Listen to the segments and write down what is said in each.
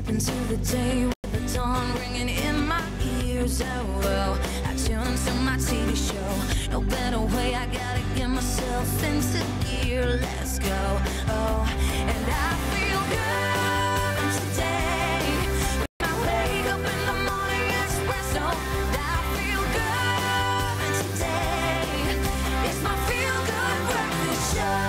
Step into the day with the dawn ringing in my ears. Oh, well, I tune to my TV show. No better way, I gotta get myself into gear. Let's go. Oh, and I feel good today. When I wake up in the morning, Expresso. I feel good today. It's my feel good breakfast show.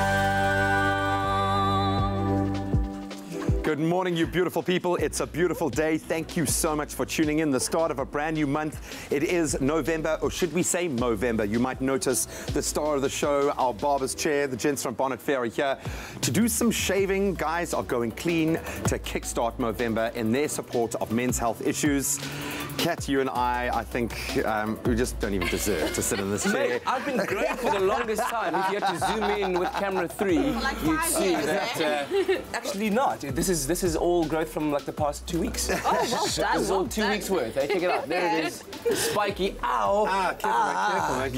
Good morning, you beautiful people. It's a beautiful day. Thank you so much for tuning in. The start of a brand new month. It is November, or should we say Movember? You might notice the star of the show, our barber's chair, the gents from Bonnet Fair are here to do some shaving. Guys are going clean to kickstart Movember in their support of men's health issues. Kat, you and I think we just don't even deserve to sit in this chair. Mate, I've been growing for the longest time. If you had to zoom in with camera 3, you'd see that actually not. This is all growth from like the past 2 weeks. Oh, well done. This is all 2 weeks worth. Hey, check it out. There it is. Spiky. Ow. Careful.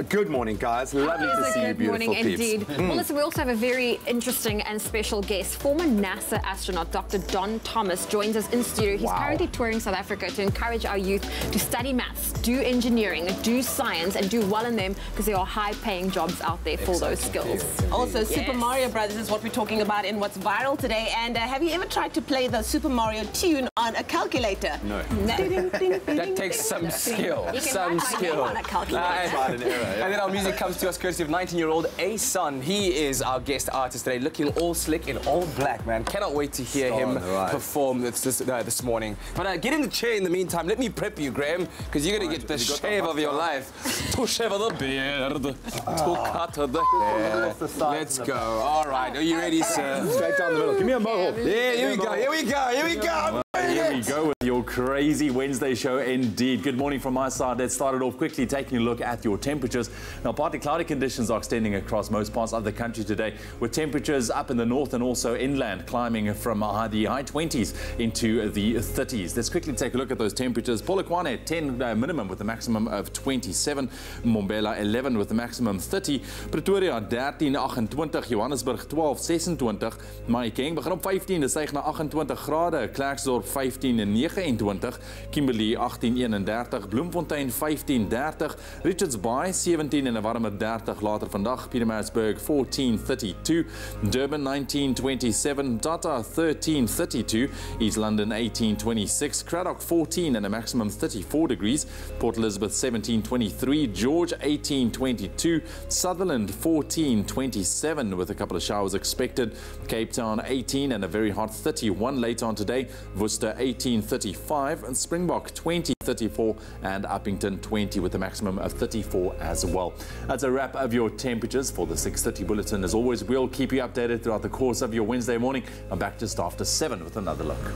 Good morning, guys. Lovely to see you, beautiful peeps. Good morning, indeed. Well, listen, we also have a very interesting and special guest. Former NASA astronaut Dr. Don Thomas joins us in studio. He's currently touring South Africa to encourage our youth to study maths, do engineering, do science, and do well in them, because there are high-paying jobs out there for those skills. Also, Super Mario Brothers is what we're talking about in What's Viral today. And have you ever tried to play the Super Mario tune on a calculator? No. That takes some skill. Some skill. On a calculator. And then our music comes to us courtesy of 19-year-old A-Sun. He is our guest artist today, looking all slick in all black, man. Cannot wait to hear him perform this morning. But get in the chair in the meantime. Let me prep you, Graham, because you're going to get the shave of your life. To shave the beard, to cut the hair. Let's go. All right. Are you ready, sir? Straight down the middle. Give me a mohawk. Yeah, here we go. Here we go. Here we go. Here we go with your crazy Wednesday show indeed. Good morning from my side. Let's start it off quickly taking a look at your temperatures. Now, partly cloudy conditions are extending across most parts of the country today, with temperatures up in the north and also inland climbing from the high 20s into the 30s. Let's quickly take a look at those temperatures. Polokwane 10 minimum with a maximum of 27, Mbombela 11 with a maximum 30, Pretoria 13 28, Johannesburg 12 26, Mahikeng begin op 15, dit styg na 28 grade, Klerksdorp 15 en 29, Kimberley 18 31, Bloemfontein 15 30, Richards Bay 17 en 'n warmer 30 later vandag, Pietermaritzburg 14 32, Durban 19 27, Tata 13 32, East London 18 26, Cradock 14 and a maximum 34 degrees, Port Elizabeth 17 23, George 18 22, Sutherland 14 27 with a couple of showers expected, Cape Town 18 and a very hot 31 later on today, Worcester 18 35, and Springbok 20 34, and Uppington 20 with a maximum of 34 as well. That's a wrap of your temperatures for the 6:30 bulletin. As always, we'll keep you updated throughout the course of your Wednesday morning. I'm back just after 7 with another look.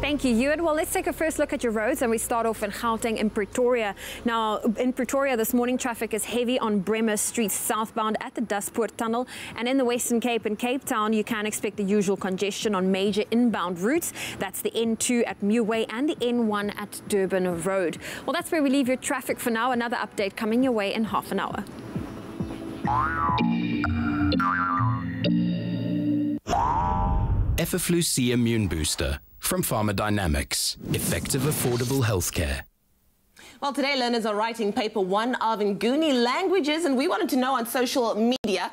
Thank you, Ewan. Well, let's take a first look at your roads, and we start off in Gauteng in Pretoria. Now, in Pretoria this morning, traffic is heavy on Bremer Street southbound at the Duspoort Tunnel, and in the Western Cape and Cape Town, you can expect the usual congestion on major inbound routes. That's the N2 at Muway and the N1 at Durban Road. Well, that's where we leave your traffic for now. Another update coming your way in half an hour. Effaflu C Immune Booster from Pharmadynamics. Effective, affordable healthcare. Well, today learners are writing paper 1 of Nguni languages, and we wanted to know on social media.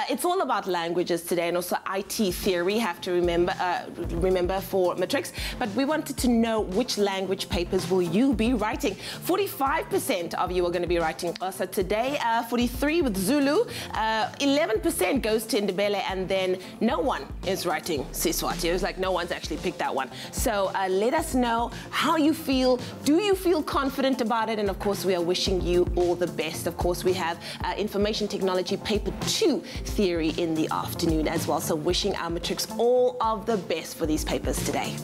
It's all about languages today, and also IT theory. Have to remember for matrics. But we wanted to know which language papers will you be writing. 45% of you are going to be writing Xhosa today. 43 with Zulu. 11% goes to Ndebele, and then no one is writing Siswati. It was like no one's actually picked that one. So let us know how you feel. Do you feel confident about it? And of course, we are wishing you all the best. Of course, we have information technology paper 2 theory in the afternoon as well. So wishing our matrics all of the best for these papers today.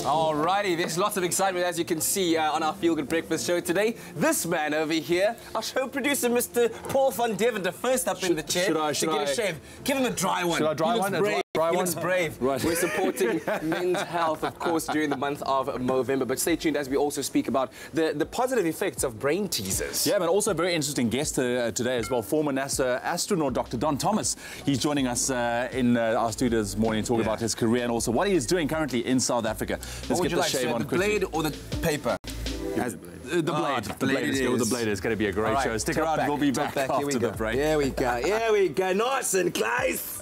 Alrighty, there's lots of excitement, as you can see, on our Feel Good Breakfast show today. This man over here, our show producer, Mr. Paul van Deventer, first up in the chair to get a shave. Give him a dry one. Should I dry one? He looks brave. Right. We're supporting men's health, of course, during the month of Movember. But stay tuned as we also speak about the positive effects of brain teasers. Yeah, but also a very interesting guest today as well, former NASA astronaut Dr. Don Thomas. He's joining us in our studio this morning to talk about his career and also what he is doing currently in South Africa. Let's get the shave on quickly. The blade or the paper? The blade. The blade. Let's go with the blade. It's going to be a great show. Stick around. We'll be back after the break. Here we go. Here we go. Nice and close.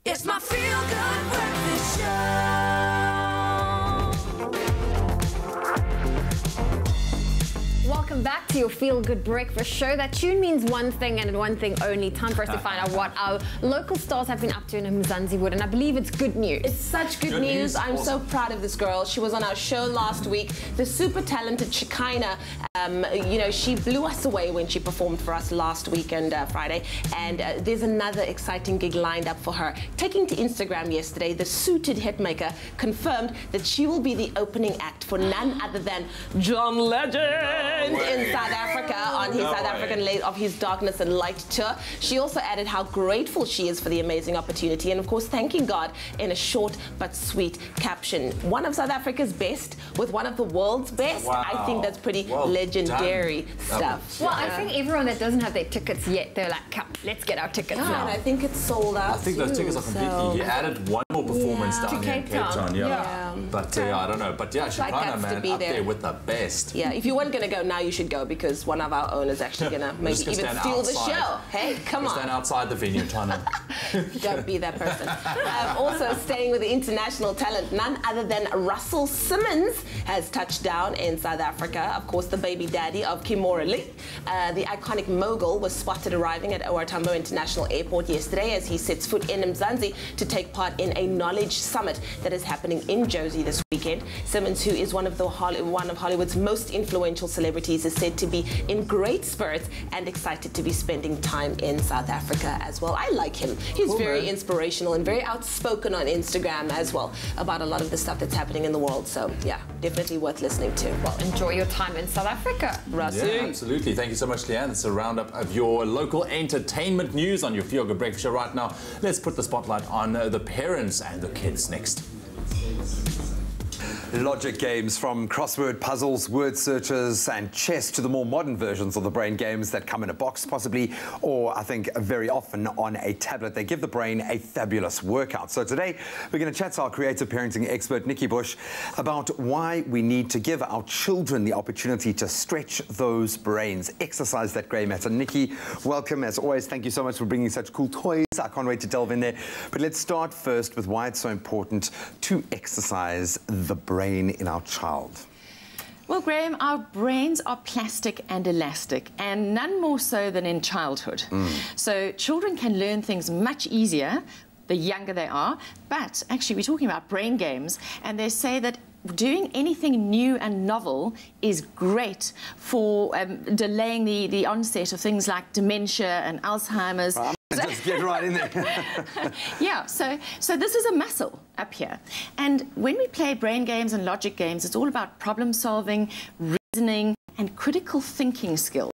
It's my feel-good breakfast show. Welcome back to your Feel Good Breakfast show. That tune means one thing and one thing only. Time for us to find out what our local stars have been up to in Mzansi-Wood, and I believe it's good news. It's such good news. I'm so proud of this girl. She was on our show last week. The super talented Shekinah, you know, she blew us away when she performed for us last week and Friday. And there's another exciting gig lined up for her. Taking to Instagram yesterday, the suited hitmaker confirmed that she will be the opening act for none other than John Legend in South Africa on his South African leg of his Darkness and Light tour. She also added how grateful she is for the amazing opportunity and, of course, thanking God in a short but sweet caption. One of South Africa's best with one of the world's best. Wow. I think that's pretty legendary stuff. Well, I think everyone that doesn't have their tickets yet, they're like, come, let's get our tickets now. And I think it's sold out. I think those tickets are completely. He added one more performance down here in Cape Town. Yeah. But yeah, I don't know. But yeah, Shekinah, man, up there with the best. Yeah, if you weren't going to go now, you should go, because one of our owners actually going to maybe even steal the show. Hey, come on. Stand outside the venue, trying to... Don't be that person. Also staying with the international talent, none other than Russell Simmons has touched down in South Africa. Of course, the baby daddy of Kimora Lee. The iconic mogul was spotted arriving at OR Tambo International Airport yesterday as he sets foot in Mzansi to take part in a knowledge summit that is happening in Jozi this weekend. Simmons, who is one of Hollywood's most influential celebrities, is said to be in great spirits and excited to be spending time in South Africa as well. I like him. He's very inspirational and very outspoken on Instagram as well about a lot of the stuff that's happening in the world. So yeah, definitely worth listening to. Well, enjoy your time in South Africa, Russell. Yeah, absolutely. Thank you so much, Leanne. It's a roundup of your local entertainment news on your Feel Good Breakfast Show right now. Let's put the spotlight on the parents and the kids next. Logic games, from crossword puzzles, word searches and chess to the more modern versions of the brain games that come in a box possibly, or I think very often on a tablet. They give the brain a fabulous workout. So today we're going to chat to our creative parenting expert Nikki Bush about why we need to give our children the opportunity to stretch those brains, exercise that grey matter. Nikki, welcome as always. Thank you so much for bringing such cool toys. I can't wait to delve in there. But let's start first with why it's so important to exercise the brain in our child. Well, Graham, our brains are plastic and elastic, and none more so than in childhood. So children can learn things much easier the younger they are, but actually we're talking about brain games, and they say that doing anything new and novel is great for delaying the onset of things like dementia and Alzheimer's. Just get right in there. Yeah, so this is a muscle up here. And when we play brain games and logic games, it's all about problem solving, reasoning, and critical thinking skills.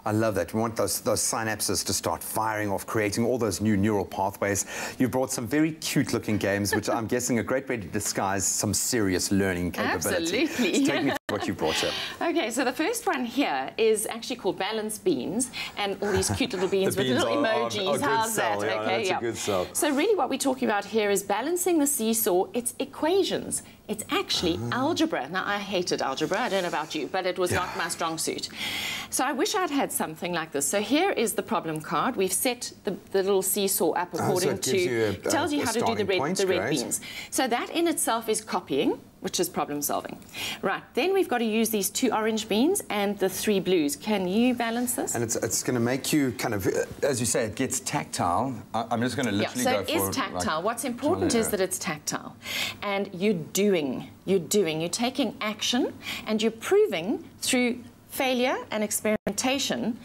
I love that. We want those synapses to start firing off, creating all those new neural pathways. You've brought some very cute-looking games, which I'm guessing are a great way to disguise some serious learning capability. Absolutely. So take me through what you brought here. Okay, so the first one here is actually called balance beans, and all these cute little beans with little emojis. How's that? Yeah, okay, that's a good sell. So really what we're talking about here is balancing the seesaw. It's equations. It's actually algebra. Now, I hated algebra. I don't know about you, but it was not my strong suit. So I wish I'd had something like this. So here is the problem card. We've set the little seesaw up according to... tells you how to do the red beans. So that in itself is copying, which is problem solving. Right, then we've got to use these 2 orange beans and the 3 blues. Can you balance this? And it's going to make you kind of, as you say, it gets tactile. I'm just going to literally go for... Yeah, so it is tactile. Like, what's important is that it's tactile. And you're doing. You're taking action, and you're proving through failure and experimentation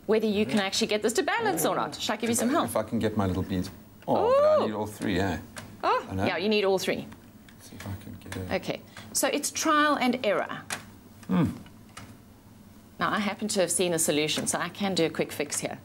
whether you can actually get this to balance or not. Shall I give you some help? If I can get my little beans. Oh, but I need all 3, yeah. Oh, yeah, you need all 3. See if I can get it. Okay, so it's trial and error. Now, I happen to have seen a solution, so I can do a quick fix here.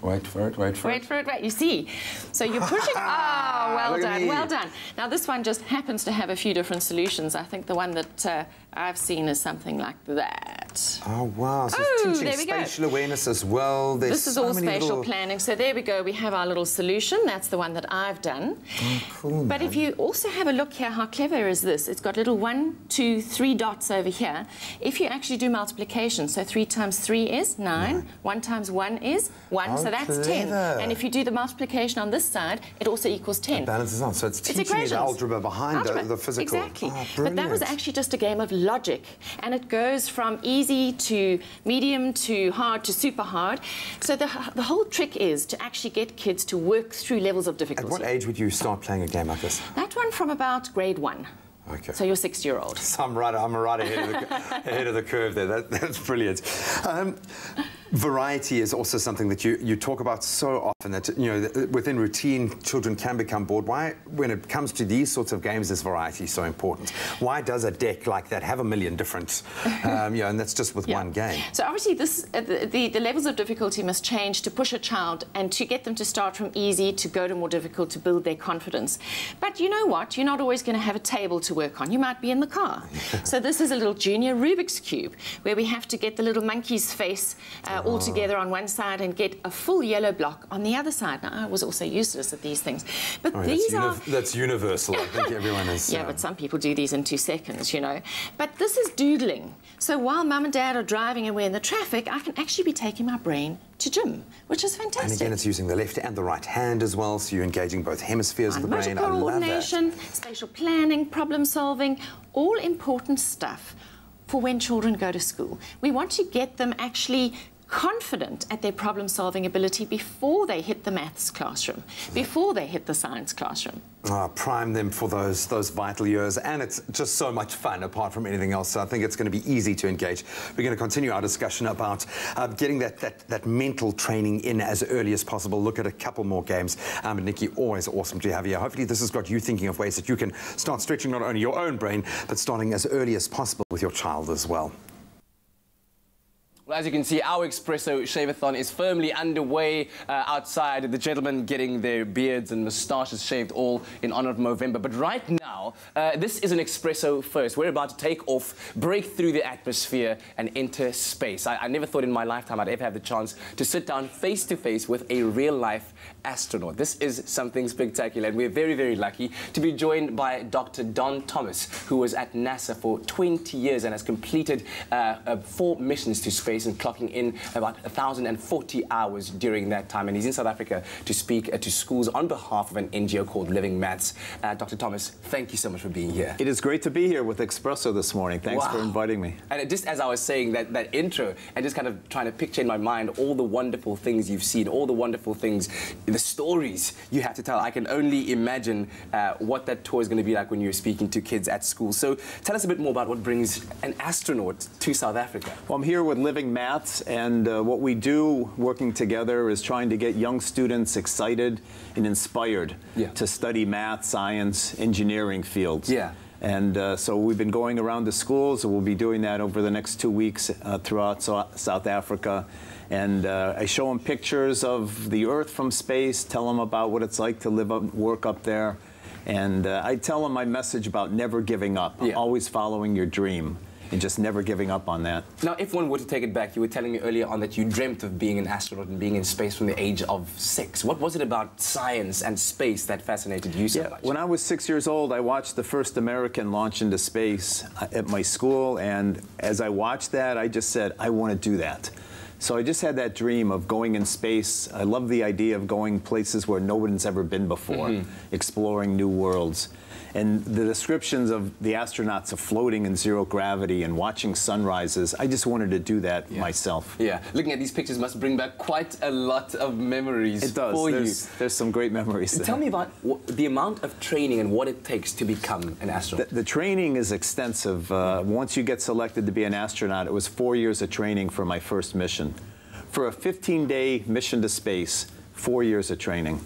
Wait for it, wait for it. Wait for it, wait. You see, so you're pushing. Oh, well done, well done. Now, this one just happens to have a few different solutions. I think the one that I've seen is something like that. Oh, wow. So it's teaching spatial awareness as well. There's this is all spatial planning. So there we go. We have our little solution. That's the one that I've done. Oh, cool, But if you also have a look here, how clever is this? It's got little 1, 2, 3 dots over here. If you actually do multiplication, so 3 times 3 is 9. 1 times 1 is 1. So that's clever. 10. And if you do the multiplication on this side, it also equals 10. It balances out. So it's teaching you the algebra behind the physical. Exactly. Oh, but that was actually just a game of logic. And it goes from easy to medium to hard to super hard. So the whole trick is to actually get kids to work through levels of difficulty. At what age would you start playing a game like this? That one from about grade 1. Okay. So you're 6-year-old. So I'm right ahead of the curve there. That's brilliant. Variety is also something that you talk about so often, that, you know, within routine, children can become bored. Why, when it comes to these sorts of games, is variety so important? Why does a deck like that have a million different, you know, and that's just with one game? So obviously this, the levels of difficulty must change to push a child and to get them to start from easy to go to more difficult to build their confidence. But you know what? You're not always going to have a table to work on. You might be in the car. So this is a little junior Rubik's Cube where we have to get the little monkey's face all together on one side and get a full yellow block on the other side. Now, I was also useless at these things. But these that's universal. I think everyone is. Yeah, but some people do these in 2 seconds, you know. But this is doodling. So while mum and dad are driving and we're in the traffic, I can actually be taking my brain to gym, which is fantastic. And again, it's using the left and the right hand as well, so you're engaging both hemispheres of the brain. I love that. Coordination, spatial planning, problem solving, all important stuff for when children go to school. We want to get them actually confident at their problem-solving ability before they hit the maths classroom, before they hit the science classroom. Prime them for those vital years, and it's just so much fun apart from anything else. So I think it's going to be easy to engage. We're going to continue our discussion about getting that mental training in as early as possible. Look at a couple more games. Nikki, always awesome to have you here. Hopefully this has got you thinking of ways that you can start stretching not only your own brain, but starting as early as possible with your child as well. Well, as you can see, our Expresso Shave-a-thon is firmly underway outside. The gentlemen getting their beards and moustaches shaved, all in honor of Movember. But right now, this is an Expresso first. We're about to take off, break through the atmosphere, and enter space. I never thought in my lifetime I'd ever have the chance to sit down face-to-face with a real-life astronaut. This is something spectacular, and we're very, very lucky to be joined by Dr. Don Thomas, who was at NASA for 20 years and has completed 4 missions to space and clocking in about 1,040 hours during that time. And he's in South Africa to speak to schools on behalf of an NGO called Living Maths. Dr. Thomas, thank you so much for being here. It is great to be here with Expresso this morning. Thanks for inviting me. And just as I was saying that intro, and just kind of trying to picture in my mind all the wonderful things you've seen, all the wonderful things, the stories you have to tell. I can only imagine what that tour is going to be like when you're speaking to kids at school. So tell us a bit more about what brings an astronaut to South Africa. Well, I'm here with Living Maths, and what we do working together is trying to get young students excited and inspired to study math, science, engineering fields. Yeah. And so we've been going around the schools, and we'll be doing that over the next 2 weeks throughout South Africa. And I show them pictures of the Earth from space, tell them about what it's like to live up, work up there. And I tell them my message about never giving up, always following your dream, and just never giving up on that. Now, if one were to take it back, you were telling me earlier on that you dreamt of being an astronaut and being in space from the age of 6. What was it about science and space that fascinated you so much? When I was 6 years old, I watched the first American launch into space at my school, and as I watched that, I just said, I want to do that. So I just had that dream of going in space. I love the idea of going places where no one's ever been before, exploring new worlds. And the descriptions of the astronauts of floating in zero gravity and watching sunrises, I just wanted to do that myself. Yeah, looking at these pictures must bring back quite a lot of memories for you. There's some great memories there. Tell me about the amount of training and what it takes to become an astronaut. The training is extensive. Once you get selected to be an astronaut, it was 4 years of training for my first mission. For a 15-day mission to space, 4 years of training.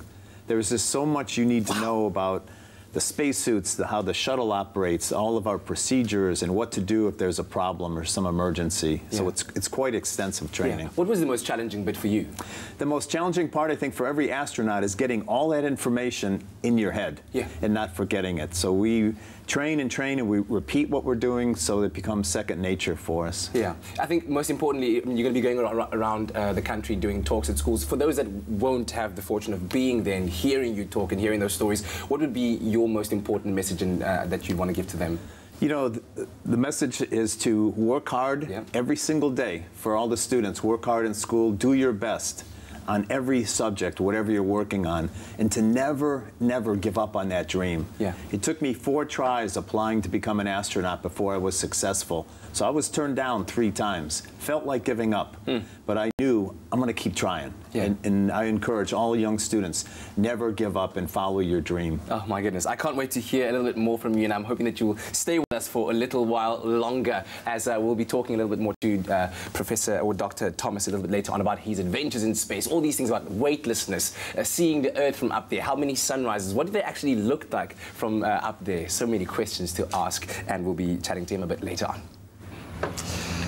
There's just so much you need to know about the spacesuits, how the shuttle operates, all of our procedures, and what to do if there's a problem or some emergency. So it's quite extensive training. What was the most challenging bit for you? The most challenging part, I think, for every astronaut is getting all that information in your head and not forgetting it. So we train and we repeat what we're doing so that it becomes second nature for us. Yeah, I think most importantly, you're going to be going around the country doing talks at schools. For those that won't have the fortune of being there and hearing you talk and hearing those stories, what would be your most important message that you want to give to them? You know, the message is to work hard every single day for all the students. Work hard in school, do your best on every subject, whatever you're working on, and to never, never give up on that dream. It took me 4 tries applying to become an astronaut before I was successful. So I was turned down 3 times. Felt like giving up, but I knew I'm going to keep trying. And I encourage all young students, never give up and follow your dream. Oh my goodness, I can't wait to hear a little bit more from you, and I'm hoping that you'll stay with us for a little while longer, as we'll be talking a little bit more to Professor or Dr. Thomas a little bit later on about his adventures in space, all these things about weightlessness, seeing the Earth from up there, how many sunrises, what do they actually look like from up there? So many questions to ask, and we'll be chatting to him a bit later on.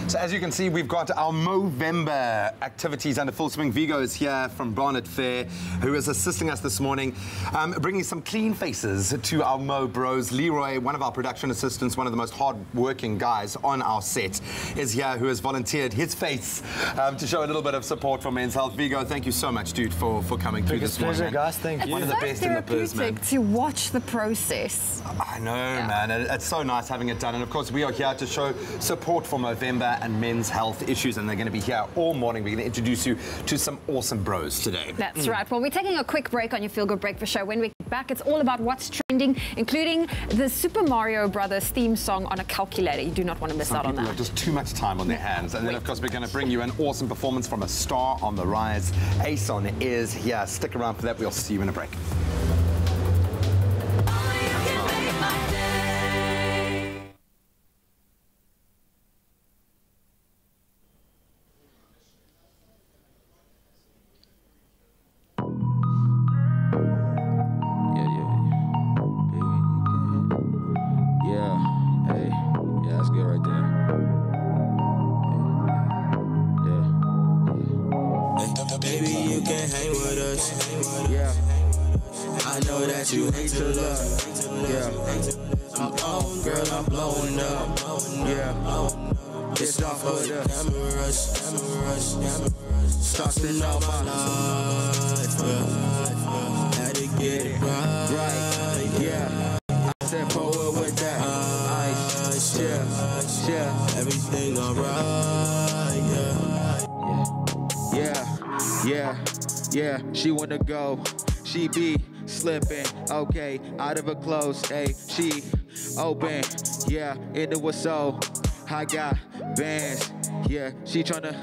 So as you can see, we've got our Movember activities under full swing. Vigo is here from Barnet Fair, who is assisting us this morning, bringing some clean faces to our Mo Bros. Leroy, one of our production assistants, one of the most hard-working guys on our set, is here, who has volunteered his face to show a little bit of support for men's health. Vigo, thank you so much, dude, for coming through this morning. Pleasure, guys. Thank you. One of the best in the biz, man. To watch the process. I know, man. It's so nice having it done. And of course, we are here to show support for Movember and men's health issues, and they're going to be here all morning. We're going to introduce you to some awesome bros today. That's right. Well, we're taking a quick break on your Feel Good Breakfast show. When we get back, it's all about what's trending, including the Super Mario Brothers theme song on a calculator. You do not want to miss out on that. Have just too much time on their hands. And then, of course, we're going to bring you an awesome performance from a star on the rise. Ason is here. Stick around for that. We'll see you in a break. You hate to love, yeah. I'm on, girl, I'm blowing up, yeah. It's off for the cameras, starting out my life, had to get it right, yeah. I said forward with that ice, yeah, everything alright, yeah. She wanna go, she be slipping, okay, out of her clothes, hey, she open, yeah, into a soul, I got bands, yeah, she tryna,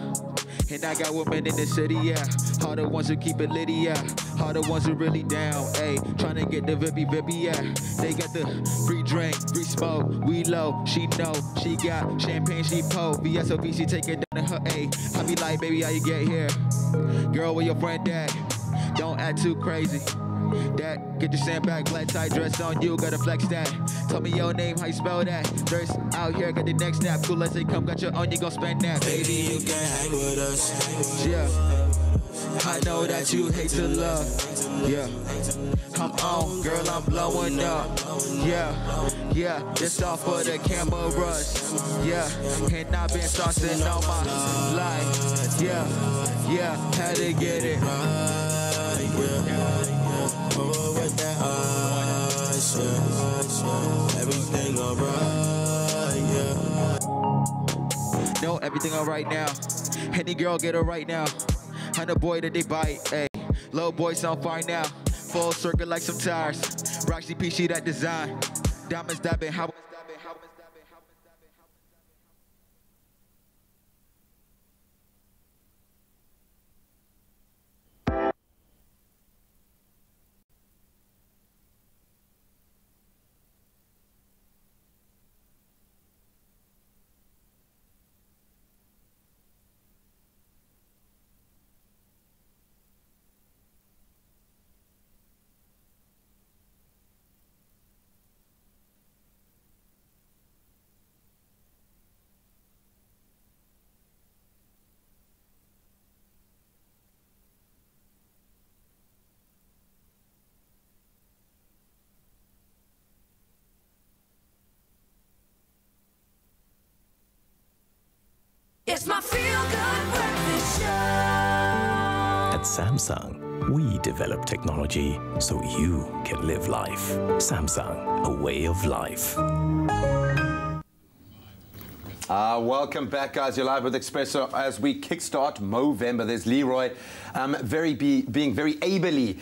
and I got women in the city, yeah, all the ones who keep it litty, yeah, all the ones who really down, hey, tryna get the vippy, yeah, they got the free drink, free smoke, we low, she know, she got champagne, she po, VSOP, she take it down to her, hey, I be like, baby, how you get here, girl, where your friend at, don't act too crazy, that, get your sandbag, black tie dress on you, gotta flex that. Tell me your name, how you spell that? Thirst out here, got the next snap. Cool as they come, got your own, you gon' spend that. Baby, you can hang with us. Yeah, I know that you hate to love. Yeah, I'm on, girl, I'm blowing up. Yeah, it's all for the cameras. Yeah, and I've been saucing all my life. Yeah, had to get it right. With that ice, yeah. Everything alright, yeah. No, everything alright now. Any girl get her right now. And the boy that they bite, ayy. Low boys on fire now. Full circle like some tires. Roxy P, that design. Diamonds dabbing, how. It's my Feel Good Breakfast Show. At Samsung, we develop technology so you can live life. Samsung, a way of life. Welcome back, guys. You're live with Expresso as we kickstart Movember. There's Leroy, being very ably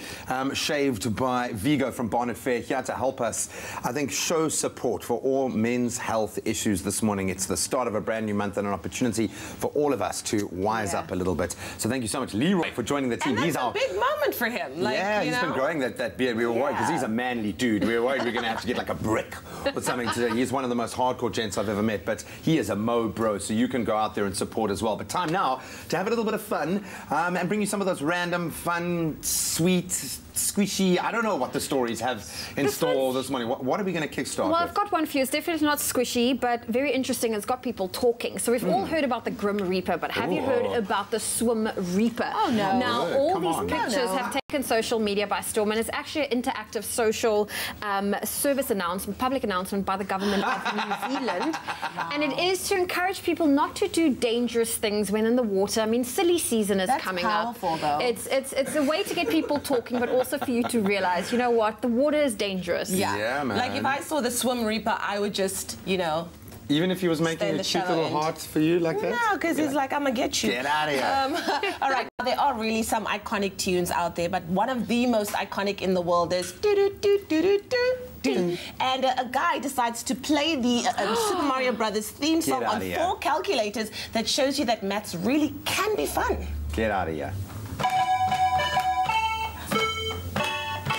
shaved by Vigo from Barnet Fair, here to help us, I think, show support for all men's health issues this morning. It's the start of a brand new month and an opportunity for all of us to wise up a little bit. So thank you so much, Leroy, for joining the team. And that's a big moment for him. Like, yeah, he's been growing that beard. We were worried because he's a manly dude. We were worried we were going to have to get like a brick or something today. He's one of the most hardcore gents I've ever met, but he is a Mo Bro, so you can go out there and support as well. But time now to have a little bit of fun and bring you some of those random, fun, sweet, squishy. I don't know what the stories have in store this morning. What are we going to kickstart Well, with? I've got one for you. It's definitely not squishy, but very interesting. It's got people talking. So we've all heard about the Grim Reaper, but have you heard about the Swim Reaper? Oh, no. Now, all these pictures have taken social media by storm, and it's actually an interactive social service announcement, public announcement by the government of New Zealand. And it is to encourage people not to do dangerous things when in the water. I mean, silly season is coming up. Though. It's a way to get people talking, but also for you to realize, you know what, the water is dangerous. Yeah, man. Like if I saw the Swim Reaper, I would just, you know. Even if he was making a cute little heart for you like that? No, because he's like, I'm going to get you. Get out of here. All right, there are really some iconic tunes out there, but one of the most iconic in the world is do-do-do-do-do-do. And a guy decides to play the Super Mario Brothers theme song on 4 calculators that shows you that maths really can be fun. Get out of here.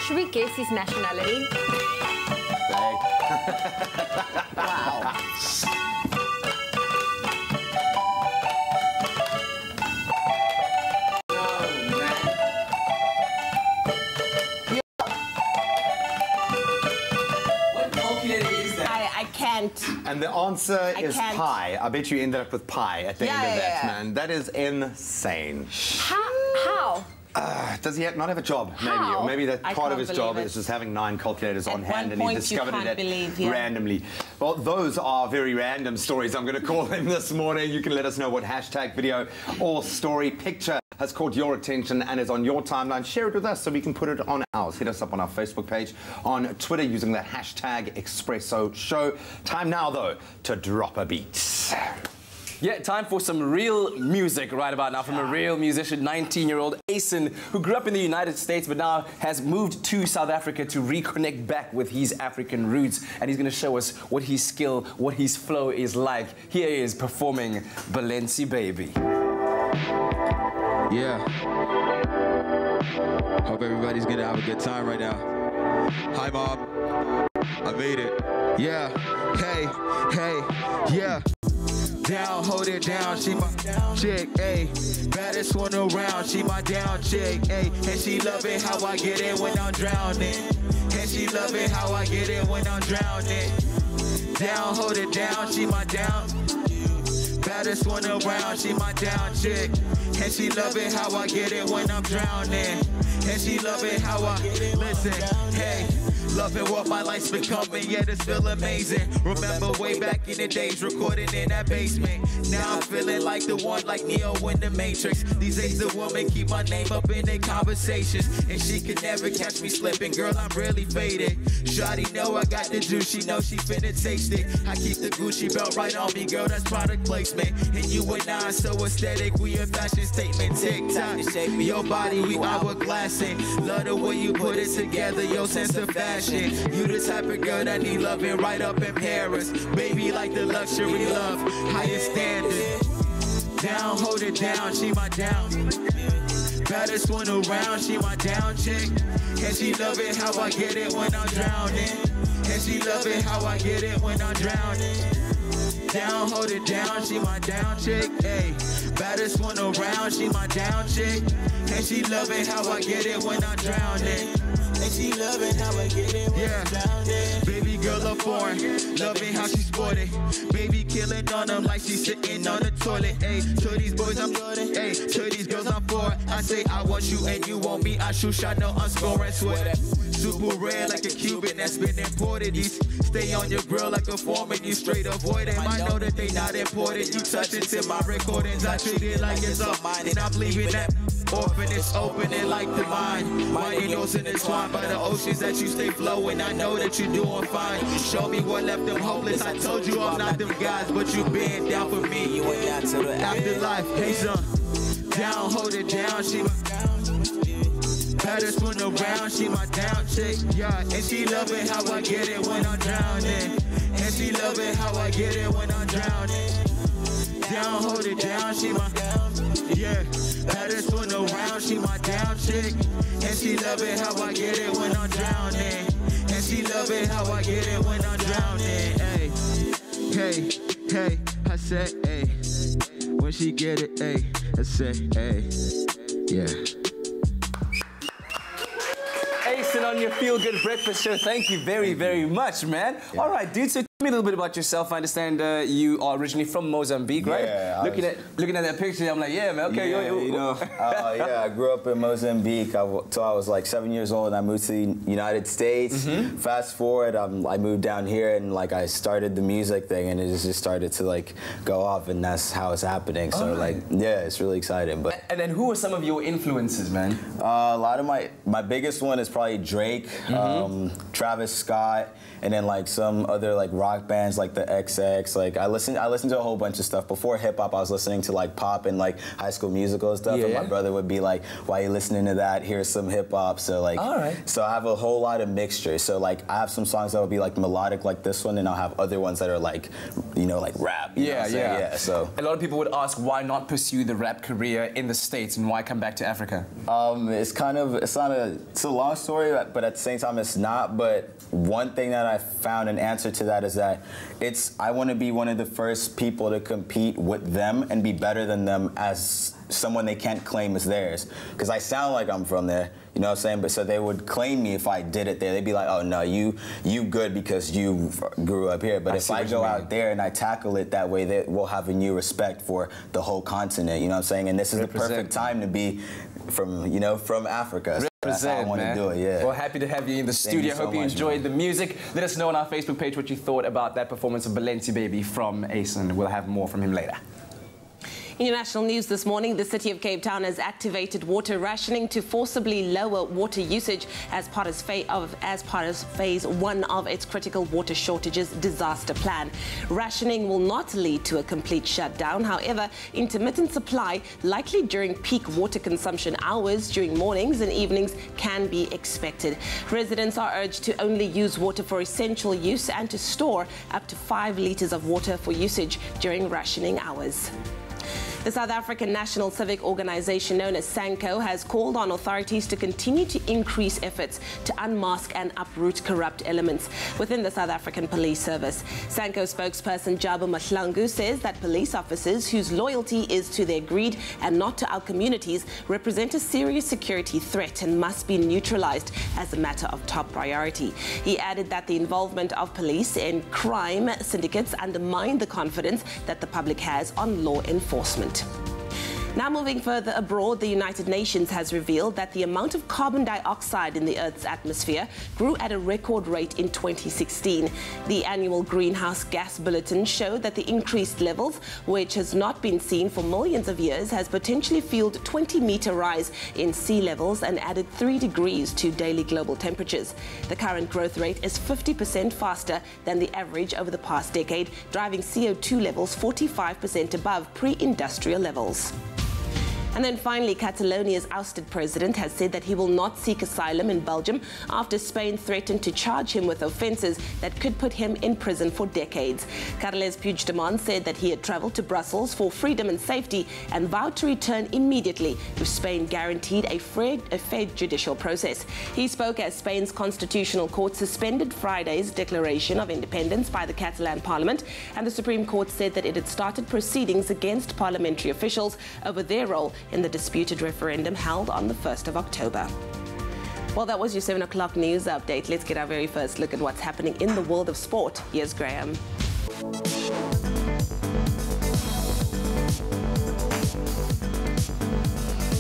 Should we guess his nationality? Wow. I can't. And the answer is can't. pi. I bet you ended up with pi at the end of that, man. That is insane. How? Does he not have a job, maybe? Or maybe that part of his job is just having 9 calculators on hand and he discovered it randomly. Well, those are very random stories, I'm going to call them this morning. You can let us know what hashtag, video or story picture has caught your attention and is on your timeline. Share it with us so we can put it on ours. Hit us up on our Facebook page, on Twitter using the hashtag Expresso Show. Time now, though, to drop a beat. Yeah, time for some real music right about now from a real musician, 19-year-old Asen, who grew up in the United States but now has moved to South Africa to reconnect back with his African roots. And he's going to show us what his skill, what his flow is like. Here he is performing Balenci Baby. Yeah. Hope everybody's going to have a good time right now. Hi, Mom. I made it. Yeah. Hey. Hey. Yeah. Down, hold it down, she my chick, ayy. Baddest one around, she my down chick, ayy. And she love it how I get it when I'm drowning. And she love it how I get it when I'm drowning. Down, hold it down, she my down. Baddest one around, she my down chick. And she love it how I get it when I'm drowning. And she love it how I listen, hey. Loving what my life's becoming, yeah, this feel amazing. Remember way back in the days, recording in that basement. Now I'm feeling like the one, like Neo in the Matrix. These days the woman keep my name up in their conversations, and she could never catch me slipping. Girl, I'm really faded. Shawty know I got the juice, she know she finna taste it. I keep the Gucci belt right on me, girl, that's product placement. And you and I so aesthetic, we a fashion statement. TikTok, your body, we hourglassing. Love the way you put it together, your sense of fashion. You the type of girl that need loving right up in Paris. Baby, like the luxury love, highest standard. Down, hold it down, she my down. Baddest one around, she my down chick. And she love it how I get it when I'm drowning. And she love it how I get it when I'm drowning. Down, hold it down, she my down chick, ayy. Baddest one around, she my down chick. And she love it how I get it when I'm drowning. And she love it how I get it when I'm drowning. Baby girl up foreign, loving how she sported. Baby killing on them like she's sitting on the toilet. Ayy, to these boys I'm ayy, to these girls I'm for it. I say I want you and you want me. I shoot shot, no I'm scoring sweat. Super rare like a Cuban that's been imported. These stay on your grill like a foreman, you straight avoid them. I know that they not important. You touch into my recordings, I treat it like it's all mine. And I'm leaving that orphan, it's opening like the mine. My eagles intertwined by the oceans that you stay flowing. I know that you're doing fine. Show me what left them hopeless. I told you I'm not them guys, but you been down for me. You ain't down to the afterlife. Hey son, down, hold it down. She baddest one around, she my down chick, yeah. And she love it how I get it when I'm drowning. And she love it how I get it when I'm drowning. Down, hold it down, she my yeah. Baddest one around, she my down chick. And she love it how I get it when I'm drowning. And she love it how I get it when I'm drowning. Hey, hey, hey, I said, hey. When she get it, hey, I said, hey, yeah. on your Feel Good Breakfast show. Thank you very, very much, man. Yeah. All right, dude, so tell me a little bit about yourself. I understand you are originally from Mozambique, right? Yeah. Looking at that picture, I'm like, yeah, man, okay. Yeah, yeah, I grew up in Mozambique till I was like 7 years old, and I moved to the United States. Fast forward, I moved down here, and like I started the music thing, and it just started to like go off, and that's how it's happening. So like, yeah, it's really exciting. But and then who are some of your influences, man? A lot of my biggest one is probably Drake, Travis Scott, and then like some other like rock bands like the XX. Like I listened to a whole bunch of stuff. Before hip hop, I was listening to like pop and like High School Musical and stuff. And my brother would be like, "Why are you listening to that? Here's some hip hop." So like, so I have a whole lot of mixture. So like I have some songs that will be like melodic like this one, and I'll have other ones that are like, you know, like rap. Yeah. So a lot of people would ask, why not pursue the rap career in the States, and why come back to Africa? It's a long story, but at the same time it's not. But one thing that I found an answer to that is that I want to be one of the first people to compete with them and be better than them as someone they can't claim as theirs. Because I sound like I'm from there, you know what I'm saying? But so they would claim me if I did it there. They'd be like, "Oh no, you good because you grew up here." But if I go out there and I tackle it that way, they will have a new respect for the whole continent. You know what I'm saying? And this is the perfect time to be from Africa. So that's how I want to do it. Yeah. Well, happy to have you in the studio. Hope you enjoyed the music. Let us know on our Facebook page what you thought about that performance of Balenci Baby from ASON. We'll have more from him later. In your national news this morning, the City of Cape Town has activated water rationing to forcibly lower water usage as part of phase 1 of its critical water shortages disaster plan. Rationing will not lead to a complete shutdown. However, intermittent supply, likely during peak water consumption hours during mornings and evenings, can be expected. Residents are urged to only use water for essential use and to store up to 5 litres of water for usage during rationing hours. The South African National Civic Organization known as Sasko has called on authorities to continue to increase efforts to unmask and uproot corrupt elements within the South African Police Service. Sanko spokesperson Jabu Mahlangu says that police officers whose loyalty is to their greed and not to our communities represent a serious security threat and must be neutralized as a matter of top priority. He added that the involvement of police in crime syndicates undermine the confidence that the public has on law enforcement. Now moving further abroad, the United Nations has revealed that the amount of carbon dioxide in the Earth's atmosphere grew at a record rate in 2016. The annual greenhouse gas bulletin showed that the increased levels, which has not been seen for millions of years, has potentially fueled a 20-meter rise in sea levels and added 3 degrees to daily global temperatures. The current growth rate is 50% faster than the average over the past decade, driving CO2 levels 45% above pre-industrial levels. And then finally, Catalonia's ousted president has said that he will not seek asylum in Belgium after Spain threatened to charge him with offences that could put him in prison for decades. Carles Puigdemont said that he had travelled to Brussels for freedom and safety and vowed to return immediately if Spain guaranteed a fair judicial process. He spoke as Spain's constitutional court suspended Friday's declaration of independence by the Catalan parliament, and the Supreme Court said that it had started proceedings against parliamentary officials over their role in the disputed referendum held on the 1st of October. Well, that was your 7 o'clock news update. Let's get our very first look at what's happening in the world of sport. Here's Graham.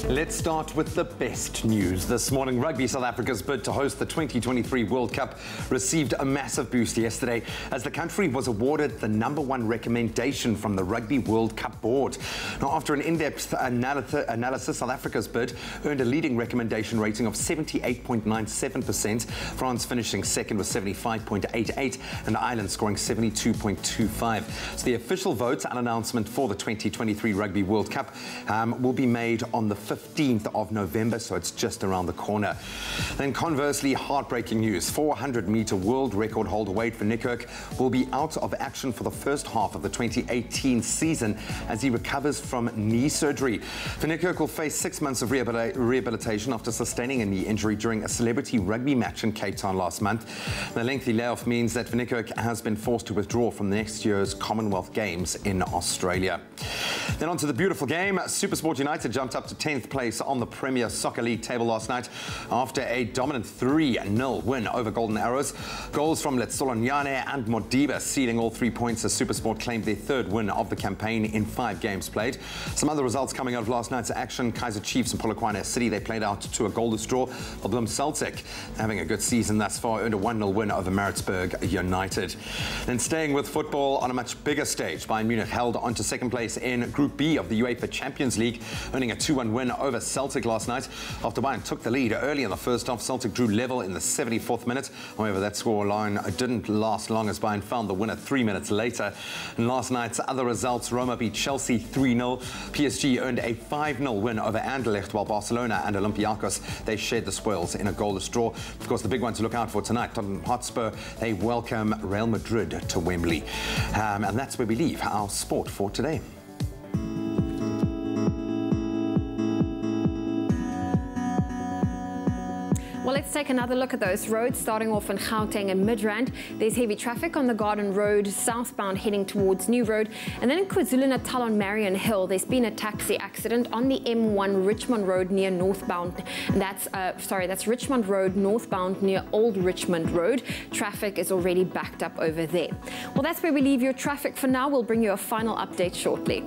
Let's start with the best news. This morning, Rugby South Africa's bid to host the 2023 World Cup received a massive boost yesterday as the country was awarded the #1 recommendation from the Rugby World Cup board. Now, after an in-depth analysis, South Africa's bid earned a leading recommendation rating of 78.97%, France finishing second with 75.88, and Ireland scoring 72.25. So the official vote and announcement for the 2023 Rugby World Cup will be made on the 15th of November, so it's just around the corner. Then conversely, heartbreaking news. 400-meter world record holder Wade van Niekerk will be out of action for the first half of the 2018 season as he recovers from knee surgery. Van Niekerk will face 6 months of rehabilitation after sustaining a knee injury during a celebrity rugby match in Cape Town last month. The lengthy layoff means that Van Niekerk has been forced to withdraw from next year's Commonwealth Games in Australia. Then on to the beautiful game. SuperSport United jumped up to 10th 10th place on the Premier Soccer League table last night after a dominant 3-0 win over Golden Arrows. Goals from Letsolonyane and Modiba sealing all 3 points as SuperSport claimed their 3rd win of the campaign in 5 games played. Some other results coming out of last night's action: Kaizer Chiefs and Polokwane City, they played out to a goalless draw. Bloem Celtic, having a good season thus far, earned a 1-0 win over Maritzburg United. Then staying with football on a much bigger stage, Bayern Munich held on to 2nd place in Group B of the UEFA Champions League, earning a 2-1 win over Celtic last night. After Bayern took the lead early in the first half, Celtic drew level in the 74th minute. However, that scoreline didn't last long as Bayern found the winner 3 minutes later. And last night's other results: Roma beat Chelsea 3-0. PSG earned a 5-0 win over Anderlecht, while Barcelona and Olympiacos, they shared the spoils in a goalless draw. Of course, the big one to look out for tonight: Tottenham Hotspur, they welcome Real Madrid to Wembley. And that's where we leave our sport for today. Well, let's take another look at those roads, starting off in Gauteng and Midrand. There's heavy traffic on the Garden Road southbound heading towards New Road. And then in KwaZulu-Natal on Marion Hill, there's been a taxi accident on the M1 Richmond Road near northbound. And that's Richmond Road northbound near Old Richmond Road. Traffic is already backed up over there. Well, that's where we leave your traffic for now. We'll bring you a final update shortly.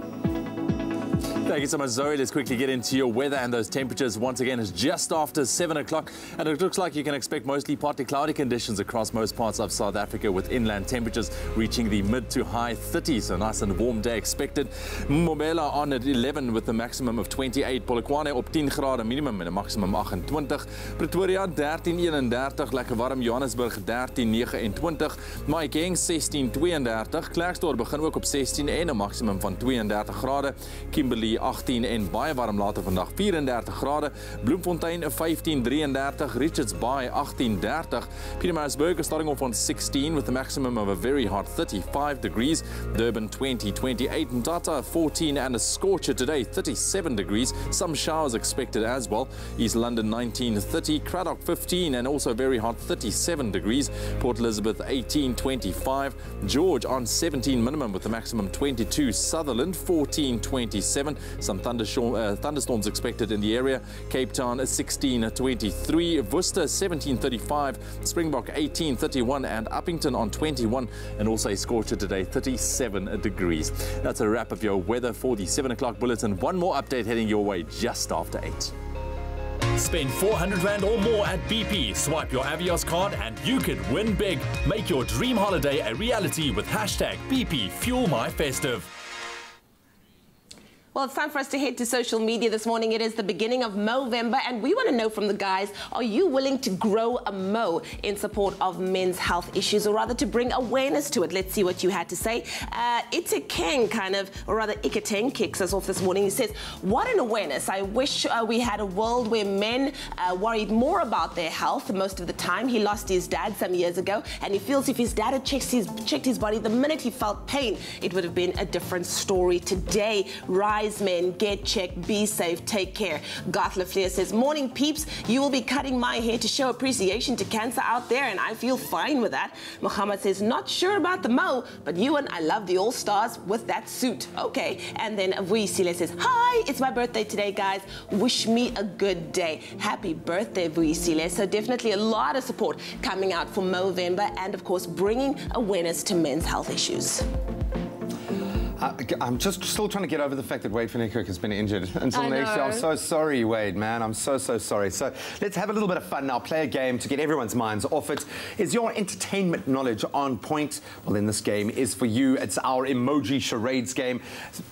Thank you so much, Zoe. Let's quickly get into your weather and those temperatures. Once again, it's just after 7 o'clock, and it looks like you can expect mostly partly cloudy conditions across most parts of South Africa, with inland temperatures reaching the mid to high 30s. So nice and warm day expected. Mbombela on at 11 with a maximum of 28. Polokwane op 10 grade minimum en 'n maximum 28. Pretoria 13:31, lekker warm. Johannesburg 13:29. Mahikeng 16:32. Klerksdorp begin ook op 16 en 'n maximum van 32 grade. Kimberley 18 en baie warm later vandag 34 grade. Bloemfontein 15:33, Richards Bay 18:30. Pietermaritzburg starting off on 16 with a maximum of a very hot 35 degrees. Durban 20:28, and Tata 14 and a scorcher today 37 degrees. Some showers expected as well. East London 19:30, Craddock 15 and also very hot 37 degrees. Port Elizabeth 18:25, George on 17 minimum with a maximum 22. Sutherland 14:27. Some thunderstorms expected in the area. Cape Town 16:23, Worcester 17:35, Springbok 18:31 and Uppington on 21 and also a scorcher today 37 degrees. That's a wrap of your weather for the 7 o'clock bulletin. One more update heading your way just after 8. Spend 400 Rand or more at BP. Swipe your Avios card and you could win big. Make your dream holiday a reality with hashtag BP Fuel My Festive. Well, it's time for us to head to social media this morning. It is the beginning of Movember, and we want to know from the guys, are you willing to grow a mo in support of men's health issues, or rather to bring awareness to it? Let's see what you had to say. Itekeng Iketeng kicks us off this morning. He says, what an awareness. I wish we had a world where men worried more about their health most of the time. He lost his dad some years ago, and he feels if his dad had checked his body the minute he felt pain, it would have been a different story today. Rise men, get checked, be safe, take care. Garth Lafleur says, morning peeps, you will be cutting my hair to show appreciation to cancer out there, and I feel fine with that. Muhammad says, not sure about the mo, but you and I love the all-stars with that suit. Okay. And then Vuisile says, hi, it's my birthday today, guys. Wish me a good day. Happy birthday, Vuisile. So definitely a lot of support coming out for Movember and, of course, bringing awareness to men's health issues. I'm just still trying to get over the fact that Wade van Niekerk has been injured until next year. I'm so sorry, Wade, man. I'm so sorry. So let's have a little bit of fun now. Play a game to get everyone's minds off it. Is your entertainment knowledge on point? Well, then this game is for you. It's our emoji charades game.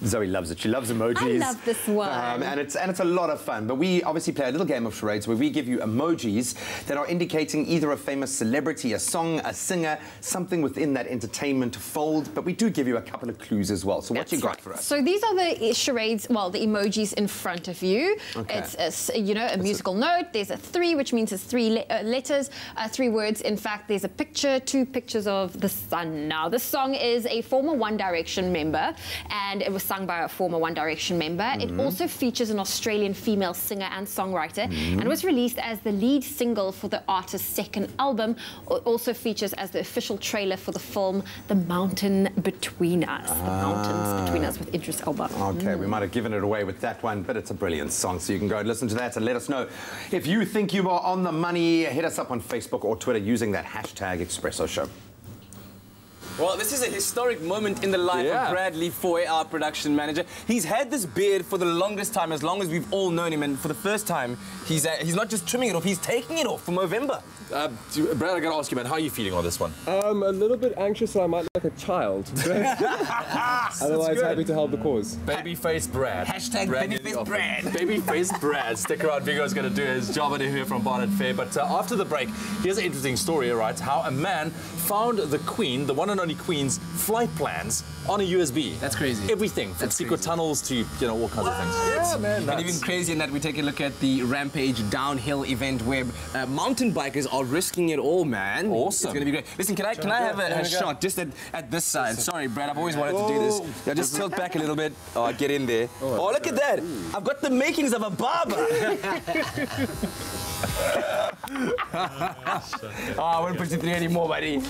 Zoe loves it. She loves emojis. I love this one. And it's a lot of fun. But we obviously play a little game of charades where we give you emojis that are indicating either a famous celebrity, a song, a singer, something within that entertainment fold. But we do give you a couple of clues as well. So what you got for us? So these are the charades, well, the emojis in front of you. Okay. It's a musical note. There's a 3, which means it's 3 letters, 3 words. In fact, there's a picture, 2 pictures of the sun. Now, this song is a former One Direction member, and it was sung by a former One Direction member. It also features an Australian female singer and songwriter, and was released as the lead single for the artist's second album. It also features as the official trailer for the film The Mountain Between Us. Mountains Between Us with Idris Elba. Okay, we might have given it away with that one, but it's a brilliant song, so you can go and listen to that and let us know. If you think you are on the money, hit us up on Facebook or Twitter using that hashtag Expresso Show. Well, this is a historic moment in the life of Bradley Foy, our production manager. He's had this beard for the longest time, as long as we've all known him, and for the first time, he's not just trimming it off, he's taking it off for Movember. Brad, I got to ask you, man, how are you feeling on this one? A little bit anxious, so I might look like a child. Otherwise, happy to help the cause. Babyface Brad. Hashtag Babyface Brad. Babyface Brad. Stick around, Vigo's going to do his job over here from Barnet Fair. But after the break, here's an interesting story, right? How a man found the Queen, the one and only Queen's flight plans on a USB. That's crazy. Everything, from secret tunnels to, you know, all kinds of things. Yeah, man. And even crazier in that, we take a look at the Rampage downhill event where mountain bikers are risking it all, man. Awesome. It's going to be great. Listen, can I have a shot just at this side? Sorry, Brad, I've always wanted to do this. Yeah, just tilt back a little bit. Oh, get in there. Oh, look at that. I've got the makings of a barber. I won't push it through anymore, buddy.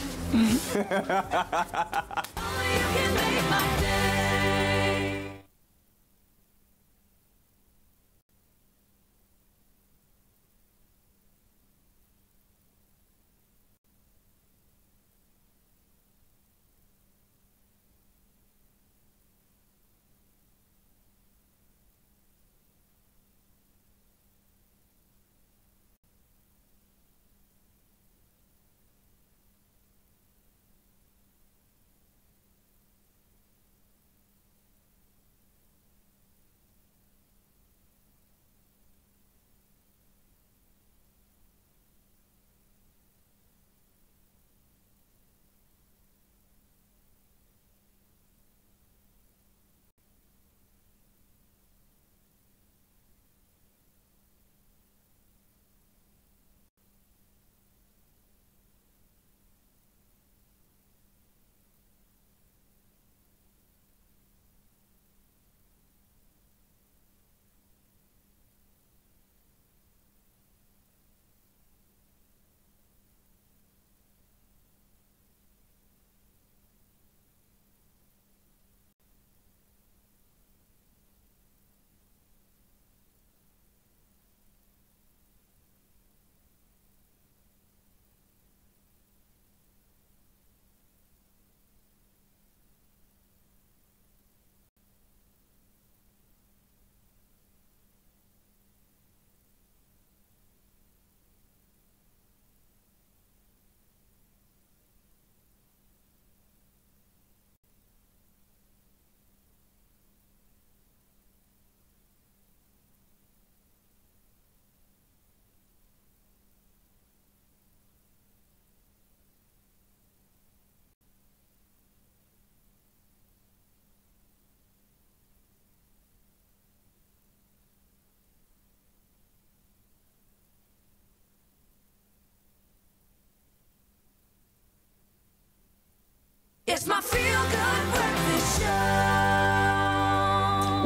It's my feel-good breakfast show.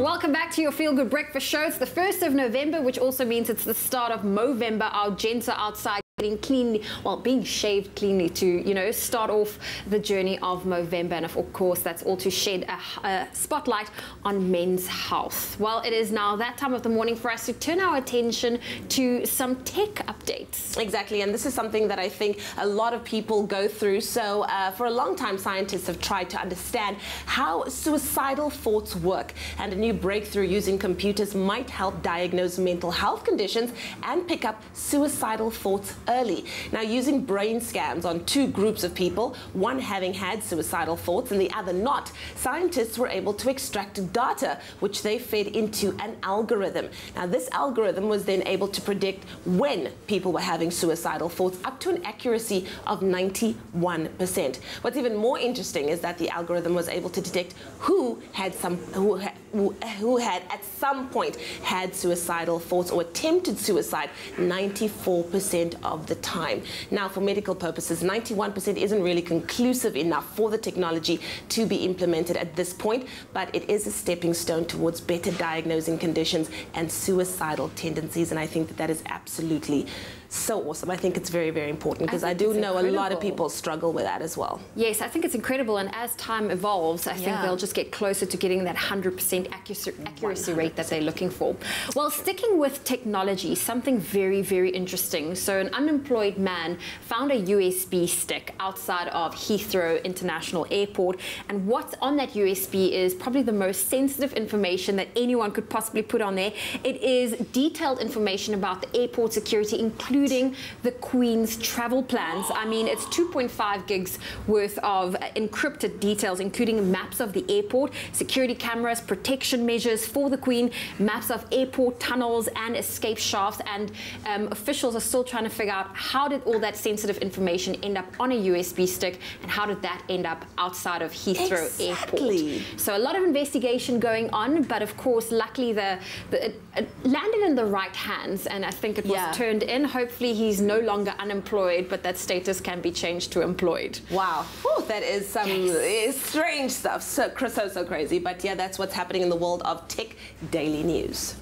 Welcome back to your Feel Good Breakfast Show. It's the 1st of November, which also means it's the start of Movember. Our gents are outside getting cleanly, well, being shaved cleanly to, you know, start off the journey of Movember. And of course, that's all to shed a spotlight on men's health. Well, it is now that time of the morning for us to turn our attention to some tech updates. Exactly, and this is something that I think a lot of people go through. So for a long time, scientists have tried to understand how suicidal thoughts work, and a new breakthrough using computers might help diagnose mental health conditions and pick up suicidal thoughts early. Now, using brain scans on 2 groups of people, one having had suicidal thoughts and the other not, scientists were able to extract data which they fed into an algorithm. Now, this algorithm was then able to predict when people were having suicidal thoughts up to an accuracy of 91%. What's even more interesting is that the algorithm was able to detect who had at some point had suicidal thoughts or attempted suicide 94% of the time. Now, for medical purposes, 91% isn't really conclusive enough for the technology to be implemented at this point, but it is a stepping stone towards better diagnosing conditions and suicidal tendencies, and I think that that is absolutely so awesome. I think it's very, very important because I do know a lot of people struggle with that as well. Yes, I think it's incredible, and as time evolves, I think they'll just get closer to getting that 100% accuracy rate that they're looking for. Well, sticking with technology, something very, very interesting. So an unemployed man found a USB stick outside of Heathrow International Airport, and what's on that USB is probably the most sensitive information that anyone could possibly put on there. It is detailed information about the airport security, including the Queen's travel plans. I mean, it's 2.5 gigs worth of encrypted details, including maps of the airport, security cameras, protection measures for the Queen, maps of airport tunnels and escape shafts, and officials are still trying to figure out how did all that sensitive information end up on a USB stick, and how did that end up outside of Heathrow Airport. So a lot of investigation going on, but of course, luckily it landed in the right hands, and I think it was turned in. Hopefully he's no longer unemployed, but that status can be changed to employed. Wow. Whew, that is some strange stuff. So crazy. But yeah, that's what's happening in the world of tech daily news.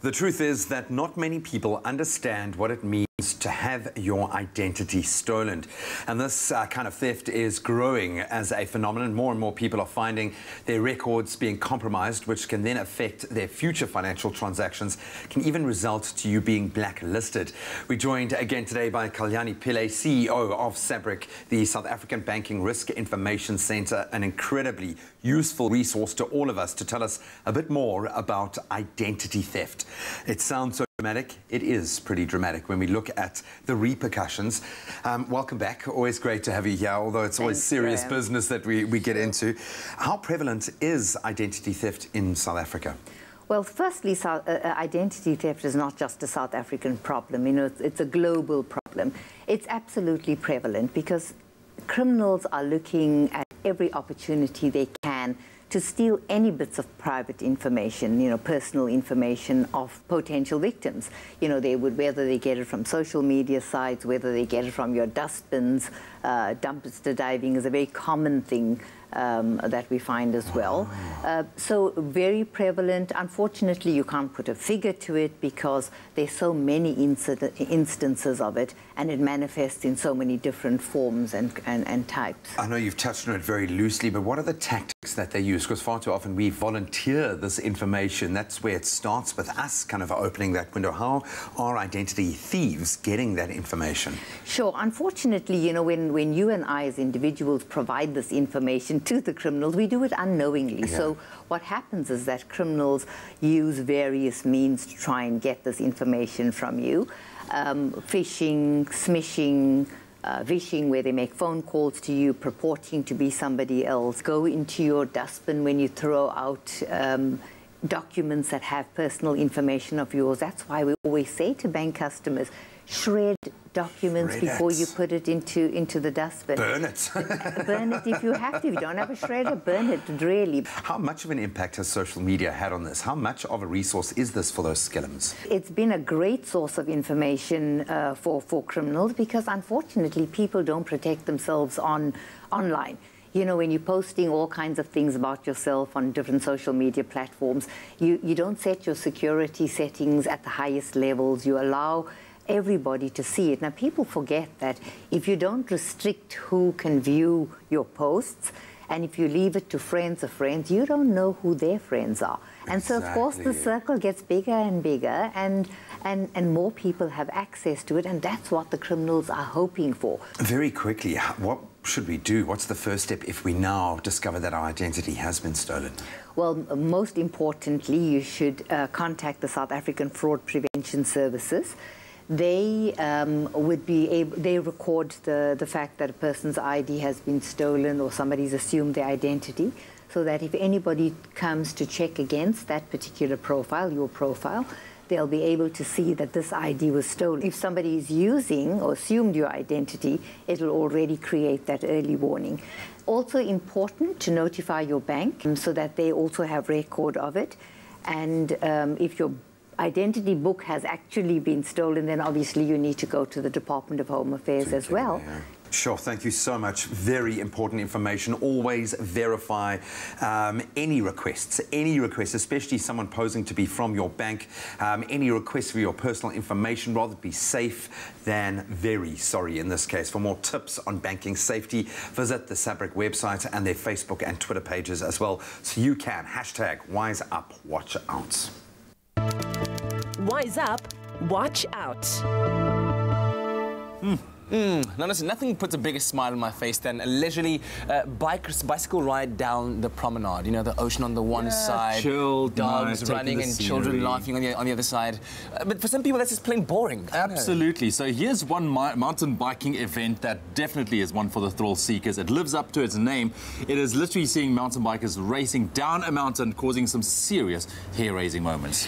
The truth is that not many people understand what it means to have your identity stolen. And this kind of theft is growing as a phenomenon. More and more people are finding their records being compromised, which can then affect their future financial transactions, can even result to you being blacklisted. We're joined again today by Culinary, CEO of SABRIC, the South African Banking Risk Information Centre, an incredibly useful resource to all of us to tell us a bit more about identity theft. It sounds so dramatic. It is pretty dramatic when we look at the repercussions. Welcome back. Always great to have you here, although it's always serious business that we get into. How prevalent is identity theft in South Africa? Well, firstly, identity theft is not just a South African problem. You know, it's a global problem. It's absolutely prevalent because criminals are looking at every opportunity they can to steal any bits of private information, you know, personal information of potential victims. You know, they would, whether they get it from social media sites, whether they get it from your dustbins, dumpster diving is a very common thing that we find as well. So very prevalent. Unfortunately, you can't put a figure to it because there's so many instances of it, and it manifests in so many different forms and types. I know you've touched on it very loosely, but what are the tactics that they use? Because far too often we volunteer this information. That's where it starts with us kind of opening that window. How are identity thieves getting that information? Sure. Unfortunately, you know, when you and I as individuals provide this information to the criminals, we do it unknowingly. So what happens is that criminals use various means to try and get this information from you. Phishing, smishing, vishing, where they make phone calls to you purporting to be somebody else, go into your dustbin when you throw out documents that have personal information of yours. That's why we always say to bank customers, shred documents before you put it into the dustbin. Burn it. Burn it if you have to. If you don't have a shredder, burn it, really. How much of an impact has social media had on this? How much of a resource is this for those skillums? It's been a great source of information for criminals because, unfortunately, people don't protect themselves online. You know, when you're posting all kinds of things about yourself on different social media platforms, you don't set your security settings at the highest levels. You allow everybody to see it. Now, people forget that if you don't restrict who can view your posts, and if you leave it to friends of friends, you don't know who their friends are. And so, of course, the circle gets bigger and bigger, and more people have access to it, and that's what the criminals are hoping for. Very quickly, what should we do? What's the first step if we now discover that our identity has been stolen? Well, most importantly, you should contact the South African Fraud Prevention Services. They would be able, they record the fact that a person's ID has been stolen or somebody's assumed their identity, so that if anybody comes to check against that particular profile, your profile, they'll be able to see that this ID was stolen. If somebody is using or assumed your identity, it'll already create that early warning. Also important to notify your bank so that they also have record of it. And if your identity book has actually been stolen, then obviously you need to go to the Department of Home Affairs as well. Sure, thank you so much. Very important information. Always verify any requests, especially someone posing to be from your bank. Any requests for your personal information, rather be safe than very sorry in this case. For more tips on banking safety, visit the SABRIC website and their Facebook and Twitter pages as well, so you can #Wise Up, Watch Out. Wise Up, Watch Out. Now listen, nothing puts a bigger smile on my face than a leisurely bicycle ride down the promenade. You know, the ocean on the one side, chilled, dogs nice, running and children laughing on the other side. But for some people, that's just plain boring. Absolutely. So here's one mountain biking event that definitely is one for the thrill seekers. It lives up to its name. It is literally seeing mountain bikers racing down a mountain, causing some serious hair-raising moments.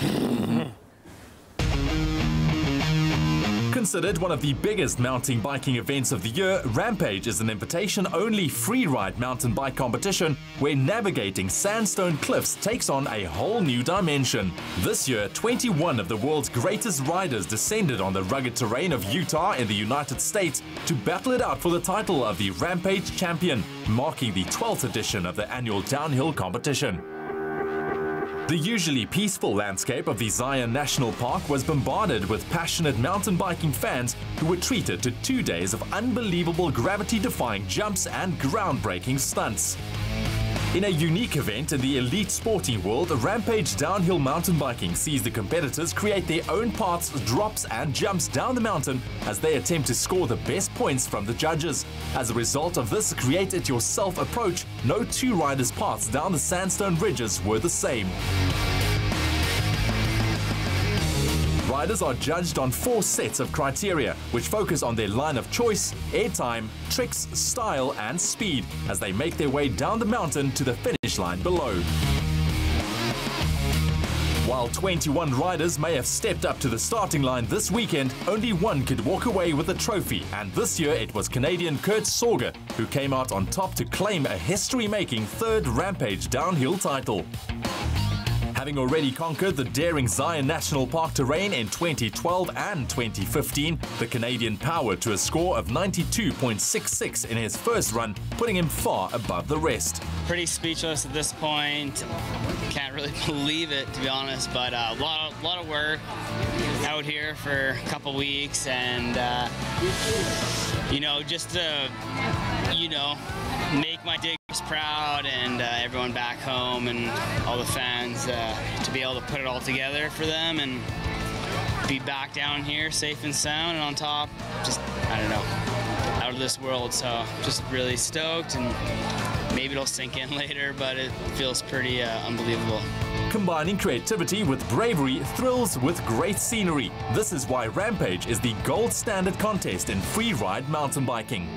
Considered one of the biggest mountain biking events of the year, Rampage is an invitation-only free-ride mountain bike competition where navigating sandstone cliffs takes on a whole new dimension. This year, 21 of the world's greatest riders descended on the rugged terrain of Utah in the United States to battle it out for the title of the Rampage Champion, marking the 12th edition of the annual downhill competition. The usually peaceful landscape of the Zion National Park was bombarded with passionate mountain biking fans who were treated to 2 days of unbelievable gravity-defying jumps and groundbreaking stunts. In a unique event in the elite sporting world, Rampage Downhill Mountain Biking sees the competitors create their own paths, drops and jumps down the mountain as they attempt to score the best points from the judges. As a result of this create-it-yourself approach, no two riders' paths down the sandstone ridges were the same. Riders are judged on 4 sets of criteria, which focus on their line of choice, airtime, tricks, style and speed as they make their way down the mountain to the finish line below. While 21 riders may have stepped up to the starting line this weekend, only one could walk away with a trophy, and this year it was Canadian Kurt Sorger who came out on top to claim a history-making 3rd Rampage Downhill title. Having already conquered the daring Zion National Park terrain in 2012 and 2015, the Canadian powered to a score of 92.66 in his first run, putting him far above the rest. Pretty speechless at this point. Can't really believe it, to be honest, but a lot of work out here for a couple weeks, and you know, just to, you know, make my diggers proud and everyone back home and all the fans, to be able to put it all together for them and be back down here safe and sound and on top, just, I don't know, out of this world. So just really stoked, and maybe it'll sink in later, but it feels pretty unbelievable. Combining creativity with bravery, thrills with great scenery. This is why Rampage is the gold standard contest in free-ride mountain biking.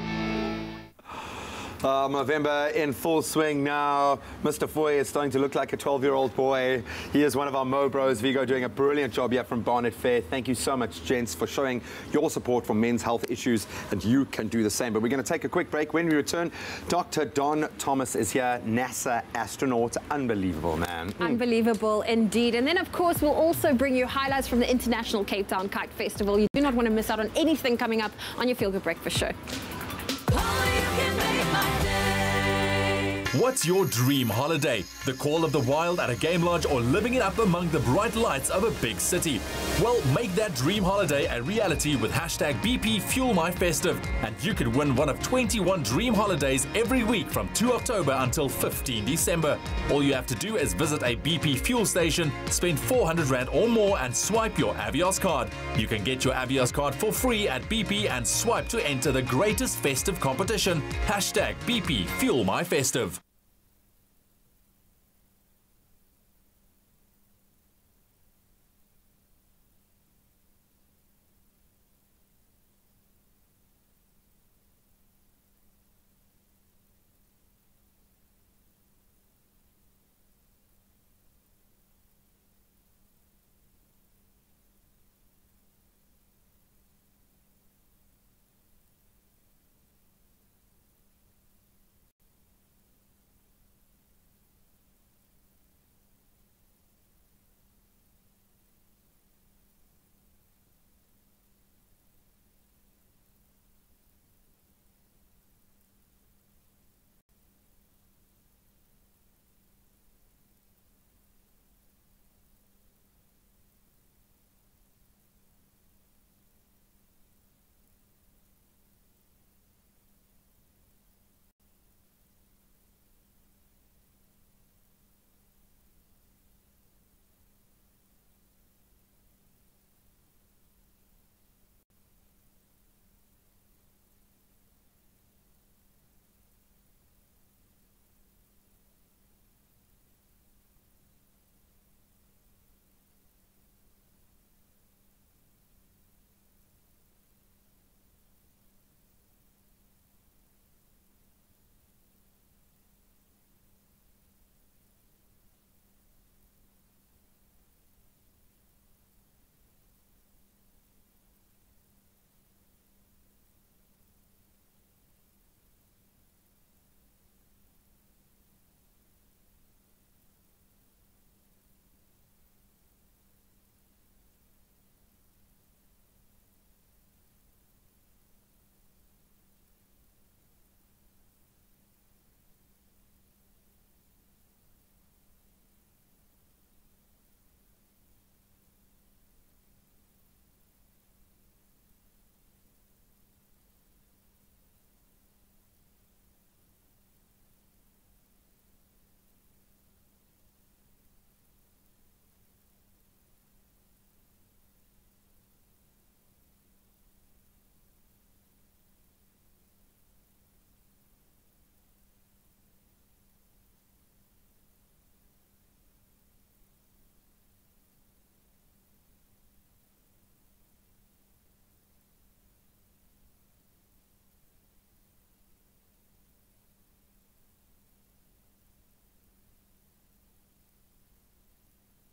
Movember in full swing now. Mr. Foy is starting to look like a 12-year-old boy. He is one of our Mo Bros. Vigo doing a brilliant job here from Barnet Fair. Thank you so much, gents, for showing your support for men's health issues, and you can do the same. But we're going to take a quick break. When we return, Dr. Don Thomas is here, NASA astronaut. Unbelievable, man. Unbelievable indeed. And then, of course, we'll also bring you highlights from the International Cape Town Kite Festival. You do not want to miss out on anything coming up on your Feel Good Breakfast show. What's your dream holiday? The call of the wild at a game lodge, or living it up among the bright lights of a big city? Well, make that dream holiday a reality with #BP Fuel My Festive, and you could win one of 21 dream holidays every week from 2 October until 15 December. All you have to do is visit a BP fuel station, spend 400 Rand or more and swipe your Avios card. You can get your Avios card for free at BP and swipe to enter the greatest festive competition. #BP Fuel My Festive.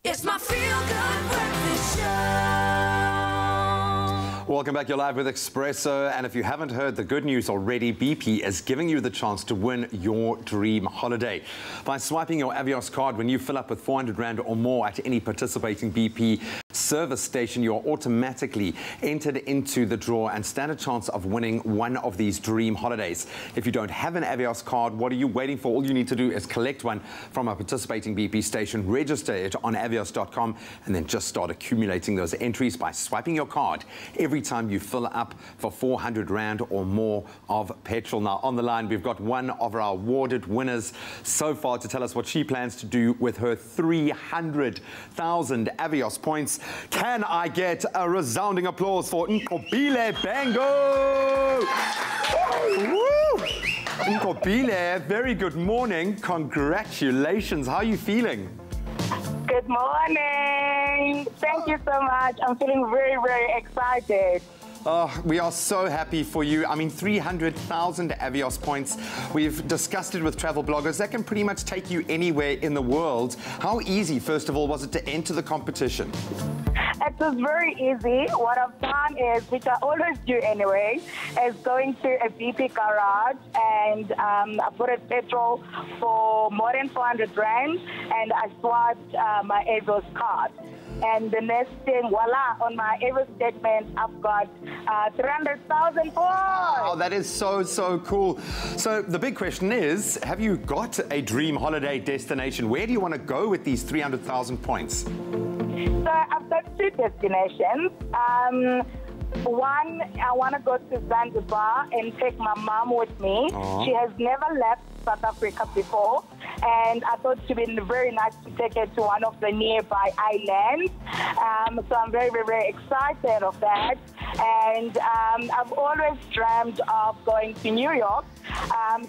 It's my feel-good breakfast show. Welcome back. You're live with Expresso, and if you haven't heard the good news already, BP is giving you the chance to win your dream holiday. By swiping your Avios card when you fill up with 400 Rand or more at any participating BP service station, you're automatically entered into the draw and stand a chance of winning one of these dream holidays. If you don't have an Avios card, what are you waiting for? All you need to do is collect one from a participating BP station, register it on avios.com, and then just start accumulating those entries by swiping your card every time you fill up for 400 Rand or more of petrol. Now, on the line, we've got one of our awarded winners so far to tell us what she plans to do with her 300,000 Avios points. Can I get a resounding applause for Nkobile Bango? Woo! Nkobile, very good morning. Congratulations. How are you feeling? Good morning. Thank you so much. I'm feeling very, very excited. Oh, we are so happy for you. I mean, 300,000 Avios points. We've discussed it with travel bloggers. That can pretty much take you anywhere in the world. How easy, first of all, was it to enter the competition? It was very easy. What I've done is, which I always do anyway, is going to a BP garage and I put a petrol for more than 400 Rand and I swiped my Avios card. And the next thing, voila, on my Avios statement, I've got 300,000 points. Oh, that is so, so cool. So the big question is, have you got a dream holiday destination? Where do you want to go with these 300,000 points? So I've got two destinations. One, I want to go to Zanzibar and take my mom with me. Aww. She has never left South Africa before, and I thought it would be very nice to take her to one of the nearby islands. So I'm very, very, very excited of that. And I've always dreamed of going to New York.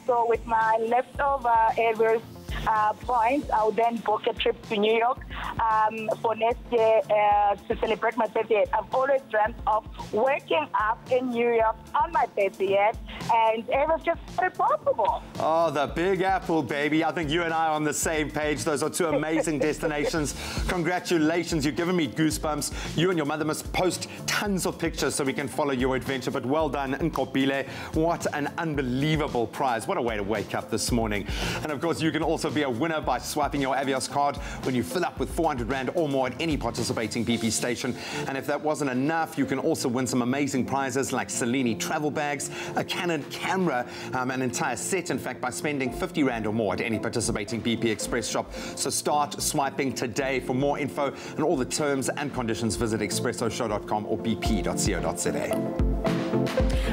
So with my leftover Avios points, I'll then book a trip to New York for next year to celebrate my 30th. I've always dreamt of waking up in New York on my 30th, and it was just very possible. Oh, the Big Apple, baby. I think you and I are on the same page. Those are two amazing destinations. Congratulations. You've given me goosebumps. You and your mother must post tons of pictures so we can follow your adventure. But well done, Nkobile. What an unbelievable prize. What a way to wake up this morning. And of course, you can also be a winner by swiping your Avios card when you fill up with 400 Rand or more at any participating BP station. And if that wasn't enough, you can also win some amazing prizes like Cellini travel bags, a Canon camera, an entire set, in fact, by spending 50 Rand or more at any participating BP Express shop. So start swiping today. For more info and all the terms and conditions, visit expressoshow.com or bp.co.za.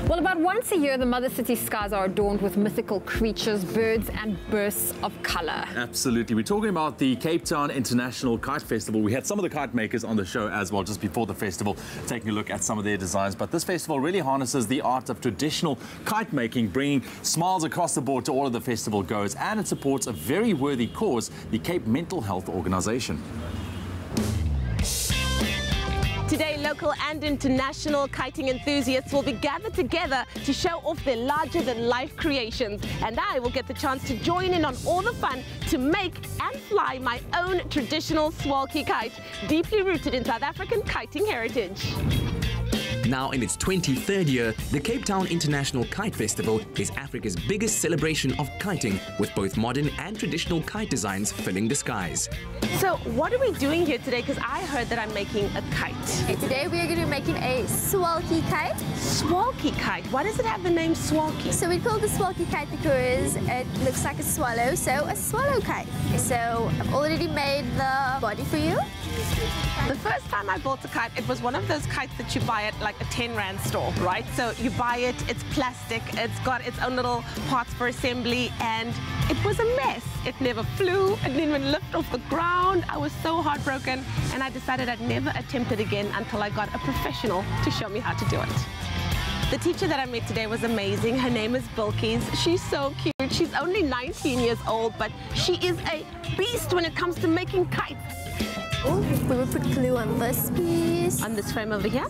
Well, about once a year, the Mother City skies are adorned with mythical creatures, birds, and bursts of color. Absolutely. We're talking about the Cape Town International Kite Festival. We had some of the kite makers on the show as well just before the festival, taking a look at some of their designs. But this festival really harnesses the art of traditional kite making, bringing smiles across the board to all of the festival goers, and it supports a very worthy cause, the Cape Mental Health Organization. Today, local and international kiting enthusiasts will be gathered together to show off their larger-than-life creations. And I will get the chance to join in on all the fun to make and fly my own traditional Swalkie kite, deeply rooted in South African kiting heritage. Now in its 23rd year, the Cape Town International Kite Festival is Africa's biggest celebration of kiting, with both modern and traditional kite designs filling the skies. So what are we doing here today? Because I heard that I'm making a kite. Okay, today we are going to be making a Swalkie kite. Swalkie kite? Why does it have the name Swalkie? So we call it the Swalkie kite because it looks like a swallow, so a swallow kite. So I've already made the body for you. The first time I bought a kite, it was one of those kites that you buy at like a 10 Rand store, right? So you buy it, it's plastic, it's got its own little parts for assembly, and it was a mess. It never flew, it didn't even lift off the ground. I was so heartbroken, and I decided I'd never attempt it again until I got a professional to show me how to do it. The teacher that I met today was amazing. Her name is Bilkies. She's so cute. She's only 19 years old, but she is a beast when it comes to making kites. We will put glue on this piece. On this frame over here.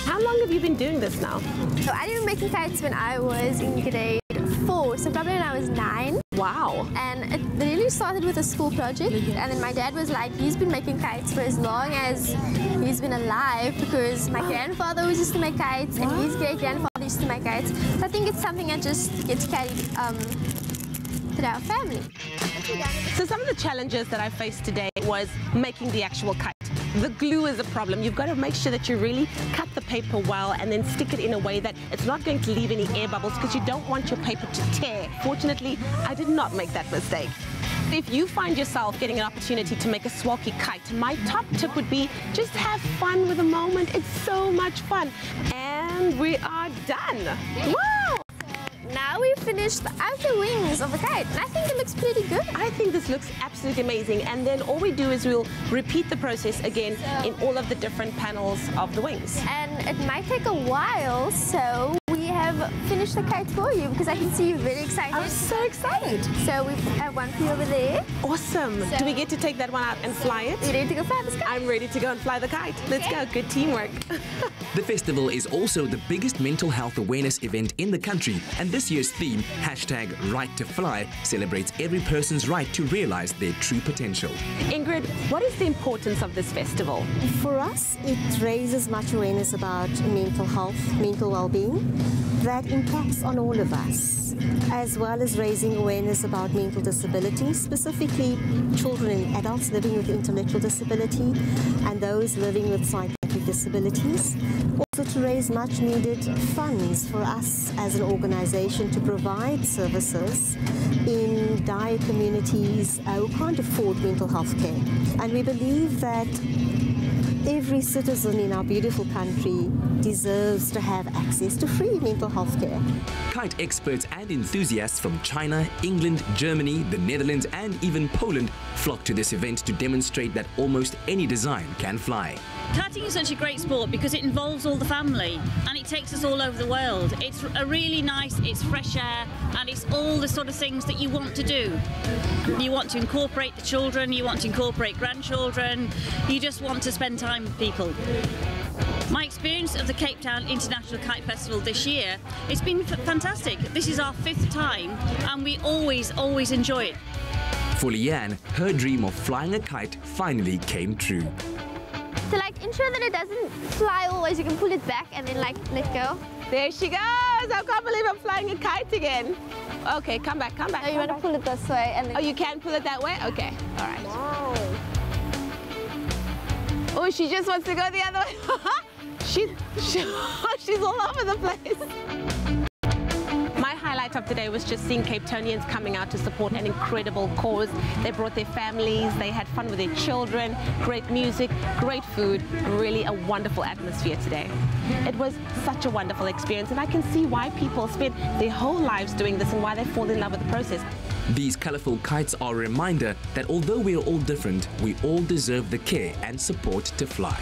How long have you been doing this now? So I started making kites when I was in grade 4, so probably when I was 9. Wow. And it really started with a school project, and then my dad was like, he's been making kites for as long as he's been alive, because my grandfather always used to make kites, and his great-grandfather used to make kites. So I think it's something that just gets carried through our family. So some of the challenges that I faced today was making the actual kite. The glue is a problem. You've got to make sure that you really cut the paper well and then stick it in a way that it's not going to leave any air bubbles, because you don't want your paper to tear. Fortunately, I did not make that mistake. If you find yourself getting an opportunity to make a swalky kite, my top tip would be just have fun with the moment. It's so much fun. And we are done. Woo! Now we've finished the outer wings of the kite, and I think it looks pretty good. I think this looks absolutely amazing, and then all we do is we'll repeat the process again in all of the different panels of the wings. And it might take a while, so we have finished the kite for you, because I can see you're very excited. I'm so excited. So we have one for you over there. Awesome. So do we get to take that one out and fly it? You ready to go fly the kite? I'm ready to go and fly the kite. Let's go. Good teamwork. The festival is also the biggest mental health awareness event in the country, and this year's theme, #RightToFly, celebrates every person's right to realize their true potential. Ingrid, what is the importance of this festival? For us, it raises much awareness about mental health, mental well-being. That impacts on all of us, as well as raising awareness about mental disability, specifically children and adults living with intellectual disability and those living with psychiatric disabilities. Also to raise much needed funds for us as an organization to provide services in dire communities who can't afford mental health care. And we believe that every citizen in our beautiful country deserves to have access to free mental health care. Kite experts and enthusiasts from China, England, Germany, the Netherlands and even Poland flock to this event to demonstrate that almost any design can fly. Kiting is such a great sport because it involves all the family and it takes us all over the world. It's a really nice, it's fresh air, and it's all the sort of things that you want to do. You want to incorporate the children, you want to incorporate grandchildren, you just want to spend time with people. My experience of the Cape Town International Kite Festival this year, it's been fantastic. This is our 5th time and we always enjoy it. For Leanne, her dream of flying a kite finally came true. To like ensure that it doesn't fly always, you can pull it back and then like let go. There she goes! I can't believe I'm flying a kite again. Okay, come back. No, you want to pull it this way and then... Oh, you can pull it that way? Okay, all right. Wow. Oh, she just wants to go the other way. She's all over the place. My highlight of today was just seeing Cape Townians coming out to support an incredible cause. They brought their families, they had fun with their children, great music, great food, really a wonderful atmosphere today. It was such a wonderful experience, and I can see why people spend their whole lives doing this and why they fall in love with the process. These colorful kites are a reminder that although we are all different, we all deserve the care and support to fly.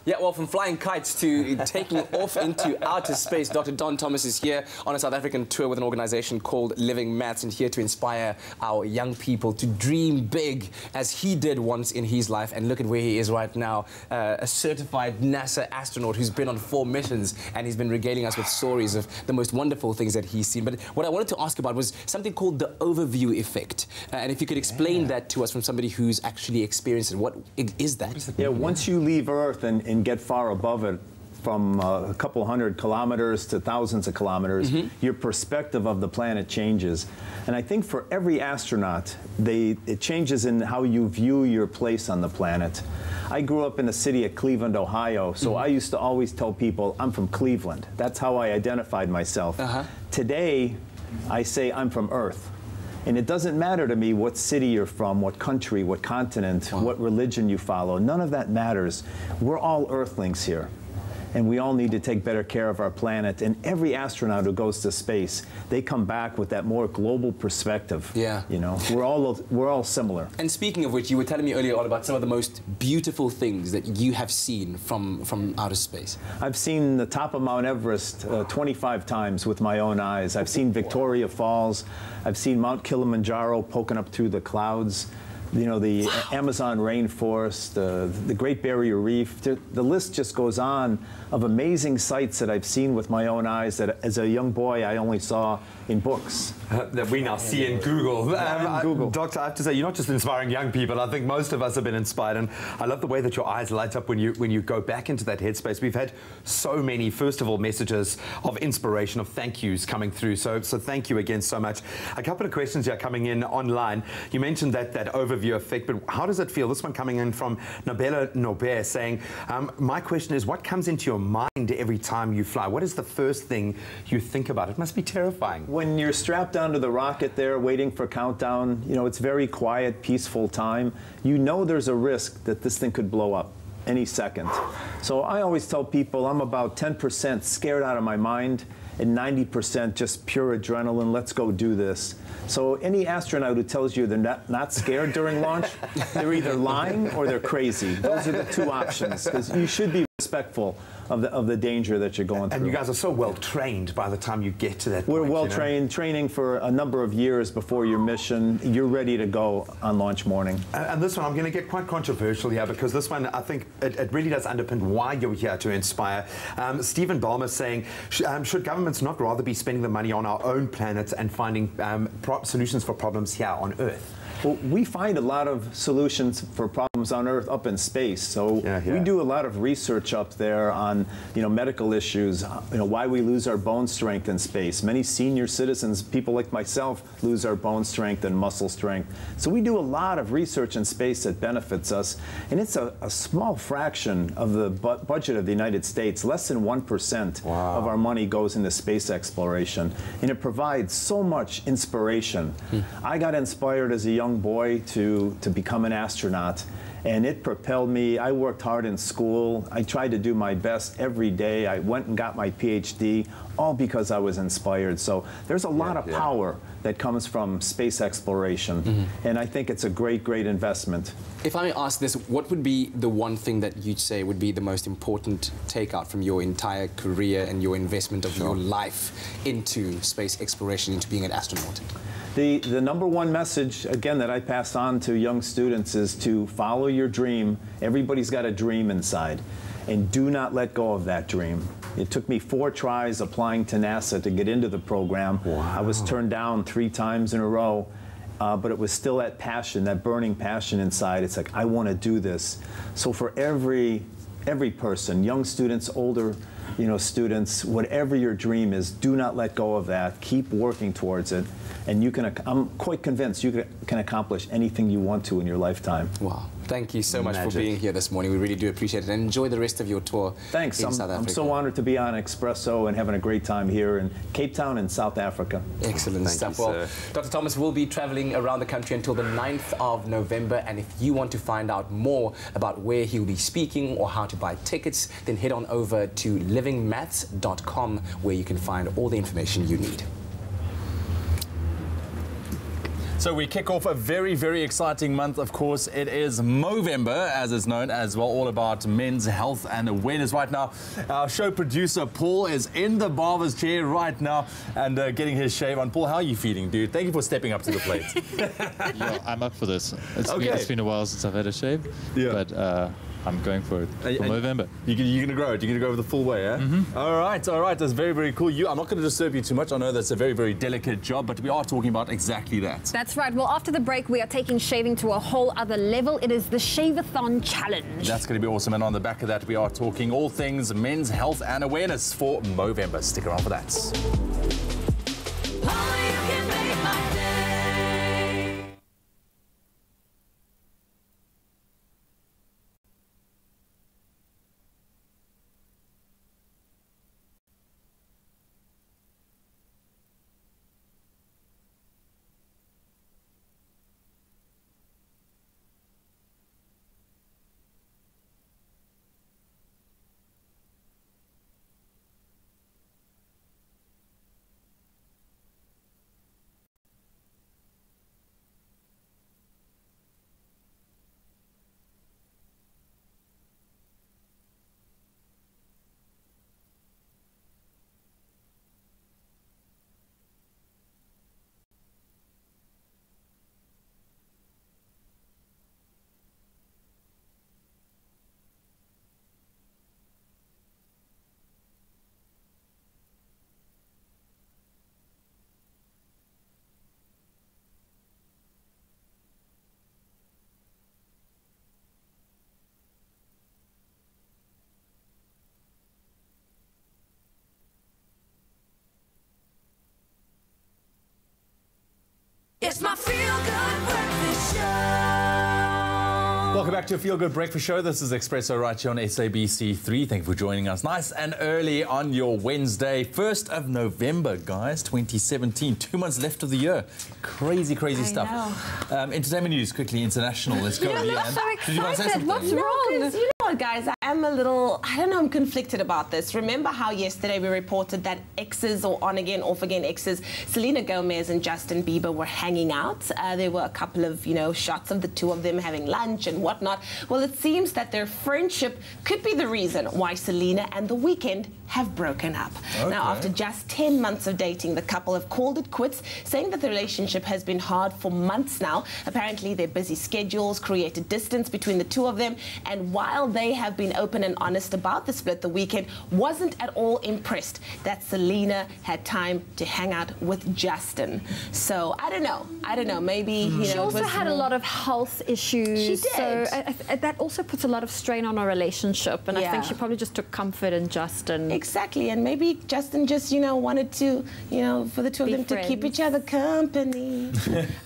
Yeah, well, from flying kites to taking off into outer space, Dr. Don Thomas is here on a South African tour with an organization called Living Maths, and here to inspire our young people to dream big as he did once in his life. And look at where he is right now, a certified NASA astronaut who's been on 4 missions, and he's been regaling us with stories of the most wonderful things that he's seen. But what I wanted to ask about was something called the overview effect. And if you could explain that to us from somebody who's actually experienced it, what is that? Yeah, once you leave Earth and get far above it, from a couple hundred kilometers to thousands of kilometers, your perspective of the planet changes. And I think for every astronaut, it changes in how you view your place on the planet. I grew up in the city of Cleveland, Ohio, so I used to always tell people, I'm from Cleveland. That's how I identified myself. Today, I say I'm from Earth. And it doesn't matter to me what city you're from, what country, what continent, what religion you follow. None of that matters. We're all Earthlings here. And we all need to take better care of our planet. And every astronaut who goes to space, they come back with that more global perspective. Yeah. You know, we're all similar. And speaking of which, you were telling me earlier on about some of the most beautiful things that you have seen from outer space. I've seen the top of Mount Everest 25 times with my own eyes. I've seen Victoria Falls. I've seen Mount Kilimanjaro poking up through the clouds. you know, the Amazon rainforest, the Great Barrier Reef. The list just goes on of amazing sights that I've seen with my own eyes that as a young boy I only saw in books. That we now see in Google. Google. Doctor, I have to say, you're not just inspiring young people. I think most of us have been inspired, and I love the way that your eyes light up when you go back into that headspace. We've had so many, first of all, messages of inspiration, of thank yous coming through. So thank you again so much. A couple of questions here coming in online. You mentioned that overview effect, but how does it feel? This one coming in from Nabella Norbert saying, my question is, what comes into your mind every time you fly? What is the first thing you think about? It must be terrifying. When you're strapped onto the rocket there waiting for countdown, you know, it's very quiet, peaceful time. You know there's a risk that this thing could blow up any second. So I always tell people I'm about 10% scared out of my mind and 90% just pure adrenaline. Let's go do this. So any astronaut who tells you they're not scared during launch, they're either lying or they're crazy. Those are the two options, because you should be respectful of the danger that you're going through. And you guys are so well trained by the time you get to that We're point, well you know? trained, training for a number of years before your mission. You're ready to go on launch morning. And this one, I'm going to get quite controversial here, because this one, I think it really does underpin why you're here to inspire. Stephen Ballmer saying, should governments not rather be spending the money on our own planet and finding solutions for problems here on Earth? Well, we find a lot of solutions for problems on Earth up in space. So we do a lot of research up there on, you know, medical issues, you know, why we lose our bone strength in space. Many senior citizens, people like myself, lose our bone strength and muscle strength. So we do a lot of research in space that benefits us, and it's a small fraction of the budget of the United States. Less than 1% of our money goes into space exploration, and it provides so much inspiration. I got inspired as a young boy to become an astronaut, and it propelled me. I worked hard in school. I tried to do my best every day. I went and got my PhD, all because I was inspired. So there's a lot of power that comes from space exploration, and I think it's a great, great investment. If I may ask this, what would be the one thing that you'd say would be the most important takeout from your entire career and your investment of your life into space exploration, into being an astronaut? The number one message, again, that I pass on to young students is to follow your dream. Everybody's got a dream inside, and do not let go of that dream. It took me 4 tries applying to NASA to get into the program. I was turned down 3 times in a row, but it was still that passion, that burning passion inside. It's like, I want to do this. So for every person, young students, older, you know, students, whatever your dream is, do not let go of that. Keep working towards it, and you can. I'm quite convinced you can accomplish anything you want to in your lifetime. Wow. Thank you so much for being here this morning. We really do appreciate it, and enjoy the rest of your tour. Thanks. In South Africa. I'm so honored to be on Expresso and having a great time here in Cape Town in South Africa. Excellent stuff. Well, Dr. Thomas will be traveling around the country until the 9th of November, and if you want to find out more about where he'll be speaking or how to buy tickets, then head on over to livingmaths.com, where you can find all the information you need. So we kick off a very, very exciting month. Of course, it is Movember, as it's known as well, all about men's health and awareness. Right now, our show producer, Paul, is in the barber's chair right now and getting his shave on. Paul, how are you feeling, dude? Thank you for stepping up to the plate. Yeah, I'm up for this. It's been a while since I've had a shave, but I'm going for it for Movember. You're going to grow it? You're going to go the full way, eh? All right, all right. That's very, very cool. I'm not going to disturb you too much. I know that's a very, very delicate job, but we are talking about exactly that. That's right. Well, after the break, we are taking shaving to a whole other level. It is the Shave-a-thon Challenge. That's going to be awesome. And on the back of that, we are talking all things men's health and awareness for Movember. Stick around for that. Welcome back to a Feel Good Breakfast Show. This is Expresso right here on SABC3. Thank you for joining us nice and early on your Wednesday, 1st of November, guys, 2017. 2 months left of the year. Crazy, crazy stuff. Entertainment news, quickly, international. Let's go. You're not so Did you want to say excited. something? What's wrong? You know what, guys? I am a little, I don't know, I'm conflicted about this. Remember how yesterday we reported that exes or on-again, off-again exes, Selena Gomez and Justin Bieber were hanging out. There were a couple of, shots of the two of them having lunch and whatnot. Well, it seems that their friendship could be the reason why Selena and The Weeknd have broken up. Okay. Now, after just 10 months of dating, the couple have called it quits, saying that the relationship has been hard for months now. Apparently, their busy schedules created distance between the two of them, and while they have been open and honest about the split, The Weeknd wasn't at all impressed that Selena had time to hang out with Justin. So, I don't know. Maybe, She also had a lot of health issues. She did. So that also puts a lot of strain on our relationship, and I think she probably just took comfort in Justin. Exactly, and maybe Justin just, wanted to, for the two of them to keep each other company.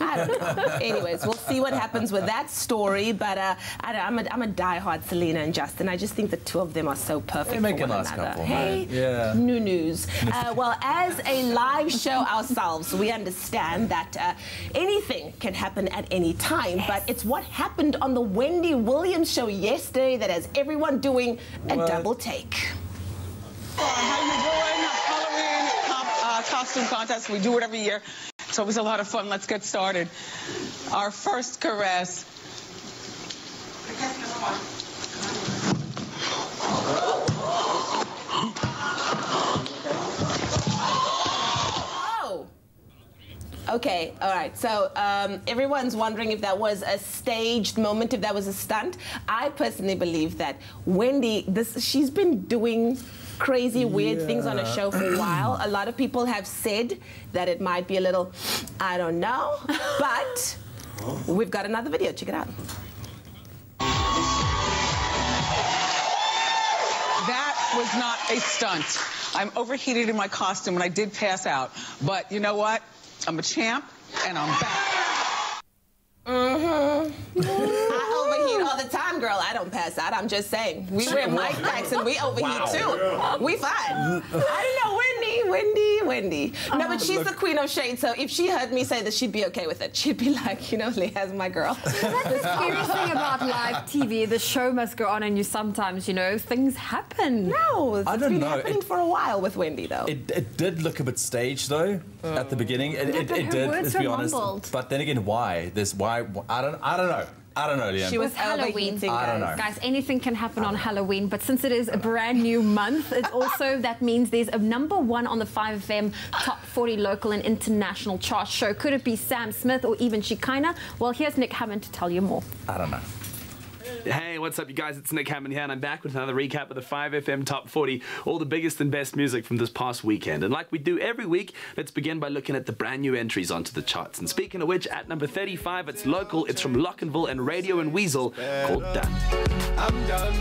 I don't know. Anyways, we'll see what happens with that story, but I'm a diehard Selena and Justin. I just think the two of them are so perfect They make for a one nice another. couple, Hey, right? Yeah. new news. Well, as a live show ourselves, we understand that anything can happen at any time, but it's what happened on the Wendy Williams show yesterday that has everyone doing a double take. How you doing? Halloween costume contest. We do it every year. It's always a lot of fun. Let's get started. Our first caress. Oh. Okay, all right. So everyone's wondering if that was a staged moment, if that was a stunt. I personally believe that Wendy, she's been doing crazy, weird things on a show for a while. A lot of people have said that it might be a little, I don't know, but we've got another video. Check it out. That was not a stunt. I'm overheated in my costume and I did pass out. But you know what? I'm a champ and I'm back. I overheat all the time, girl. I don't pass out. I'm just saying. We wear mic packs and we overheat too. We fine. I don't know, Wendy. No, but she's the queen of shade, so if she heard me say this, she'd be okay with it. She'd be like, Leah's my girl. That's the scary thing about live TV. The show must go on, and sometimes, things happen. No, it's been know. happening for a while with Wendy, though. It did look a bit staged, though, at the beginning. It did, words let's be were honest. mumbled. But then again, why? I don't know. I don't know, Liam. She was Halloween, I don't know. Guys, anything can happen on Halloween, but since it is a brand new month, it also that means there's a #1 on the 5FM Top 40 local and international chart show. Could it be Sam Smith or even Shekinah? Well, here's Nick Hammond to tell you more. I don't know. Hey, what's up, you guys? It's Nick Hammond here, and I'm back with another recap of the 5FM Top 40, all the biggest and best music from this past weekend. And like we do every week, let's begin by looking at the brand new entries onto the charts. And speaking of which, at number 35, it's local. It's from Lockenville and Radio and Weasel, called Done. I'm done.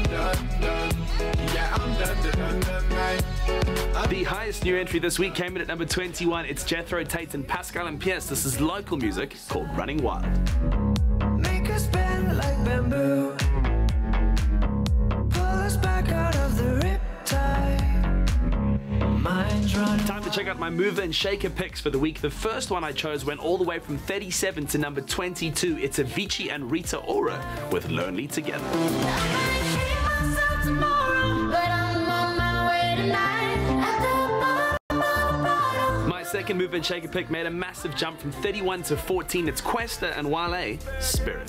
Yeah, I'm done. The highest new entry this week came in at number 21. It's Jethro Tate and Pascal and Pierce. This is local music called Running Wild. Make us bend like bamboo. Pull us back out of the riptide. Minds running. Time to check out my mover and shaker picks for the week. The first one I chose went all the way from 37 to number 22. It's Avicii and Rita Ora with Lonely Together. My second move and shaker pick made a massive jump from 31 to 14. It's Questa and Wale, Spirit.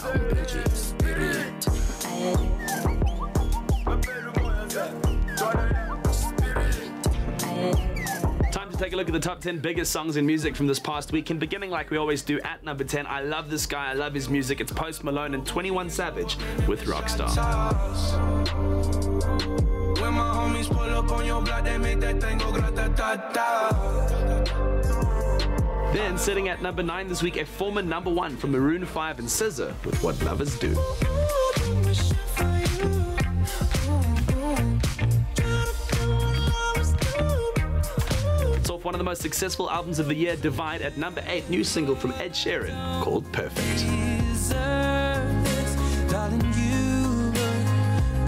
Time to take a look at the top 10 biggest songs in music from this past weekend. Beginning like we always do at number 10. I love this guy, I love his music. It's Post Malone and 21 Savage with Rockstar. When my homies pull up on your block, they make that thing go grata-ta-ta. Then sitting at number 9 this week, a former #1 from Maroon 5 and SZA with What Lovers Do. It's off one of the most successful albums of the year, Divide, at number 8, new single from Ed Sheeran called Perfect. darling, you look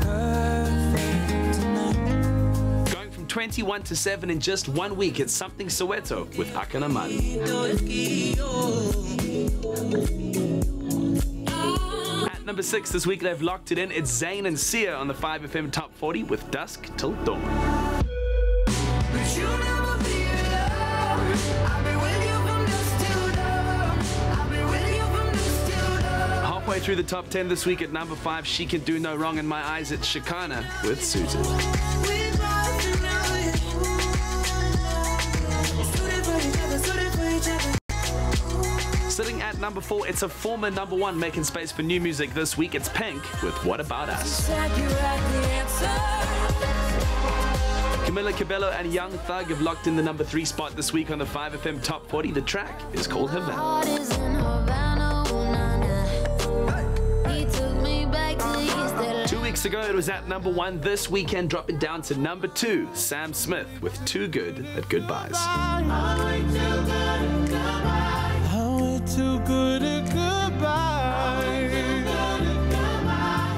perfect tonight. Going from 21 to 7 in just 1 week, it's Something Soweto with Akanamali. At number 6 this week, they've locked it in. It's Zayn and Sia on the 5FM Top 40 with Dusk Till Dawn. Halfway through the top 10 this week at number 5, She Can Do No Wrong in My Eyes. It's Shikana with Suited. Sitting at number 4, it's a former number 1 making space for new music this week. It's Pink with What About Us. Camila Cabello and Young Thug have locked in the number 3 spot this week on the 5FM Top 40. The track is called Havana. 2 weeks ago, it was at number 1. This weekend, dropping down to number 2. Sam Smith with Too Good at Goodbyes. Too good at goodbye.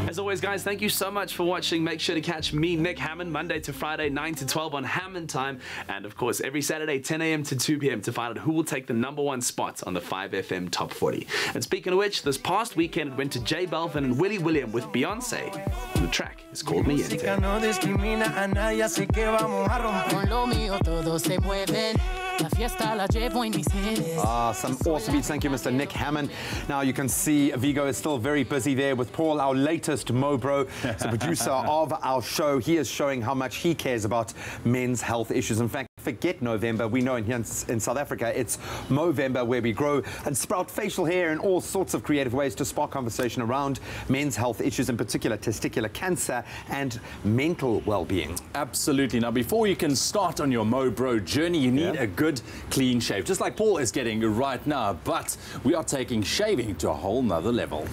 As always, guys, thank you so much for watching. Make sure to catch me, Nick Hammond, Monday to Friday, 9 to 12 on Hammond Time. And, of course, every Saturday, 10 a.m. to 2 p.m. to find out who will take the number 1 spot on the 5FM Top 40. And speaking of which, this past weekend, it went to J Balvin and Willie William with Beyonce. The track is called Miente. Some awesome beats. Thank you, Mr. Nick Hammond. Now you can see Vigo is still very busy there with Paul, our latest Mobro, the producer of our show. He is showing how much he cares about men's health issues. In fact, forget November. We know here in South Africa, it's Movember, where we grow and sprout facial hair in all sorts of creative ways to spark conversation around men's health issues, in particular testicular cancer and mental well-being. Absolutely. Now, before you can start on your Mobro journey, you need a good, clean shave, just like Paul is getting right now. But we are taking shaving to a whole nother level.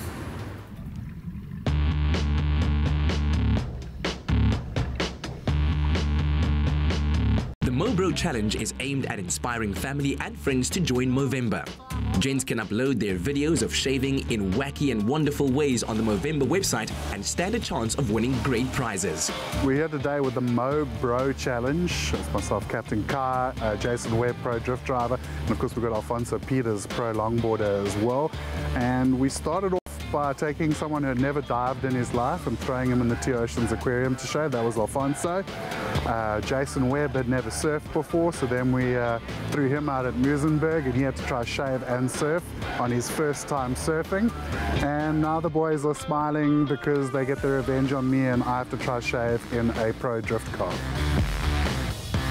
The Mobro Challenge is aimed at inspiring family and friends to join Movember. Gents can upload their videos of shaving in wacky and wonderful ways on the Movember website and stand a chance of winning great prizes. We're here today with the Mobro Challenge. It's myself, Captain Kite, Jason Webb, Pro Drift Driver, and of course we've got Alfonso Peters, Pro Longboarder as well. And we started off by taking someone who had never dived in his life and throwing him in the Two Oceans Aquarium to shave. That was Alfonso. Jason Webb had never surfed before, so then we threw him out at Movember, and he had to try shave and surf on his first time surfing. And now the boys are smiling because they get their revenge on me and I have to try shave in a Pro Drift car.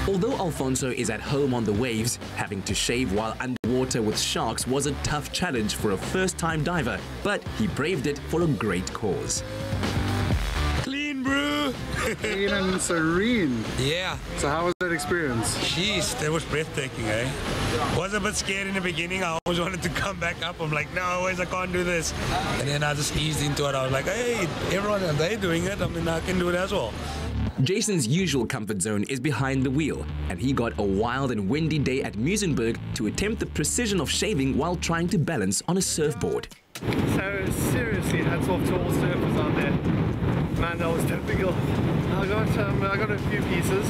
Although Alfonso is at home on the waves, having to shave while underwater with sharks was a tough challenge for a first-time diver, but he braved it for a great cause. Clean, bro! Clean and serene. Yeah. So how was that experience? Jeez, that was breathtaking, eh? Was a bit scared in the beginning. I always wanted to come back up. I'm like, no, I can't do this. And then I just eased into it. I was like, hey, everyone, are they doing it? I mean, I can do it as well. Jason's usual comfort zone is behind the wheel, and he got a wild and windy day at Muizenberg to attempt the precision of shaving while trying to balance on a surfboard. So seriously, hats off to all surfers out there. Man, that was difficult. I got a few pieces.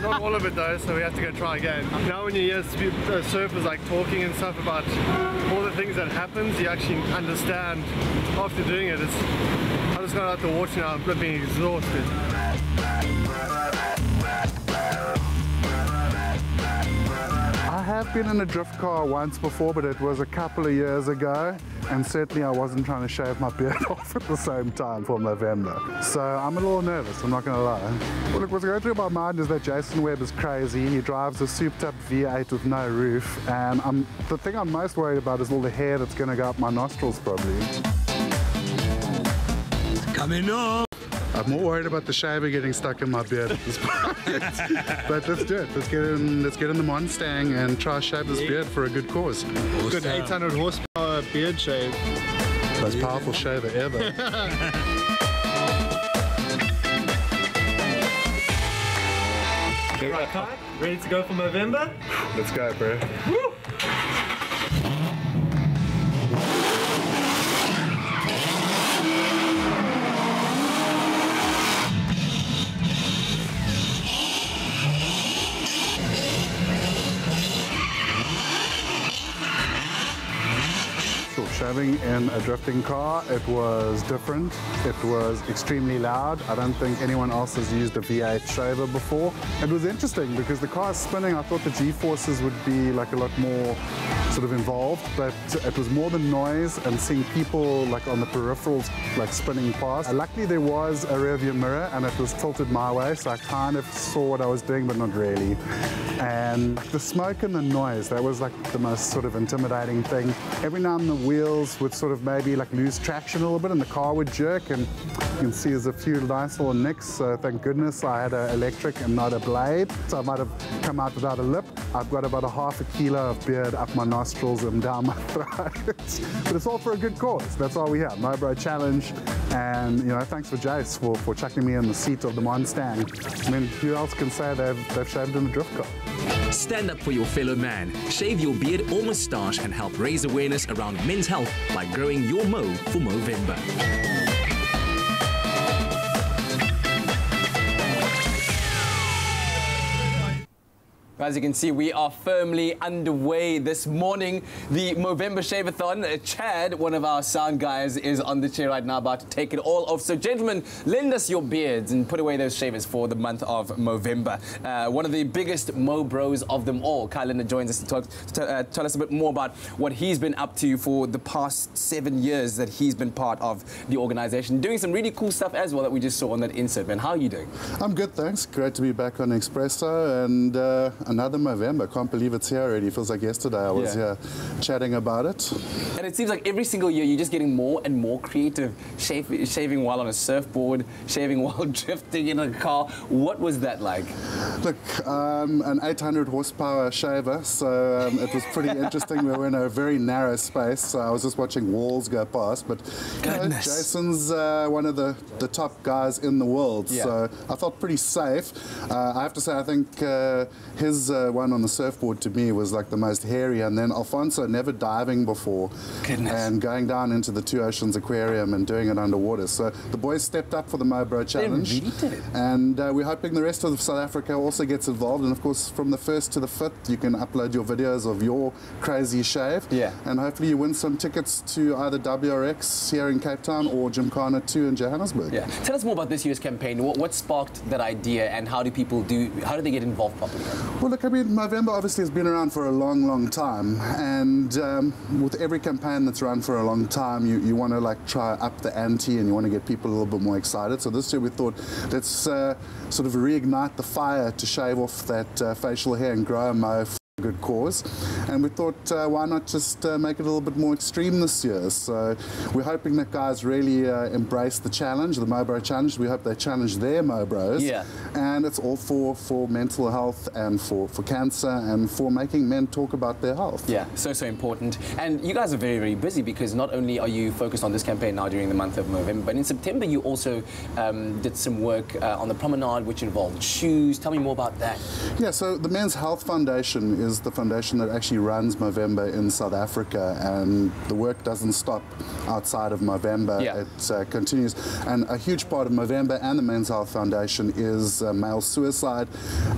Not all of it though, so we have to go try again. Now when you hear surfers like talking and stuff about all the things that happens, you actually understand after doing it. I just got out the water now, I'm flipping exhausted. I have been in a drift car once before, but it was a couple of years ago, and certainly I wasn't trying to shave my beard off at the same time for Movember. So I'm a little nervous, I'm not going to lie. Well, look, what's going through my mind is that Jason Webb is crazy. He drives a souped-up V8 with no roof, and the thing I'm most worried about is all the hair that's going to go up my nostrils probably. Coming up! I'm more worried about the shaver getting stuck in my beard at this point. But let's do it. Let's get in the Mustang and try to shave this beard for a good cause. Good 800 horsepower beard shave. Most powerful shaver ever. Right, Kite, ready to go for Movember? Let's go, bro. Woo! Shaving in a drifting car, it was different. It was extremely loud. I don't think anyone else has used a V8 shaver before. It was interesting because the car is spinning. I thought the G-forces would be like a lot more sort of involved, but it was more the noise and seeing people like on the peripherals like spinning past. Luckily there was a rear view mirror and it was tilted my way, so I kind of saw what I was doing, but not really. And the smoke and the noise, that was like the most sort of intimidating thing. Every now and then the wheels would sort of maybe like lose traction a little bit and the car would jerk, and you can see there's a few nice little nicks, so thank goodness I had an electric and not a blade, so I might have come out without a lip. I've got about a half a kilo of beard up my nostrils and down my throat. But it's all for a good cause. That's all we have. Mobro Challenge. And, you know, thanks for Jace for chucking me in the seat of the Mustang. I mean, who else can say they've shaved in a drift car? Stand up for your fellow man. Shave your beard or moustache and help raise awareness around men's health by growing your Mo for Movember. As you can see, we are firmly underway this morning. The Movember Shave-a-thon. Chad, one of our sound guys, is on the chair right now about to take it all off. So, gentlemen, lend us your beards and put away those shavers for the month of Movember. One of the biggest Mo bros of them all, Culinary, joins us to tell us a bit more about what he's been up to for the past 7 years that he's been part of the organization. Doing some really cool stuff as well that we just saw on that insert, man. How are you doing? I'm good, thanks. Great to be back on Expresso and another Movember. Can't believe it's here already. It feels like yesterday I was here chatting about it. And it seems like every single year you're just getting more and more creative. Shaving while on a surfboard, shaving while drifting in a car. What was that like? Look, an 800 horsepower shaver, so it was pretty interesting. We were in a very narrow space, so I was just watching walls go past. But you know, Jason's one of the top guys in the world, so I felt pretty safe. I have to say, I think his one on the surfboard to me was like the most hairy, and then Alfonso never diving before and going down into the Two Oceans Aquarium and doing it underwater. So the boys stepped up for the Mobro Challenge. They really did. And we're hoping the rest of South Africa also gets involved, and of course from the 1st to the 5th you can upload your videos of your crazy shave, and hopefully you win some tickets to either WRX here in Cape Town or Gymkhana 2 in Johannesburg. Tell us more about this year's campaign. What sparked that idea, and how do they get involved properly? Well, look, I mean, Movember obviously has been around for a long, long time, and with every campaign that's run for a long time, you want to like try up the ante and you want to get people a little bit more excited. So this year we thought, let's sort of reignite the fire to shave off that facial hair and grow a Mo for a good cause. And we thought, why not just make it a little bit more extreme this year? So we're hoping that guys really embrace the challenge, the Mobro Challenge. We hope they challenge their Mobros. And it's all for mental health and for cancer and for making men talk about their health. So important. And you guys are very, very busy, because not only are you focused on this campaign now during the month of November, but in September you also did some work on the promenade, which involved shoes. Tell me more about that. So the Men's Health Foundation is the foundation that actually runs Movember in South Africa, and the work doesn't stop outside of Movember. It continues, and a huge part of Movember and the Men's Health Foundation is male suicide.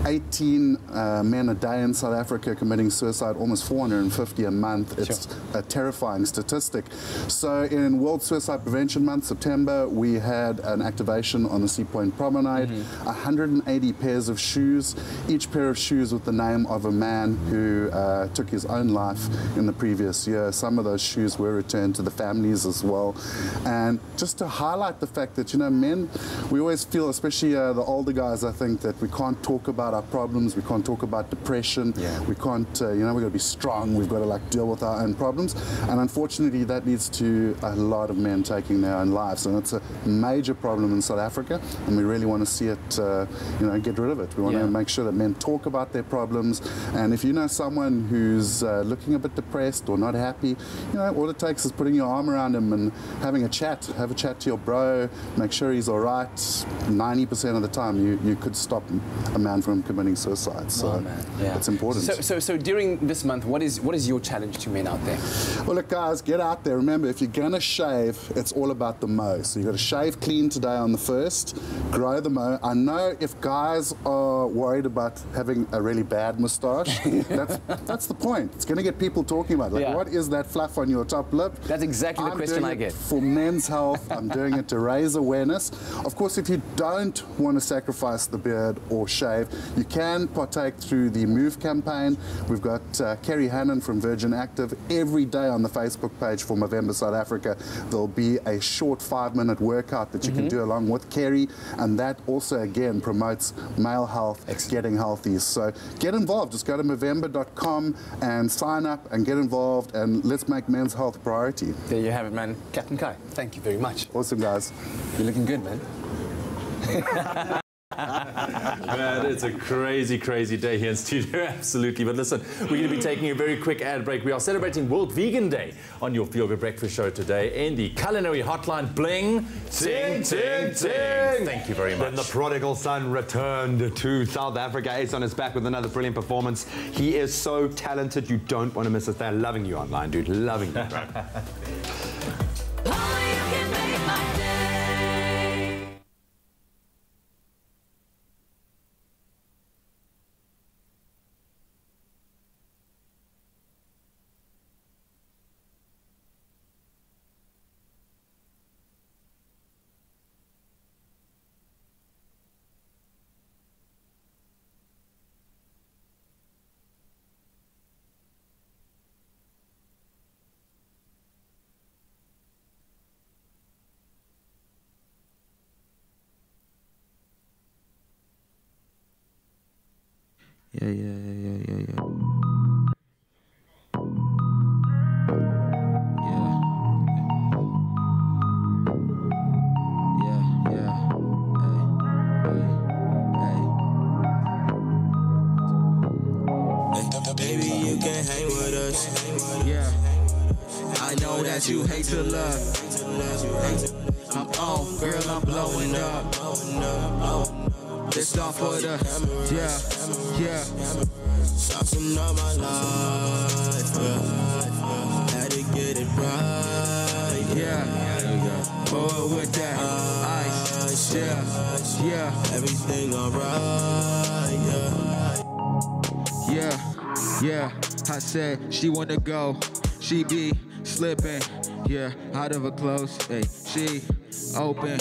18 men a day in South Africa committing suicide, almost 450 a month. It's a terrifying statistic. So in World Suicide Prevention Month, September, we had an activation on the Sea Point Promenade, 180 pairs of shoes, each pair of shoes with the name of a man who took his own life in the previous year. Some of those shoes were returned to the families as well. And just to highlight the fact that, you know, men, we always feel, especially the older guys, I think, that we can't talk about our problems, we can't talk about depression, we can't, you know, we've got to be strong, we've got to like deal with our own problems. And unfortunately that leads to a lot of men taking their own lives, and it's a major problem in South Africa, and we really want to see it, you know, get rid of it. We want to make sure that men talk about their problems, and if you know someone who's looking a bit depressed or not happy, you know, all it takes is putting your arm around him and having a chat. Have a chat to your bro, make sure he's all right. 90% of the time you could stop a man from committing suicide. So it's important. So during this month, what is your challenge to men out there? Well, look, guys, get out there. Remember, if you're going to shave, it's all about the Mo. So you've got to shave clean today on the 1st, grow the Mo. I know if guys are worried about having a really bad moustache, that's the point. It's going to get people talking about it. Like, what is that fluff on your top lip? That's exactly the question I get. For men's health, I'm doing it to raise awareness. Of course, if you don't want to sacrifice the beard or shave, you can partake through the Move campaign. We've got Kerry Hannon from Virgin Active. Every day on the Facebook page for Movember South Africa, there'll be a short 5-minute workout that you can do along with Kerry, and that also again promotes male health, getting healthy. So get involved. Just go to Movember.com and sign up and get involved, and let's make men's health a priority. There you have it, man. Captain Kai, thank you very much. Awesome, guys. You're looking good, man. Man, it's a crazy, crazy day here in studio, absolutely. But listen, we're going to be taking a very quick ad break. We are celebrating World Vegan Day on your Feel Good Breakfast show today. And the Culinary Hotline bling, ting, ting, ting. Thank you very much. Then the prodigal son returned to South Africa. Ason is back with another brilliant performance. He is so talented, you don't want to miss it. They're loving you online, dude. Loving you, bro. Yeah. Baby, you can hang with us. Yeah. I know that you hate to love. I'm on, girl, I'm blowing up. It's off for the, yeah. Saucing up my life, had to get it right, yeah. Forward with that ice, yeah. Everything alright, yeah. I said she wanna go, she be slipping, yeah. Out of her clothes, hey, she open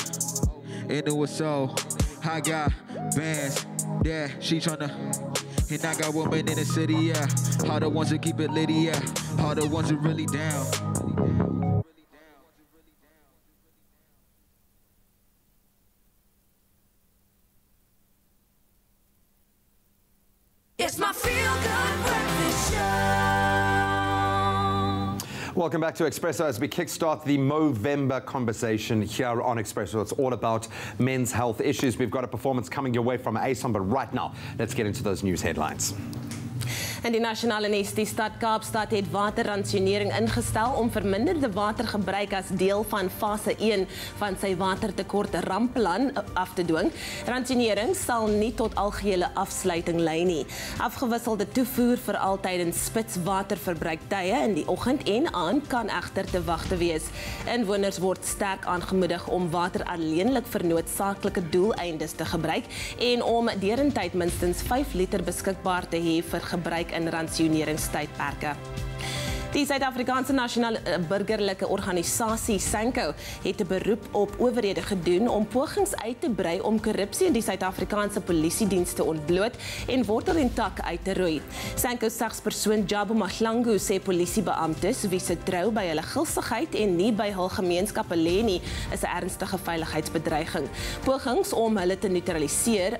into her soul. I got bands, yeah, she tryna, and I got women in the city, yeah. All the ones that keep it litty, yeah. All the ones that really down. It's my Feel Good Breakfast Show. Welcome back to Expresso as we kickstart the Movember conversation here on Expresso. It's all about men's health issues. We've got a performance coming your way from Ason, but right now, let's get into those news headlines. En die nasionale nes die stad Kaapstad het waterransjonering ingestel om verminderde watergebruik as deel van fase 1 van sy watertekort rampplan af te dwing. Ransjonering sal nie tot algehele afsluiting lei nie. Afgewisselde toevoer veral tydens spitswaterverbruiktye in die oggend en aand kan egter te wagte wees. Inwoners word sterk aangemoedig om water alleenlik vir noodsaaklike doeleindes te gebruik en om derentyd minstens 5 liter beskikbaar te hê vir gebruik in ransjoneringstydperke. Die Suid-Afrikaanse Nasionale Burgerlike Organisasie Sasko het 'n beroep op owerhede gedoen om pogings uit te brei om korrupsie in die Suid-Afrikaanse polisiediens te ontbloot en wortel en tak uit te roei. Sanko se sagspersoon Jabu Mahlangu sê polisiebeamptes wie se trou by hulle gulsigheid en nie by hul gemeenskappe lê nie, is 'n ernstige veiligheidsbedreiging. Pogings om hulle te neutraliseer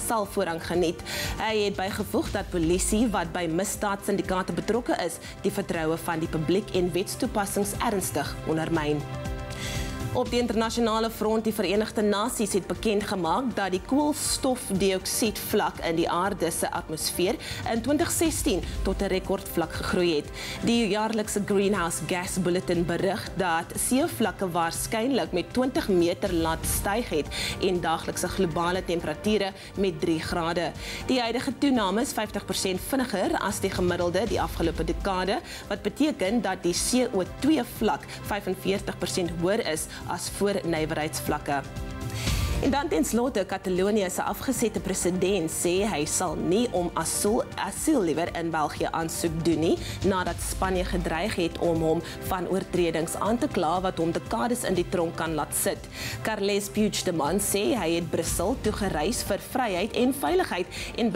sal voorrang geniet. Hy het bygevoeg dat polisie wat by misdaadsyndikaate betrokke is, die vertroue van die publiek en wetstoepassings ernstig ondermyn. Op die internasionale front, die Verenigde Nasies het bekend gemaak dat die koolstofdioksied vlak in die aarde se atmosfeer in 2016 tot 'n rekordvlak gegroei het. Die jaarlikse Greenhouse Gas Bulletin berig dat seevlakke waarskynlik met 20 meter laat styg het en daaglikse globale temperature met 3 grade. Die huidige toename is 50% vinniger as die gemiddelde die afgelope dekade, wat beteken dat die CO2 vlak 45% hoër is as voor nywerheidsvlakke. En dan tenslotte, Catalonië se afgesette president sê hy sal nie om asiel liewer in België aansoek doen nie, nadat Spanje gedreig het om hom van oortredings aan te kla wat hom dekades in die tronk kan laat sit. Carles Puigdemont sê hy het Brussel toe gereis vir vryheid en veiligheid en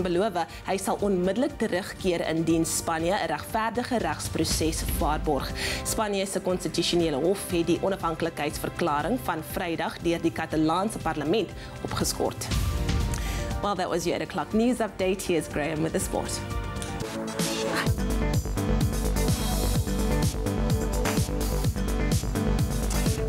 beloof hy sal onmiddellik terugkeer indien Spanje 'n regverdige regsproses waarborg. Spanje se konstitusionele hof het die onafhanklikheidsverklaring van Vrydag deur die Catalaanse parlement opgeskort. Well, that was your 8 o'clock news update. Here's Graham with the sport.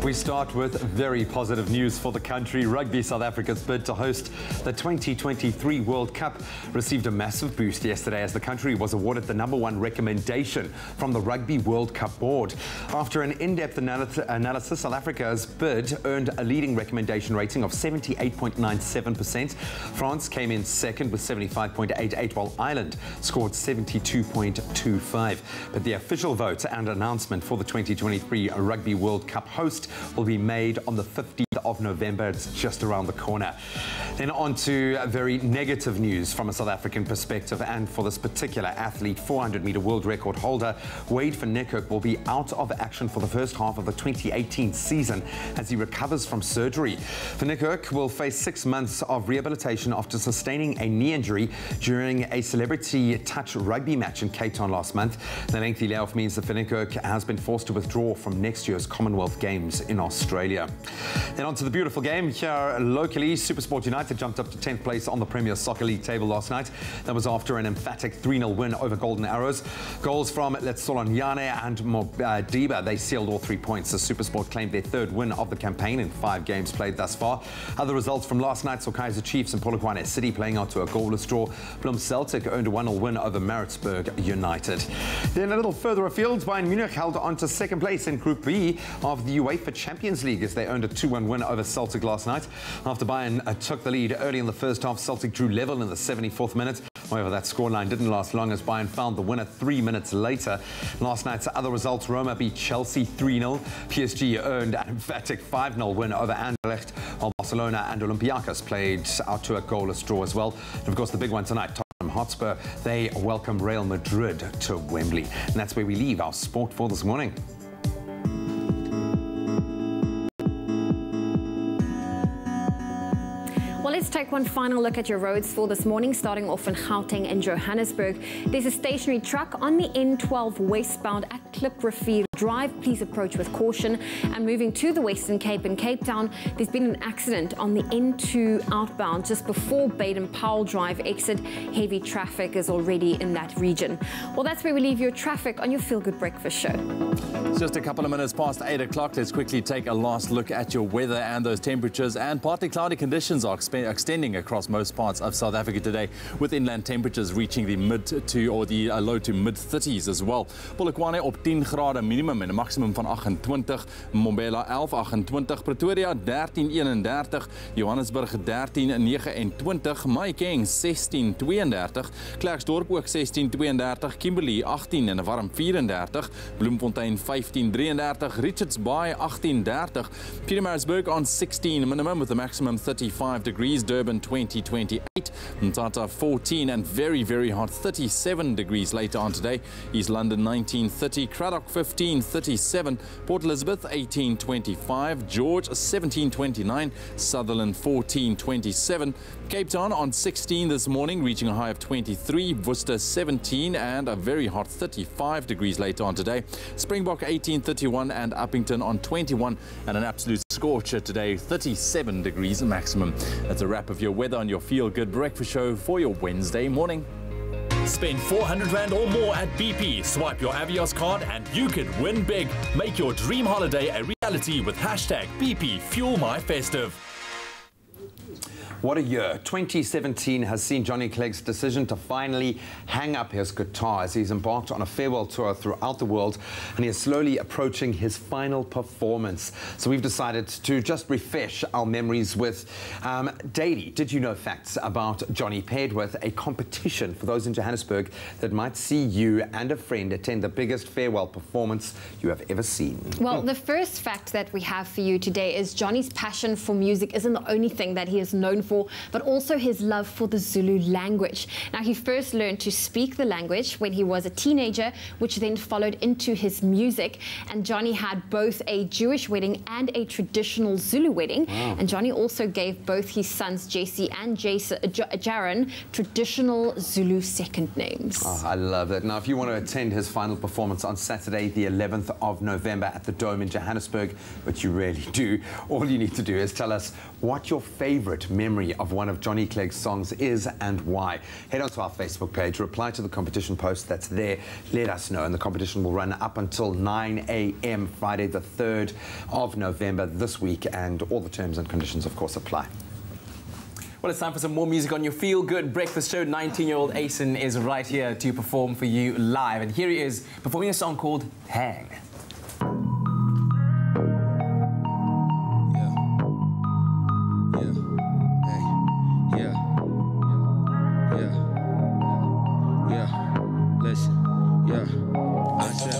We start with very positive news for the country. Rugby South Africa's bid to host the 2023 World Cup received a massive boost yesterday as the country was awarded the #1 recommendation from the Rugby World Cup board. After an in-depth analysis, South Africa's bid earned a leading recommendation rating of 78.97%. France came in second with 75.88, while Ireland scored 72.25. But the official vote and announcement for the 2023 Rugby World Cup host will be made on the 15th of November. It's just around the corner. Then on to very negative news from a South African perspective, and for this particular athlete, 400-meter world record holder Wade van Niekerk will be out of action for the first half of the 2018 season as he recovers from surgery. Van Niekerk will face 6 months of rehabilitation after sustaining a knee injury during a celebrity touch rugby match in Cape Town last month. The lengthy layoff means that Van Niekerk has been forced to withdraw from next year's Commonwealth Games in Australia. Then on to the beautiful game here locally. SuperSport United jumped up to 10th place on the Premier Soccer League table last night. That was after an emphatic 3-0 win over Golden Arrows. Goals from Letsolanyane and Modiba, they sealed all 3 points as SuperSport claimed their 3rd win of the campaign in 5 games played thus far. Other results from last night saw Kaizer Chiefs and Polokwane City playing out to a goalless draw. Bloem Celtic earned a 1-0 win over Maritzburg United. Then a little further afield, Bayern Munich held on to 2nd place in Group B of the UEFA Champions League as they earned a 2-1 win over Celtic last night. After Bayern took the lead early in the first half, Celtic drew level in the 74th minute. However, that scoreline didn't last long as Bayern found the winner 3 minutes later. Last night's other results, Roma beat Chelsea 3-0. PSG earned an emphatic 5-0 win over Anderlecht, while Barcelona and Olympiacos played out to a goalless draw as well. And of course, the big one tonight, Tottenham Hotspur, they welcome Real Madrid to Wembley. And that's where we leave our sport for this morning. Well, let's take one final look at your roads for this morning, starting off in Gauteng and Johannesburg. There's a stationary truck on the N12 westbound at Kliprivier Drive. Please approach with caution. And moving to the Western Cape in Cape Town, there's been an accident on the N2 outbound just before Baden-Powell Drive exit. Heavy traffic is already in that region. Well, that's where we leave your traffic on your Feel Good Breakfast Show. It's just a couple of minutes past 8 o'clock. Let's quickly take a last look at your weather and those temperatures. And partly cloudy conditions are extending across most parts of South Africa today, with inland temperatures reaching the mid to or the low to mid 30s as well. Polokwane op 10 grade minimum en 'n maksimum van 28, Mbombela 11 28, Pretoria 13 31, Johannesburg 13 29, Mahikeng 16 32, Klerksdorp ook 16 32, Kimberley 18 en 'n warm 34, Bloemfontein 15 33, Richards Bay 18 30, Pietermaritzburg on 16 minimum with a maximum 35 degrees, Durban 20 28, Mthatha 14 and very, very hot 37 degrees later on today. East London 19 30, Cradock 15 37, Port Elizabeth 18 25, George 17 29, Sutherland 14 27, Cape Town on 16 this morning, reaching a high of 23, Worcester 17 and a very hot 35 degrees later on today. Springbok 18 31 and Uppington on 21 and an absolute scorcher today, 37 degrees maximum. That's a wrap of your weather on your Feel Good Breakfast Show for your Wednesday morning. Spend 400 Rand or more at BP. Swipe your Avios card and you could win big. Make your dream holiday a reality with hashtag BP Fuel My Festive. What a year. 2017 has seen Johnny Clegg's decision to finally hang up his guitar as he's embarked on a farewell tour throughout the world, and he is slowly approaching his final performance. So we've decided to just refresh our memories with daily Did You Know facts about Johnny, paired with a competition for those in Johannesburg that might see you and a friend attend the biggest farewell performance you have ever seen. Well, the first fact that we have for you today is Johnny's passion for music isn't the only thing that he is known for, but also his love for the Zulu language. Now, he first learned to speak the language when he was a teenager, which then followed into his music. And Johnny had both a Jewish wedding and a traditional Zulu wedding. Wow. And Johnny also gave both his sons, JC and Jaron, traditional Zulu second names. Oh, I love that. Now, if you want to attend his final performance on Saturday, the 11th of November at the Dome in Johannesburg, which you really do, all you need to do is tell us what your favorite memory of one of Johnny Clegg's songs is and why. Head onto our Facebook page, reply to the competition post that's there, let us know, and the competition will run up until 9 a.m. Friday the 3rd of November this week, and all the terms and conditions, of course, apply. Well, it's time for some more music on your feel-good breakfast show. 19-year-old Asen is right here to perform for you live, and here he is performing a song called Hang.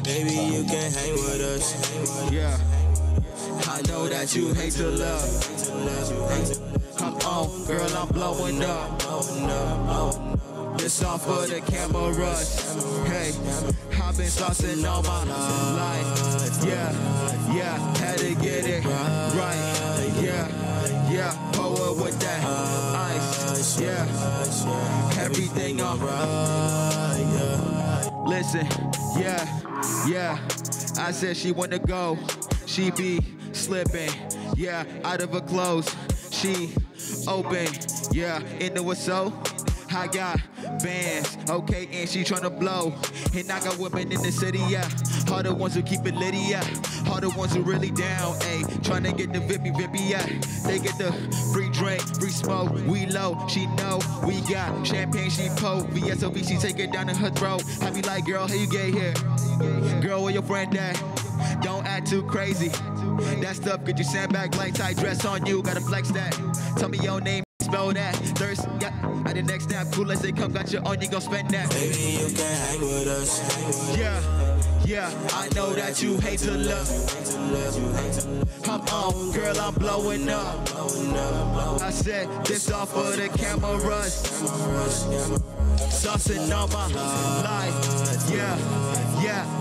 Baby, you can hang with us. Yeah, I know that you hate to love. Come on, girl, I'm blowing up. This song for the camera rush. Hey, I've been saucing all my life. Yeah, had to get it right. Yeah, poet with that ice. Yeah, everything alright. Listen, yeah, I said she wanna go, she be slipping, yeah, out of her clothes, she open, yeah, into a so, I got bands, okay, and she tryna blow, and I got women in the city, yeah, all the ones who keep it litty, yeah, all the ones who really down, ayy, tryna get the vippy, yeah, they get the free drink, free smoke, we low, she know, we got champagne, she po, VSOP, she take it down in her throat, I be like, girl, how you get here, girl, where your friend at, don't act too crazy, that stuff get you sandbag like tight dress on you, gotta flex that, tell me your name, spell that, thirst, yeah, at the next snap, cool as they come, got you on, you gon' spend that. Baby, you can hang with us. Yeah, I know that you hate to love. Come on, girl, I'm blowing up. I said, this all for the cameras. Saucing on my life. Yeah,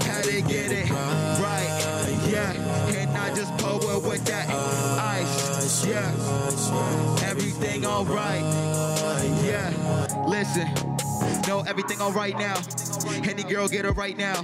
had to get it right. Yeah, and I just poet with that ice. Yeah, everything alright. Yeah, listen, know everything alright now. Any girl get it right now.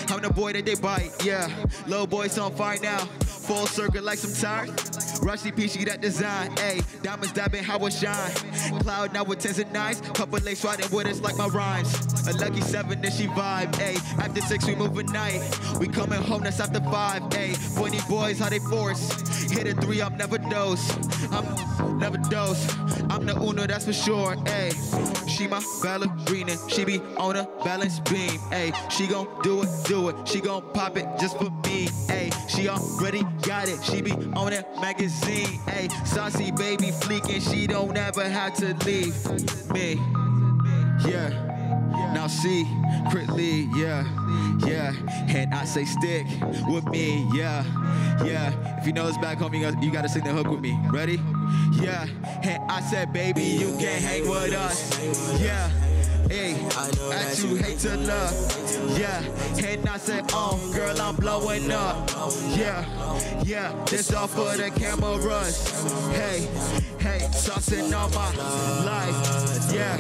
I'm the boy that they bite, yeah. Little boy's on fire now. Full circle like some tires. Rusty peachy that design, ayy. Diamonds dabbing how it shine. Cloud now with 10s and 9s. Couple lace riding with us like my rhymes. A lucky 7 then she vibe, ayy. After 6 we move at night. We coming home, that's after 5, ayy. Funny boys, how they force. Hit a 3, I'm never dose. I'm never dose. I'm the Uno, that's for sure, ayy. She my ballerina, she be on a balance beam, ayy. She gon' do it. She gon' pop it just for me, ayy. She already got it, she be on that magazine, ayy. Saucy baby fleeking, she don't ever have to leave me, yeah. Now secretly, yeah. And I say stick with me, yeah. If you know it's back home, you gotta sing the hook with me. Ready? Yeah. And I said, baby, you can hang with us, yeah. Hey, that you hate to love, yeah. And I said, oh, girl, I'm blowing up, yeah. This all for the cameras, hey, saucing on my life, yeah.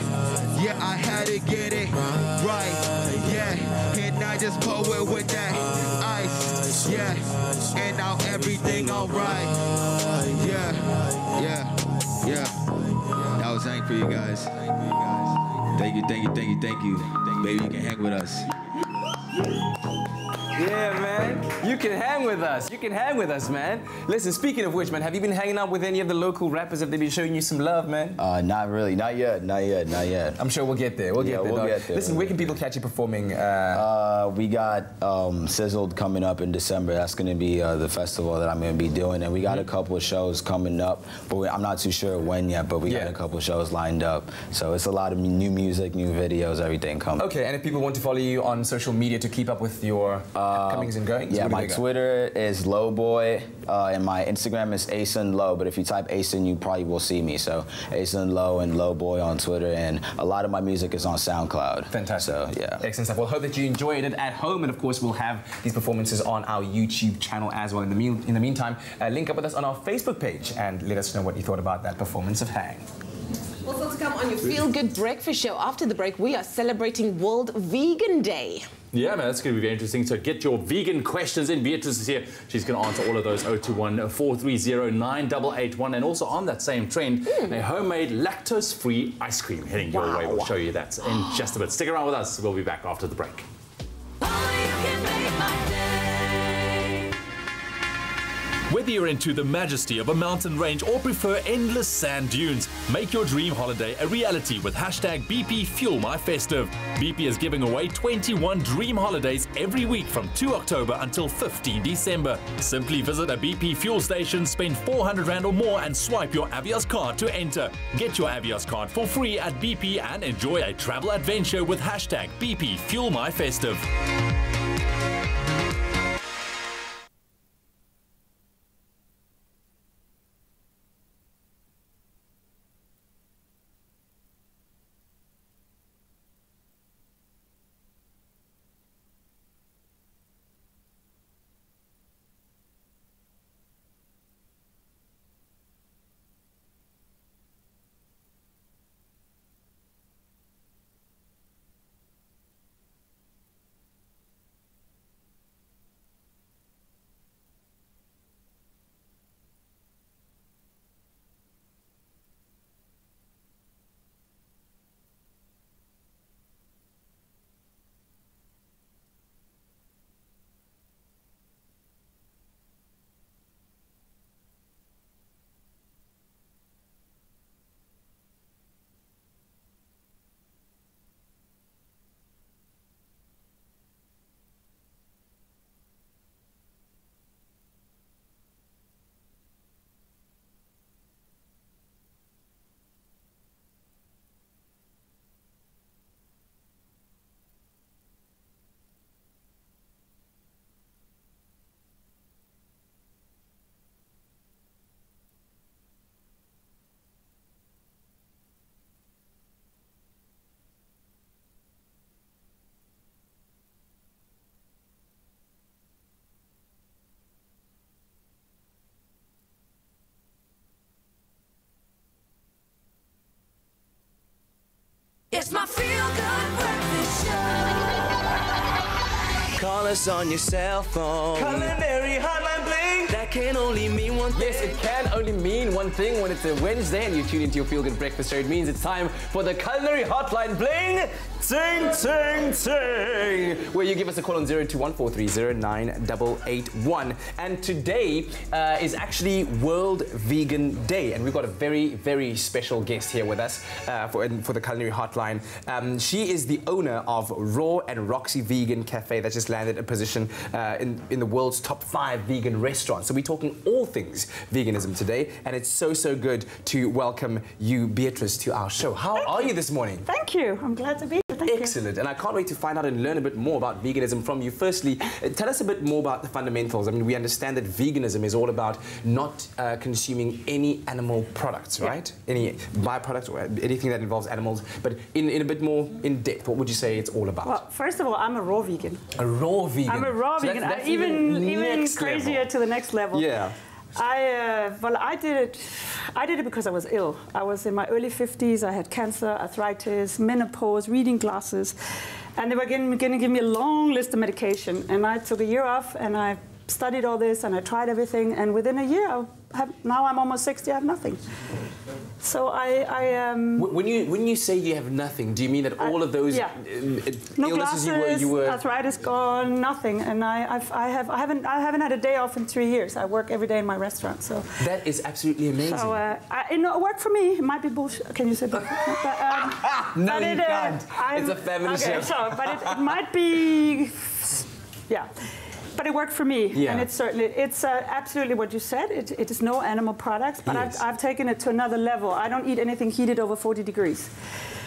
I had to get it right, yeah. And I just poet with that ice, yeah. And now everything alright, yeah. That was Hank for you guys. Thank you. Baby, you can hang with us. Yeah, man. You can hang with us. You can hang with us, man. Listen, speaking of which, man, have you been hanging out with any of the local rappers? Have they been showing you some love, man? Not really. Not yet. I'm sure we'll get there. We'll get there. Listen, where can people catch you performing? We got Sizzled coming up in December. That's going to be the festival that I'm going to be doing. And we got a couple of shows coming up. But I'm not too sure when yet, but we got a couple of shows lined up. So it's a lot of new music, new videos, everything coming. Okay, and if people want to follow you on social media to keep up with your comings and goings? Yeah, my Twitter is Lowboy, and my Instagram is Asen Low, but if you type Asen, you probably will see me. So Asen Low and Lowboy on Twitter, and a lot of my music is on SoundCloud. Fantastic. So, yeah. Excellent stuff. Well, hope that you enjoyed it at home, and of course, we'll have these performances on our YouTube channel as well. In the meantime, link up with us on our Facebook page and let us know what you thought about that performance of Hang. Well, still to come on your Feel Good Breakfast Show. After the break, we are celebrating World Vegan Day. Yeah, man, that's going to be very interesting. So get your vegan questions in. Beatrice is here. She's going to answer all of those. 021-430-9881. And also on that same trend, a homemade lactose-free ice cream heading your way. We'll show you that in just a bit. Stick around with us. We'll be back after the break. Whether you're into the majesty of a mountain range or prefer endless sand dunes, make your dream holiday a reality with hashtag BP Fuel My Festive. BP is giving away 21 dream holidays every week from 2 October until 15 December. Simply visit a BP fuel station, spend 400 Rand or more and swipe your Avios card to enter. Get your Avios card for free at BP and enjoy a travel adventure with hashtag BP Fuel My Festive. It's my Feel Good Breakfast Show. Call us on your cell phone. Culinary Hotline Bling. That can only mean one thing. Yes, it can only mean one thing when it's a Wednesday and you tune into your Feel Good Breakfast Show. It means it's time for the Culinary Hotline Bling. Ting, ting, ting. Where you give us a call on 021-430-9881. And today is actually World Vegan Day. And we've got a very, very special guest here with us for the Culinary Hotline. She is the owner of Raw and Roxy Vegan Cafe that just landed a position in the world's top 5 vegan restaurants. So we're talking all things veganism today. And it's so, so good to welcome you, Beatrice, to our show. How are you this morning? Thank you. I'm glad to be here. Excellent. And I can't wait to find out and learn a bit more about veganism from you. Firstly, tell us a bit more about the fundamentals. I mean, we understand that veganism is all about not consuming any animal products, right? Any byproducts or anything that involves animals. But in a bit more in depth, what would you say it's all about? Well, first of all, I'm a raw vegan. A raw vegan? I'm a raw vegan. That's even crazier level. To the next level. Yeah. I did it because I was ill. I was in my early 50s. I had cancer, arthritis, menopause, reading glasses, and they were going to give me a long list of medication. And I took a year off, and I studied all this, and I tried everything. And within a year, now I'm almost 60. I have nothing. So when you say you have nothing, do you mean that all of those no illnesses glasses, you were arthritis gone, nothing, and I haven't had a day off in 3 years. I work every day in my restaurant, so that is absolutely amazing. So it worked for me. It might be bullshit. Can you say bullshit? But, no, you can't. It's a family show. So, but it might be, yeah. But it worked for me, and it's absolutely what you said. It is no animal products, but I've taken it to another level. I don't eat anything heated over 40 degrees.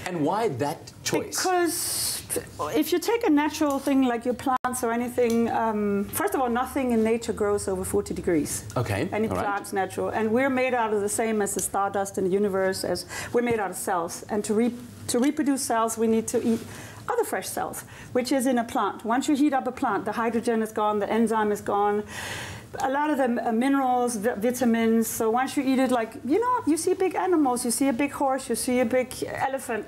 And why that choice? Because if you take a natural thing like your plants or anything, first of all, nothing in nature grows over 40 degrees. Okay. Any plant's natural, and we're made out of the same as the stardust in the universe. As we're made out of cells, and to reproduce cells, we need to eat other fresh cells, which is in a plant. Once you heat up a plant, the hydrogen is gone, the enzyme is gone, a lot of the minerals, vitamins. So once you eat it, like, you see big animals, you see a big horse, you see a big elephant.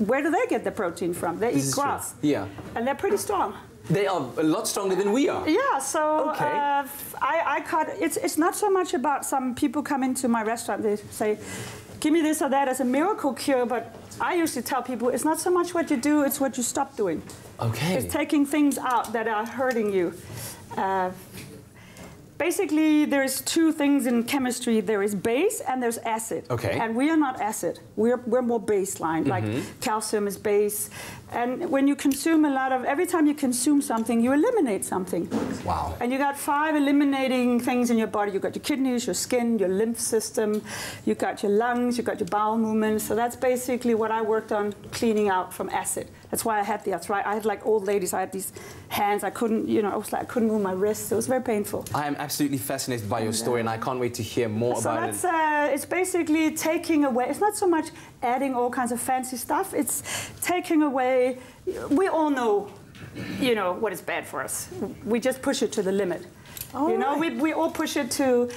Where do they get the protein from? They eat grass. True. Yeah. And they're pretty strong. They are a lot stronger than we are. Yeah, so it's not so much about some people come into my restaurant, they say, give me this or that as a miracle cure, but I usually tell people it's not so much what you do, it's what you stop doing. Okay. It's taking things out that are hurting you. Basically, there's two things in chemistry. There is base and there's acid. Okay. And we are not acid. We're more baseline. Like calcium is base. And when you consume every time you consume something, you eliminate something. Wow. And you got 5 eliminating things in your body. You got your kidneys, your skin, your lymph system. You got your lungs, you got your bowel movements. So that's basically what I worked on, cleaning out from acid. That's why I had the arthritis. I had like old ladies. I had these hands. I couldn't, I couldn't move my wrists. It was very painful. I am absolutely fascinated by your story, and I can't wait to hear more about it. So it's basically taking away. It's not so much adding all kinds of fancy stuff. It's taking away. We all know, what is bad for us. We just push it to the limit. We all push it to.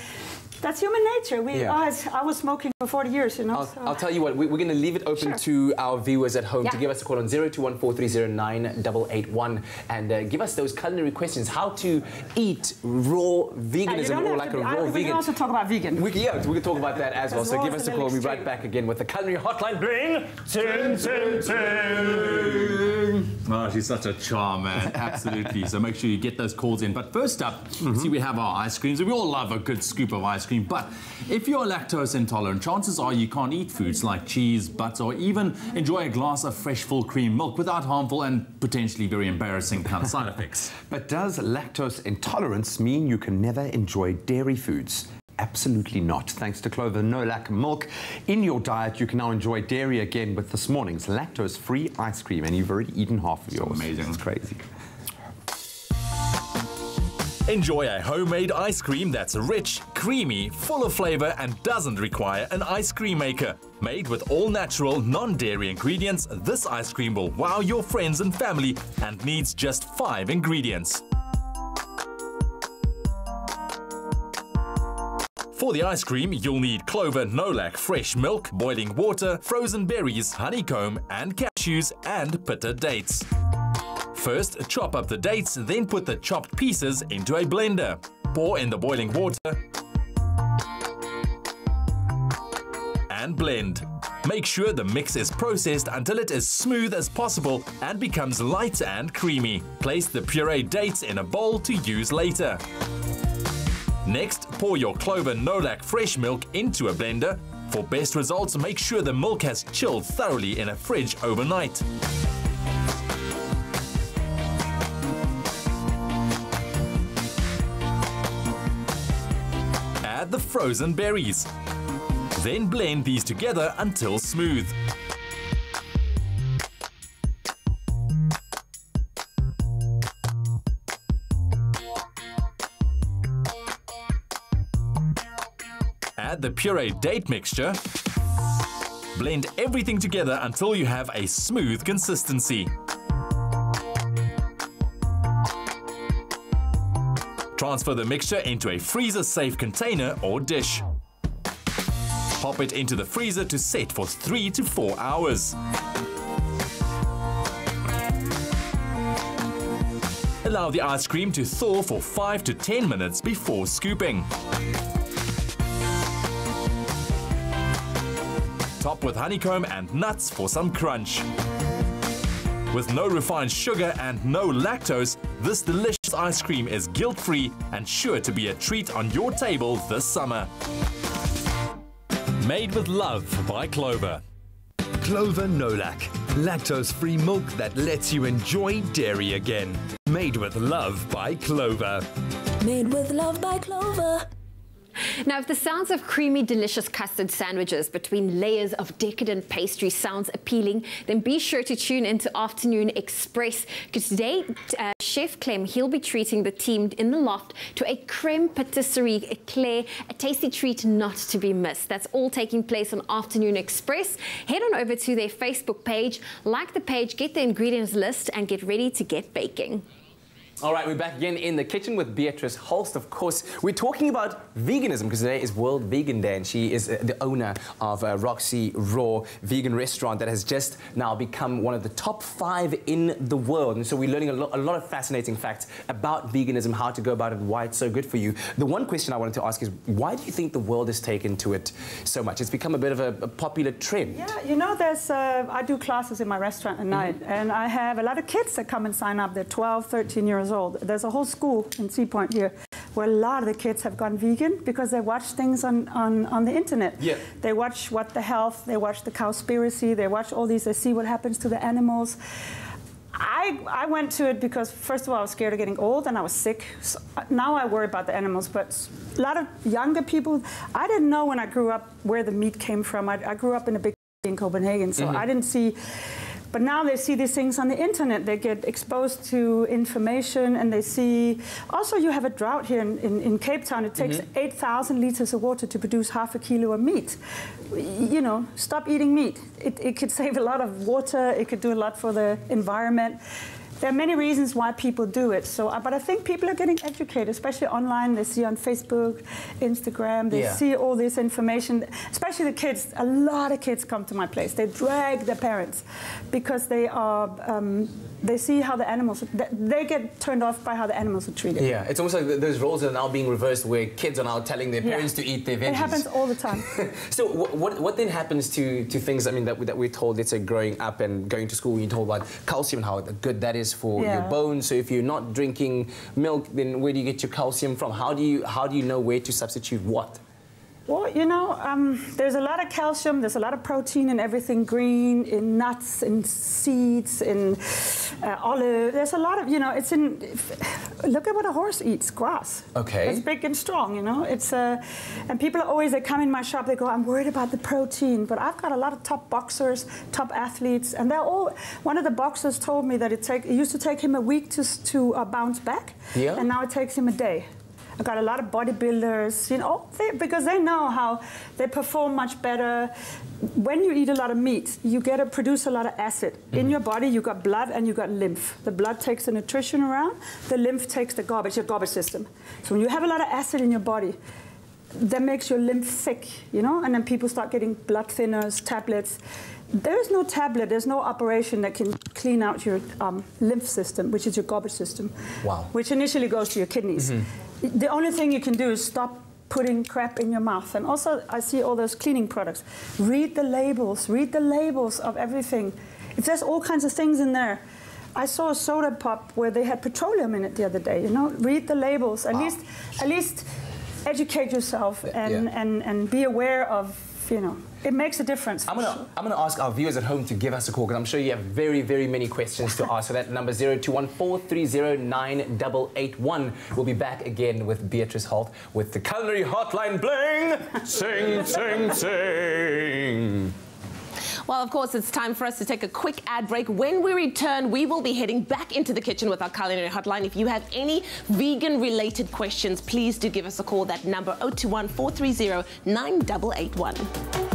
That's human nature. I was smoking for 40 years, I'll tell you what, we're going to leave it open to our viewers at home to give us a call on 0214309881 and give us those culinary questions. How to eat raw veganism or like a raw vegan. We can also talk about vegan. We can talk about that as well. So give us a call. We'll be right back again with the Culinary Hotline. Bring ting, ting, ting. Oh, she's such a charm, man. Absolutely. So make sure you get those calls in. But first up, see, we have our ice creams. We all love a good scoop of ice cream. But if you're lactose intolerant, chances are you can't eat foods like cheese, butter, or even enjoy a glass of fresh full cream milk without harmful and potentially very embarrassing kind of side effects. But does lactose intolerance mean you can never enjoy dairy foods? Absolutely not. Thanks to Clover No-Lac milk in your diet, you can now enjoy dairy again with this morning's lactose-free ice cream, and you've already eaten half of yours. Amazing. It's crazy. Enjoy a homemade ice cream that's rich, creamy, full of flavor, and doesn't require an ice cream maker. Made with all natural, non-dairy ingredients, this ice cream will wow your friends and family and needs just 5 ingredients. For the ice cream, you'll need Clover No-Lac fresh milk, boiling water, frozen berries, honeycomb, and cashews, and pitta dates. First, chop up the dates, then put the chopped pieces into a blender. Pour in the boiling water and blend. Make sure the mix is processed until it is smooth as possible and becomes light and creamy. Place the pureed dates in a bowl to use later. Next, pour your Clover No-Lac fresh milk into a blender. For best results, make sure the milk has chilled thoroughly in a fridge overnight. Add the frozen berries. Then blend these together until smooth. Add the pureed date mixture. Blend everything together until you have a smooth consistency. Transfer the mixture into a freezer-safe container or dish. Pop it into the freezer to set for 3 to 4 hours. Allow the ice cream to thaw for 5 to 10 minutes before scooping. Top with honeycomb and nuts for some crunch. With no refined sugar and no lactose, this delicious ice cream is guilt-free and sure to be a treat on your table this summer. Made with love by Clover. Clover No-Lac, lactose-free milk that lets you enjoy dairy again. Made with love by Clover. Made with love by Clover. Now, if the sounds of creamy, delicious custard sandwiches between layers of decadent pastry sounds appealing, then be sure to tune into Afternoon Express, because today, Chef Clem, he'll be treating the team in the loft to a creme patisserie eclair, a tasty treat not to be missed. That's all taking place on Afternoon Express. Head on over to their Facebook page, like the page, get the ingredients list, and get ready to get baking. All right, we're back again in the kitchen with Beatrice Holst. Of course, we're talking about veganism because today is World Vegan Day, and she is the owner of Roxy Raw vegan restaurant that has just now become one of the top 5 in the world. And so we're learning a lot of fascinating facts about veganism, how to go about it, why it's so good for you. The one question I wanted to ask is, why do you think the world has taken to it so much? It's become a bit of a popular trend. Yeah, you know, there's I do classes in my restaurant at night, and I have a lot of kids that come and sign up. They're 12, 13 years old. There's a whole school in Sea Point here where a lot of the kids have gone vegan because they watch things on the internet. Yeah. They watch What the Health, they watch the Cowspiracy, they watch all these, they see what happens to the animals. I went to it because, first of all, I was scared of getting old and I was sick. So now I worry about the animals, but a lot of younger people, I didn't know when I grew up where the meat came from. I grew up in a big city in Copenhagen, so I didn't see. But now they see these things on the internet. They get exposed to information, and they see. Also, you have a drought here in Cape Town. It takes 8,000 liters of water to produce half a kilo of meat. You know, stop eating meat. It could save a lot of water. It could do a lot for the environment. There are many reasons why people do it. So, but I think people are getting educated, especially online. They see on Facebook, Instagram. They see all this information. Especially the kids. A lot of kids come to my place. They drag their parents because they are. They see how the animals. They get turned off by how the animals are treated. Yeah, it's almost like those roles are now being reversed, where kids are now telling their parents to eat their veggies. It happens all the time. So what then happens to things? I mean, that we're told, let's say, growing up and going to school, you're told about calcium and how good that is for your bones. So if you're not drinking milk, then where do you get your calcium from? How do you know where to substitute what? Well, you know, there's a lot of calcium, there's a lot of protein in everything green, in nuts, in seeds, in olive. There's a lot of, you know, it's in, look at what a horse eats, grass. Okay. It's big and strong, you know. It's, and people are always, they come in my shop, they go, I'm worried about the protein, but I've got a lot of top boxers, top athletes, and they're all, one of the boxers told me that it used to take him a week to bounce back, and now it takes him a day. I've got a lot of bodybuilders, you know, because they know how they perform much better. When you eat a lot of meat, you get to produce a lot of acid. In your body, you got blood and you got lymph. The blood takes the nutrition around, the lymph takes the garbage, your garbage system. So when you have a lot of acid in your body, that makes your lymph thick, you know, and then people start getting blood thinners, tablets. There is no tablet, there's no operation that can clean out your lymph system, which is your garbage system, which initially goes to your kidneys. The only thing you can do is stop putting crap in your mouth. And also, I see all those cleaning products. Read the labels of everything. If there's all kinds of things in there. I saw a soda pop where they had petroleum in it the other day, you know? Read the labels, at least educate yourself and be aware of, you know, it makes a difference. I'm gonna ask our viewers at home to give us a call, because I'm sure you have very, very many questions to ask. So that number 0214309881. We'll be back again with Beatrice Holt with the Culinary Hotline Bling. Sing, sing, sing. Well, of course, it's time for us to take a quick ad break. When we return, we will be heading back into the kitchen with our Culinary Hotline. If you have any vegan-related questions, please do give us a call. That number 0214309881.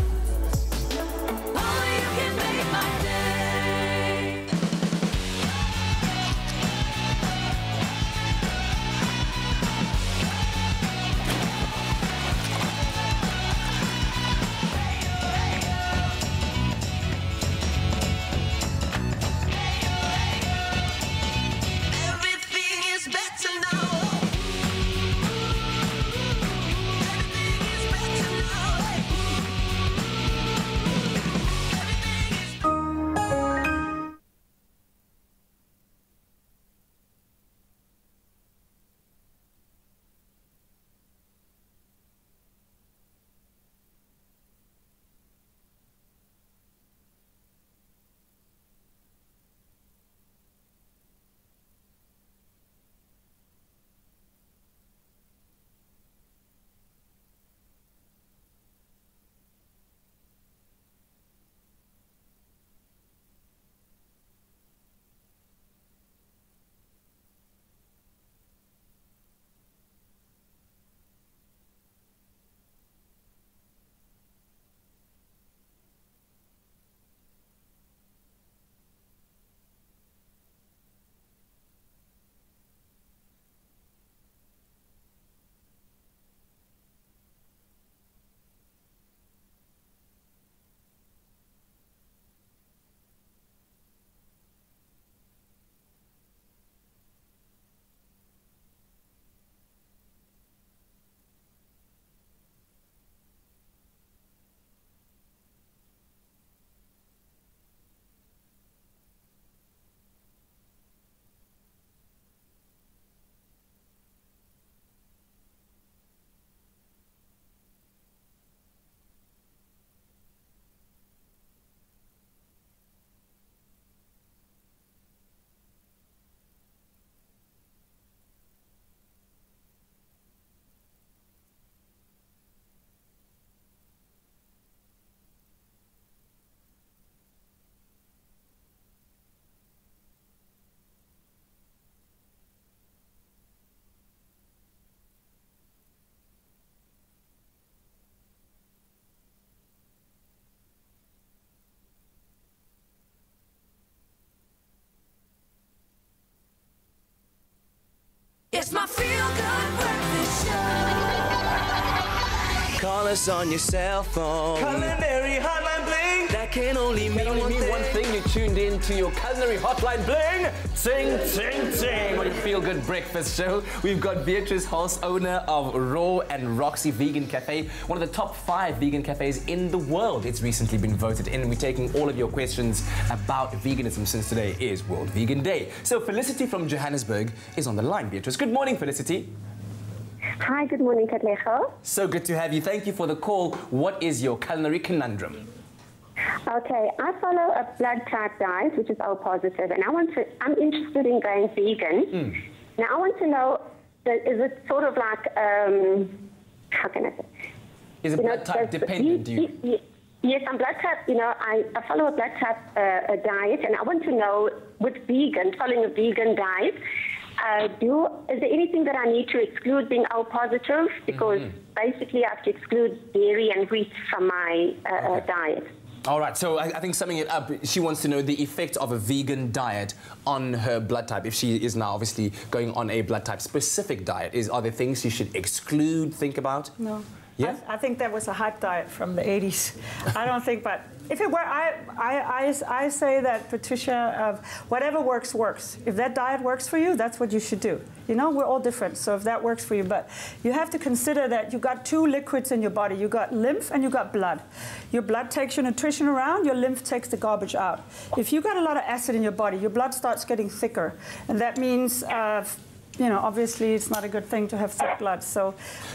Call us on your cell phone. Culinary Hotline Bling. That can only mean one thing. You tuned in to your Culinary Hotline Bling. Ting, ting, ting. On your Feel Good Breakfast show, we've got Beatrice Hulse, owner of Raw and Roxy Vegan Cafe, one of the top 5 vegan cafes in the world. It's recently been voted in, and we're taking all of your questions about veganism since today is World Vegan Day. So Felicity from Johannesburg is on the line. Beatrice, good morning, Felicity. Hi, good morning, Clegg. So good to have you. Thank you for the call. What is your culinary conundrum? Okay, I follow a blood type diet, which is O positive, and I'm interested in going vegan. Now, I want to know, is it sort of like, how can I say? Is it blood type dependent? Yes, I'm blood type, I follow a blood type diet, and I want to know, with following a vegan diet, is there anything that I need to exclude being O positive? Because basically I have to exclude dairy and wheat from my diet. All right, so I think summing it up, she wants to know the effect of a vegan diet on her blood type. If she is now obviously going on a blood type specific diet, are there things she should exclude, think about? No. Yeah? I think that was a hype diet from the 80s. I don't think, but if it were, I say that, Patricia, whatever works, works. If that diet works for you, that's what you should do. We're all different, so if that works for you, but you have to consider that you got 2 liquids in your body. You got lymph and you got blood. Your blood takes your nutrition around, your lymph takes the garbage out. If you got a lot of acid in your body, your blood starts getting thicker, and that means obviously it's not a good thing to have thick blood. So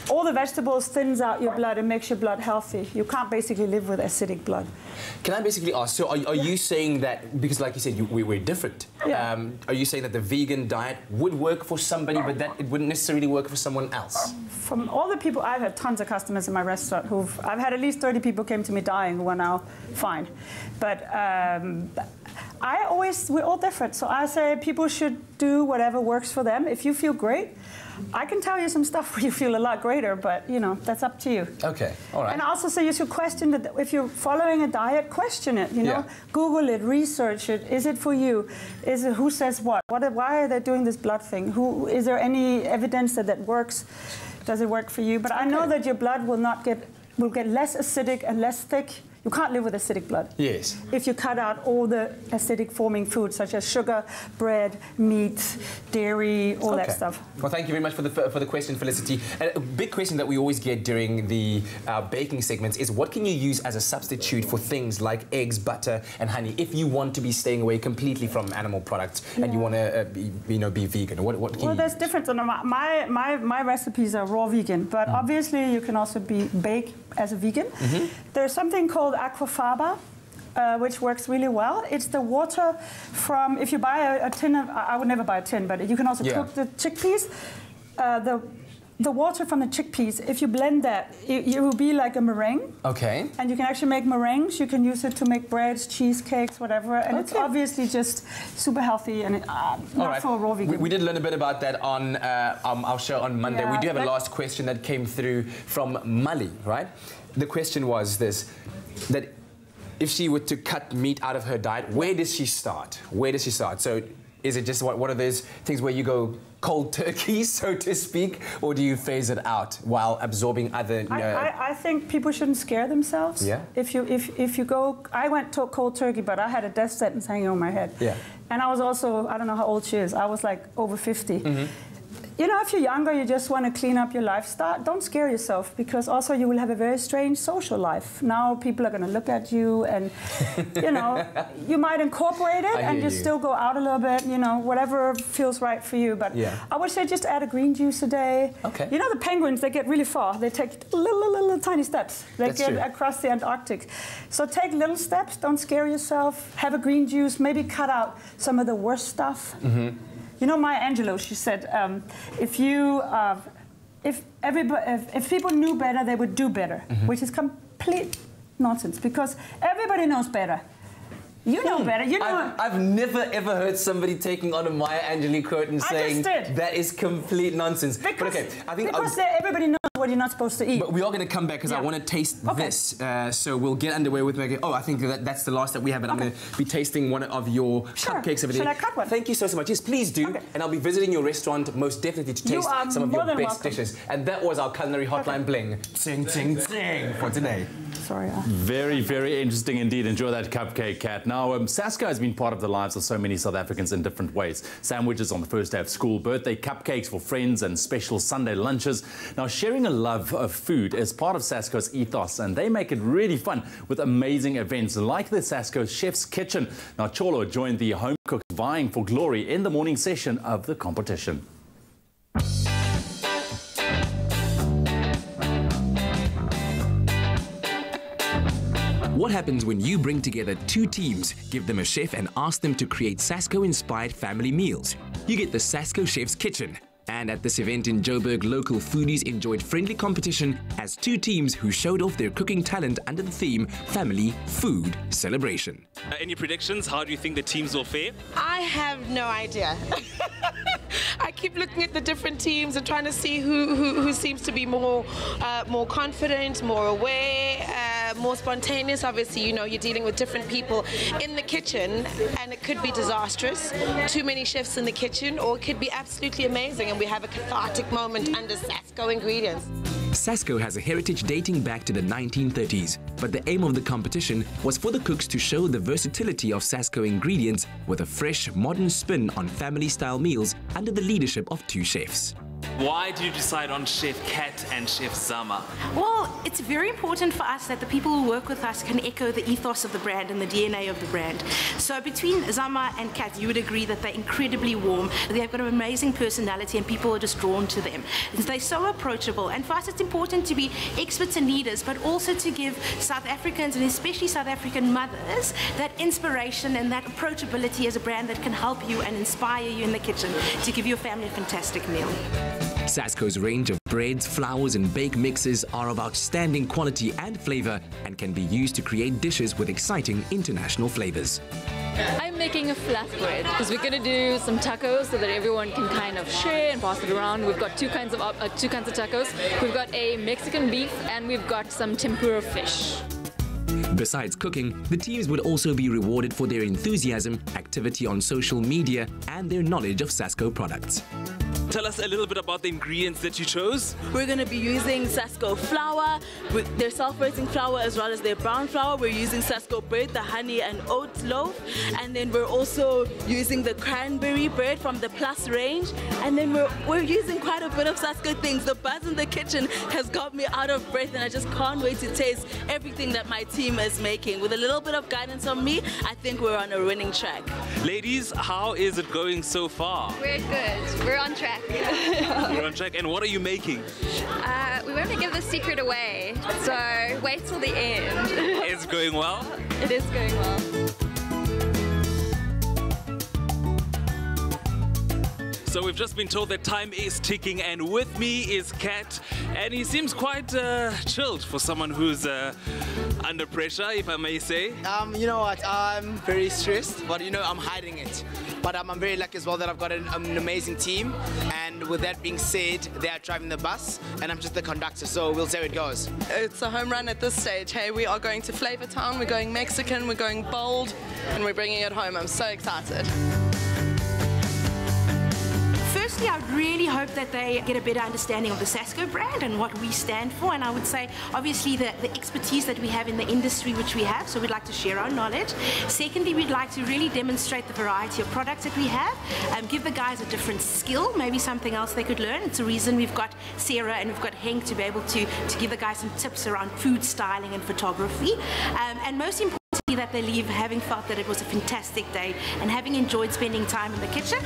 all the vegetables thins out your blood and makes your blood healthy. You can't basically live with acidic blood. Can I basically ask, so are you saying that, because like you said, we're different, are you saying that the vegan diet would work for somebody, but that it wouldn't necessarily work for someone else? From all the people, I've had tons of customers in my restaurant I've had at least 30 people came to me dying who are now fine. But we're all different. So I say people should do whatever works for them. If you feel great, I can tell you some stuff where you feel a lot greater, but that's up to you. Okay, all right. And I also say you should question that. If you're following a diet, question it. Google it, research it. Is it for you? Who says what? Why are they doing this blood thing? Is there any evidence that works? Does it work for you? But I know that your blood will get less acidic and less thick. You can't live with acidic blood. Yes. If you cut out all the acidic-forming foods, such as sugar, bread, meat, dairy, all that stuff. Well, thank you very much for the question, Felicity. And a big question that we always get during the baking segments is, what can you use as a substitute for things like eggs, butter, and honey if you want to be staying away completely from animal products and you want to be vegan? What can you there's different. My recipes are raw vegan, but obviously you can also bake as a vegan. There's something called aquafaba, which works really well. It's the water from, if you buy a tin of, I would never buy a tin, but you can also cook the chickpeas. The water from the chickpeas, if you blend that, it will be like a meringue. Okay. And you can actually make meringues. You can use it to make breads, cheesecakes, whatever. And it's obviously just super healthy and not for a raw vegan. We did learn a bit about that on our show on Monday. Yeah, we do have a last question that came through from Mali, right? The question was this, that if she were to cut meat out of her diet, where does she start? Where does she start? So is it just one of those things where you go cold turkey, so to speak, or do you phase it out while absorbing other... I think people shouldn't scare themselves. Yeah. If you go... I went to cold turkey, but I had a death sentence hanging on my head. Yeah. And I was also, I don't know how old she is, I was like over 50. If you're younger, you just want to clean up your lifestyle, don't scare yourself, because also you will have a very strange social life. Now people are going to look at you and, you might incorporate it and just still go out a little bit, whatever feels right for you. But I would say just add a green juice a day. Okay. The penguins, they get really far. They take little tiny steps. They get across the Antarctic. So take little steps, don't scare yourself, have a green juice, maybe cut out some of the worst stuff. Maya Angelou, she said, if people knew better, they would do better, which is complete nonsense, because everybody knows better. You know better. I've never ever heard somebody taking on a Maya Angelou quote and saying that is complete nonsense. Because everybody knows what you're not supposed to eat. But we are going to come back because I want to taste this. So we'll get underway with making... Oh, I think that's the last that we have, and I'm going to be tasting one of your cupcakes over there. Shall I cut one? Thank you so much. Yes, please do. And I'll be visiting your restaurant most definitely to taste some of your best dishes. And that was our culinary hotline bling. Ting, ting, ting for today. Sorry. Very, very interesting indeed. Enjoy that cupcake, Kat. Now, Sasko has been part of the lives of so many South Africans in different ways. Sandwiches on the first day of school, birthday cupcakes for friends, and special Sunday lunches. Now, sharing a love of food is part of Sasko's ethos, and they make it really fun with amazing events like the Sasko Chef's Kitchen. Now, Cholo joined the home cooks vying for glory in the morning session of the competition. What happens when you bring together two teams, give them a chef and ask them to create Sasko-inspired family meals? You get the Sasko Chef's Kitchen. And at this event in Joburg, local foodies enjoyed friendly competition as two teams who showed off their cooking talent under the theme Family Food Celebration. Any predictions? How do you think the teams will fare? I have no idea. I keep looking at the different teams and trying to see who seems to be more confident, more aware, more spontaneous. Obviously, you know, you're dealing with different people in the kitchen, and it could be disastrous. Too many chefs in the kitchen, or it could be absolutely amazing, and we have a cathartic moment under Sasko ingredients. Sasko has a heritage dating back to the 1930s, but the aim of the competition was for the cooks to show the versatility of Sasko ingredients with a fresh, modern spin on family-style meals under the leadership of two chefs. Why did you decide on Chef Kat and Chef Zama? Well, it's very important for us that the people who work with us can echo the ethos of the brand and the DNA of the brand. So between Zama and Kat, you would agree that they're incredibly warm. They've got an amazing personality and people are just drawn to them. They're so approachable, and for us it's important to be experts and leaders, but also to give South Africans, and especially South African mothers, that inspiration and that approachability as a brand that can help you and inspire you in the kitchen to give your family a fantastic meal. Sasko's range of breads, flours and bake mixes are of outstanding quality and flavor and can be used to create dishes with exciting international flavors. I'm making a flatbread because we're going to do some tacos so that everyone can kind of share and pass it around. We've got two kinds of tacos. We've got a Mexican beef and we've got some tempura fish. Besides cooking, the teams would also be rewarded for their enthusiasm, activity on social media and their knowledge of Sasko products. Tell us a little bit about the ingredients that you chose. We're going to be using Sasko flour, with their self-raising flour as well as their brown flour. We're using Sasko bread, the honey and oat loaf. And then we're also using the cranberry bread from the Plus range. And then we're using quite a bit of Sasko things. The buzz in the kitchen has got me out of breath, and I just can't wait to taste everything that my team is making. With a little bit of guidance from me, I think we're on a winning track. Ladies, how is it going so far? We're good. We're on track. You're on track. And what are you making? We won't give the secret away, so wait till the end. Is it going well? It is going well. So we've just been told that time is ticking, and with me is Kat, and he seems quite chilled for someone who's under pressure, if I may say. You know what, I'm very stressed, but you know, I'm hiding it. But I'm very lucky as well that I've got an amazing team, and with that being said, they are driving the bus, and I'm just the conductor, so we'll see how it goes. It's a home run at this stage. Hey, we are going to Flavor Town, we're going Mexican, we're going bold, and we're bringing it home. I'm so excited. Firstly, I really hope that they get a better understanding of the Sasko brand and what we stand for. And I would say, obviously, the expertise that we have in the industry, which we have, so we'd like to share our knowledge. Secondly, we'd like to really demonstrate the variety of products that we have, give the guys a different skill, maybe something else they could learn. It's a reason we've got Sarah and we've got Henk to be able to give the guys some tips around food styling and photography. And most importantly, that they leave having felt that it was a fantastic day and having enjoyed spending time in the kitchen.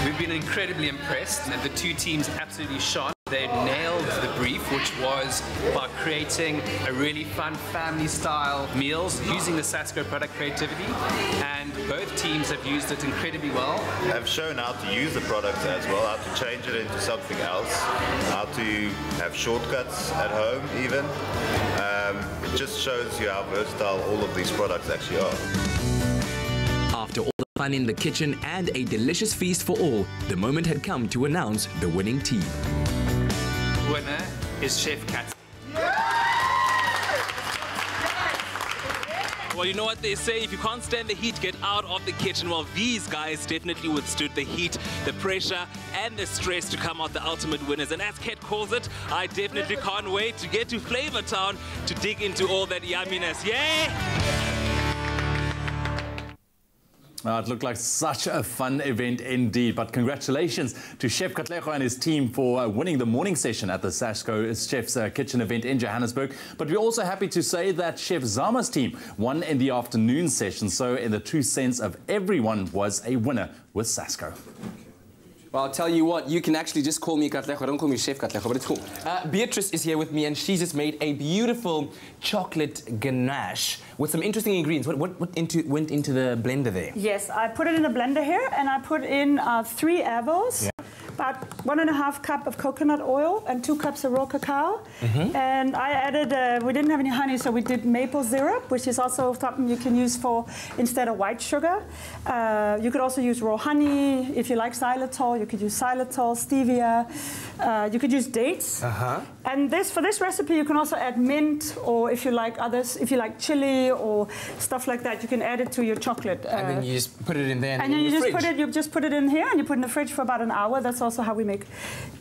We've been incredibly impressed, and the two teams absolutely shone. They nailed the brief, which was about creating a really fun family-style meals using the Sasko product creativity, and both teams have used it incredibly well. Have shown how to use the product as well, how to change it into something else, how to have shortcuts at home even. It just shows you how versatile all of these products actually are. After all fun in the kitchen, and a delicious feast for all, the moment had come to announce the winning team. Winner is Chef Kat. Well, you know what they say, if you can't stand the heat, get out of the kitchen. Well, these guys definitely withstood the heat, the pressure, and the stress to come out the ultimate winners. And as Kat calls it, I definitely can't wait to get to Flavor Town to dig into all that yumminess. Yay! It looked like such a fun event indeed, but congratulations to Chef Clegg and his team for winning the morning session at the Sasko Chef's Kitchen event in Johannesburg. But we're also happy to say that Chef Zama's team won in the afternoon session, so in the true sense of everyone was a winner with Sasko. Well, I'll tell you what, you can actually just call me Katlejo. Don't call me Chef Katlejo, but it's cool. Beatrice is here with me, and she's just made a beautiful chocolate ganache with some interesting ingredients. What went into the blender there? Yes, I put it in a blender here, and I put in 3 avos. Yeah. About 1.5 cups of coconut oil and 2 cups of raw cacao. And I added, we didn't have any honey, so we did maple syrup, which is also something you can use for instead of white sugar. You could also use raw honey. If you like xylitol, you could use xylitol, stevia. You could use dates. And for this recipe, you can also add mint, or if you like others, if you like chili or stuff like that, you can add it to your chocolate. And then you just put it in there. And then you just put it in here, and you put it in the fridge for about an hour. That's also how we make.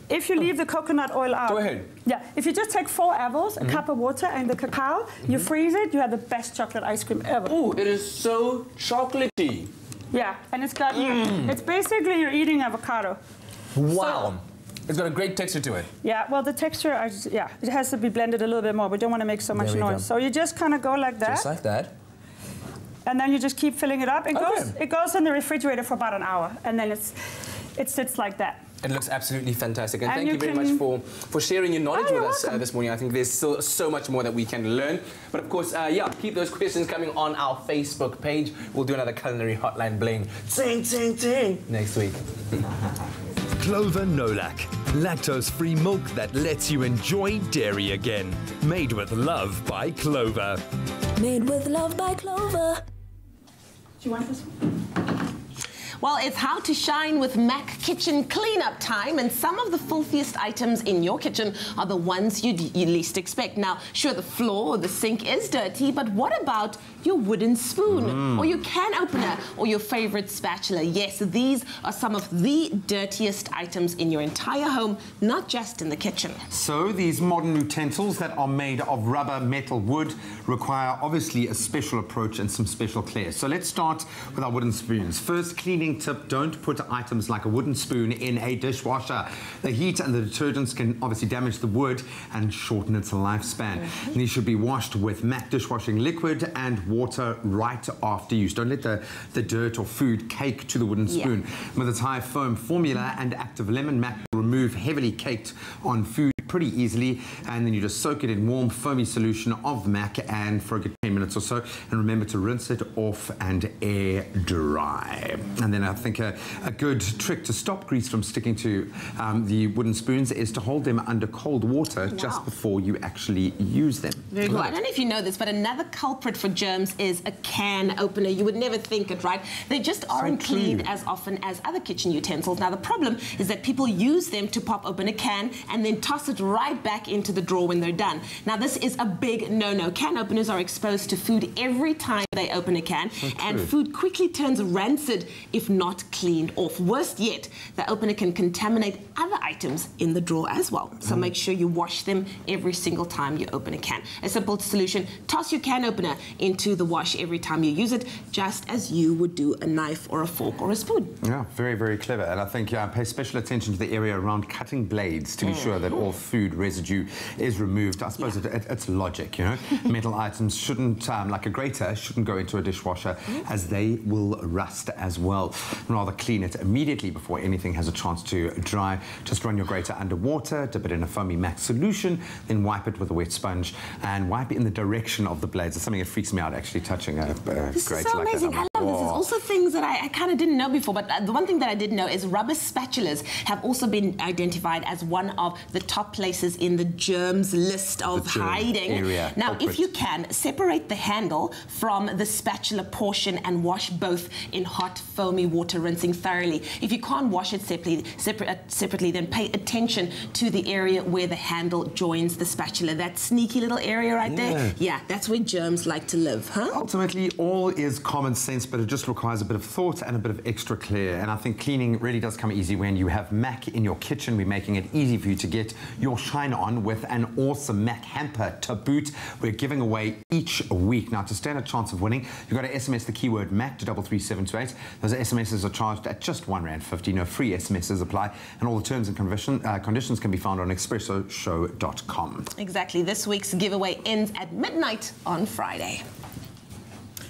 If you leave the coconut oil out. Go ahead. Yeah. If you just take 4 avos, a cup of water, and the cacao, you freeze it, you have the best chocolate ice cream ever. Oh, it is so chocolatey. Yeah, and it's got. It's basically you're eating avocado. Wow. It's got a great texture to it. Yeah, well, the texture, it has to be blended a little bit more. We don't want to make so much noise. So you just kind of go like that. Just like that. And then you just keep filling it up. It goes in the refrigerator for about an hour, and then it sits like that. It looks absolutely fantastic. And thank you very much for sharing your knowledge with us this morning. I think there's still so much more that we can learn. But of course, keep those questions coming on our Facebook page. We'll do another culinary hotline bling. Ting, ting, ting. Next week. Clover Nolac. Lactose-free milk that lets you enjoy dairy again. Made with love by Clover. Made with love by Clover. Do you want this one? Well, it's how to shine with Mac Kitchen cleanup time, and some of the filthiest items in your kitchen are the ones you least expect. Now, sure, the floor or the sink is dirty, but what about your wooden spoon or your can opener or your favorite spatula? Yes, these are some of the dirtiest items in your entire home, not just in the kitchen. So these modern utensils that are made of rubber, metal, wood require obviously a special approach and some special care. So let's start with our wooden spoons. First, cleaning tip, don't put items like a wooden spoon in a dishwasher. The heat and the detergents can obviously damage the wood and shorten its lifespan. These should be washed with MAC dishwashing liquid and water right after use. Don't let the dirt or food cake to the wooden spoon. With its high foam formula and active lemon, MAC will remove heavily caked on food pretty easily, and then you just soak it in warm foamy solution of MAC and for a good 10 minutes or so, and remember to rinse it off and air dry. And then I think a good trick to stop grease from sticking to the wooden spoons is to hold them under cold water just before you actually use them. Very good. I don't know if you know this, but another culprit for germs is a can opener. You would never think it, right? They just aren't cleaned as often as other kitchen utensils. Now, the problem is that people use them to pop open a can and then toss it right back into the drawer when they're done. Now, this is a big no-no. Can openers are exposed to food every time they open a can, and food quickly turns rancid if not cleaned off. Worst yet, the opener can contaminate other items in the drawer as well. So make sure you wash them every single time you open a can. A simple solution, toss your can opener into the wash every time you use it, just as you would do a knife or a fork or a spoon. Yeah, very, very clever. And I think pay special attention to the area around cutting blades to be sure that all food residue is removed. I suppose it's logic, you know. Metal items shouldn't, like a grater, shouldn't go into a dishwasher as they will rust as well. Rather clean it immediately before anything has a chance to dry. Just run your grater under water, dip it in a foamy MAC solution, then wipe it with a wet sponge and wipe in the direction of the blades. It's something that freaks me out, actually, touching a grater This is so amazing. like that. I love this. There's also things that I kind of didn't know before, but the one thing that I did know is rubber spatulas have also been identified as one of the top places in the germs list of hiding. Area. Now, if you can, separate the handle from the spatula portion and wash both in hot, foamy water, rinsing thoroughly. If you can't wash it separately, then pay attention to the area where the handle joins the spatula. That sneaky little area right there, yeah, that's where germs like to live, huh? Ultimately, all is common sense, but it just requires a bit of thought and a bit of extra care. And I think cleaning really does come easy when you have Mac in your kitchen. We're making it easy for you to get your shine on with an awesome Mac hamper to boot. We're giving away each week. Now, to stand a chance of winning, you've got to SMS the keyword Mac to 33728. Those SMSs are charged at just R1.50. No free SMSs apply, and all the terms and conditions can be found on expressoshow.com. Exactly. This week's giveaway ends at midnight on Friday.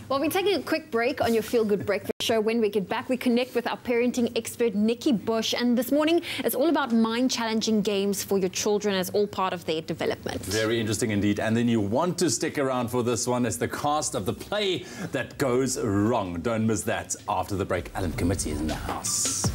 Well, we're taking a quick break on your Feel Good Breakfast Show. When we get back, we connect with our parenting expert, Nikki Bush. And this morning, it's all about mind-challenging games for your children as all part of their development. Very interesting indeed. And then you want to stick around for this one. It's the cast of the play that goes wrong. Don't miss that. After the break, Alan Committee is in the house.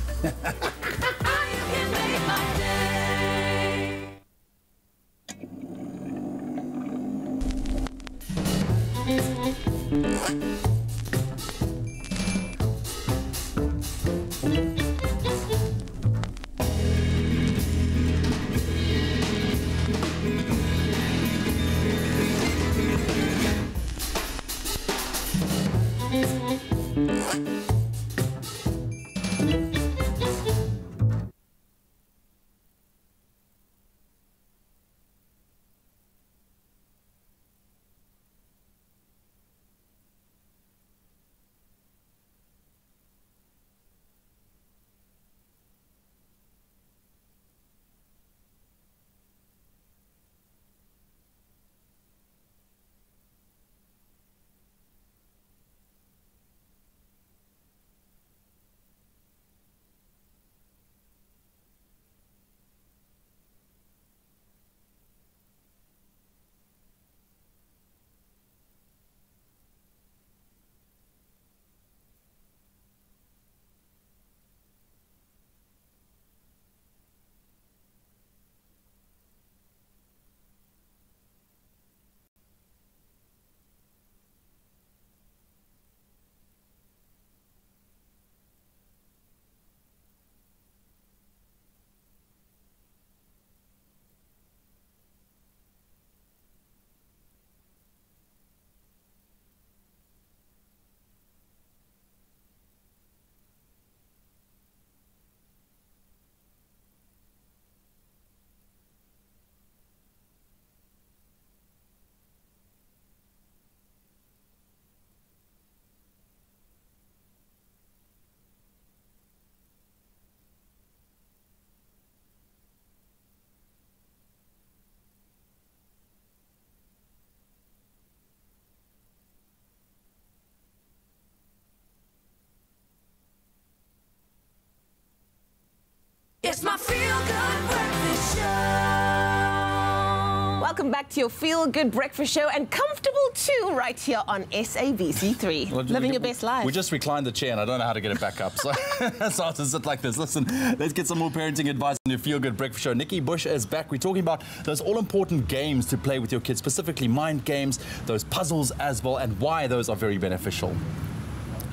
It's my Feel Good Breakfast Show. Welcome back to your Feel Good Breakfast Show, and comfortable too, right here on SABC3. Well, living your best life. We just reclined the chair and I don't know how to get it back up. So that's how to sit like this. Listen, let's get some more parenting advice on your Feel Good Breakfast Show. Nikki Bush is back. We're talking about those all-important games to play with your kids, specifically mind games, those puzzles as well, and why those are very beneficial.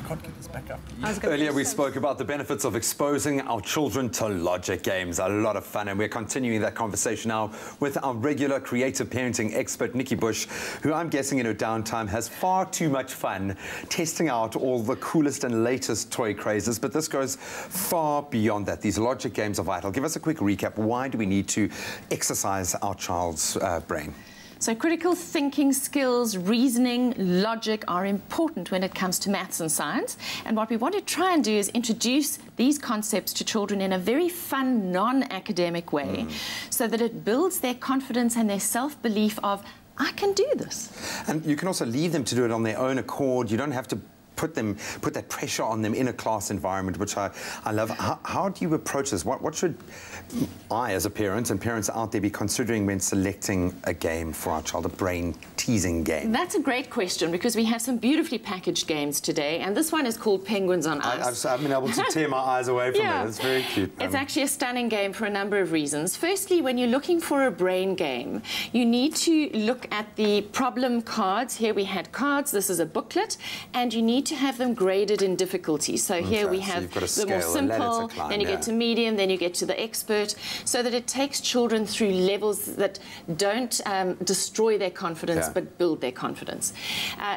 Can't get this back up. Earlier we spoke about the benefits of exposing our children to logic games. A lot of fun, and we're continuing that conversation now with our regular creative parenting expert, Nikki Bush, who I'm guessing in her downtime has far too much fun testing out all the coolest and latest toy crazes. But this goes far beyond that. These logic games are vital. Give us a quick recap. Why do we need to exercise our child's brain? So critical thinking skills, reasoning, logic are important when it comes to maths and science. And what we want to try and do is introduce these concepts to children in a very fun, non-academic way, so that it builds their confidence and their self-belief of, I can do this. And you can also leave them to do it on their own accord. You don't have to put that pressure on them in a class environment, which I love. How do you approach this? What should I, as a parent, and parents out there, be considering when selecting a game for our child, a brain-teasing game? That's a great question, because we have some beautifully packaged games today, and this one is called Penguins on Ice. I've been able to tear my eyes away from it. It's very cute. It's actually a stunning game for a number of reasons. Firstly, when you're looking for a brain game, you need to look at the problem cards. Here we had cards. This is a booklet, and you need to have them graded in difficulty. So here we have the more simple, then you get to medium, then you get to the expert, so that it takes children through levels that don't destroy their confidence, but build their confidence.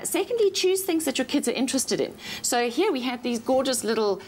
Secondly, choose things that your kids are interested in. So here we have these gorgeous little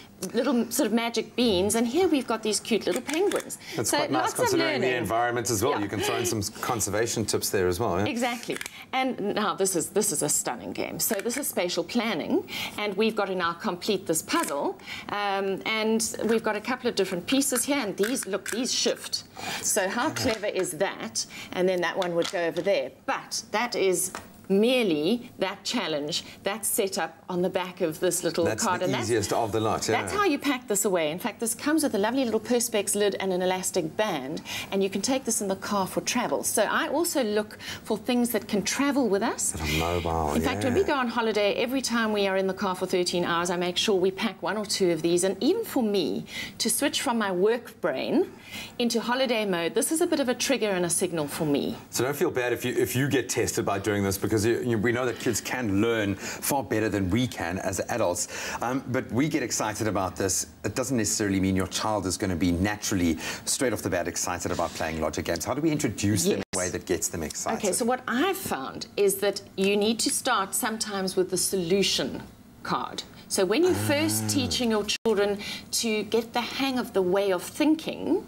sort of magic beans, and here we've got these cute little penguins. That's so quite nice, considering the environment as well. You can throw in some conservation tips there as well. Exactly. And now this is a stunning game. So this is spatial planning, and we've got to now complete this puzzle. And we've got a couple of different pieces here, and these shift. So how clever is that? And then that one would go over there. But that is merely that challenge that's set up on the back of this little card. That's the easiest of the lot. That's how you pack this away. In fact, this comes with a lovely little Perspex lid and an elastic band, and you can take this in the car for travel. So I also look for things that can travel with us. That are mobile. In fact, when we go on holiday, every time we are in the car for 13 hours, I make sure we pack 1 or 2 of these. And even for me, to switch from my work brain into holiday mode, this is a bit of a trigger and a signal for me. So don't feel bad if you get tested by doing this, because we know that kids can learn far better than we can as adults. But we get excited about this. It doesn't necessarily mean your child is going to be naturally, straight off the bat, excited about playing logic games. How do we introduce them in a way that gets them excited? Okay, so what I've found is that you need to start sometimes with the solution card. So when you're first teaching your children to get the hang of the way of thinking,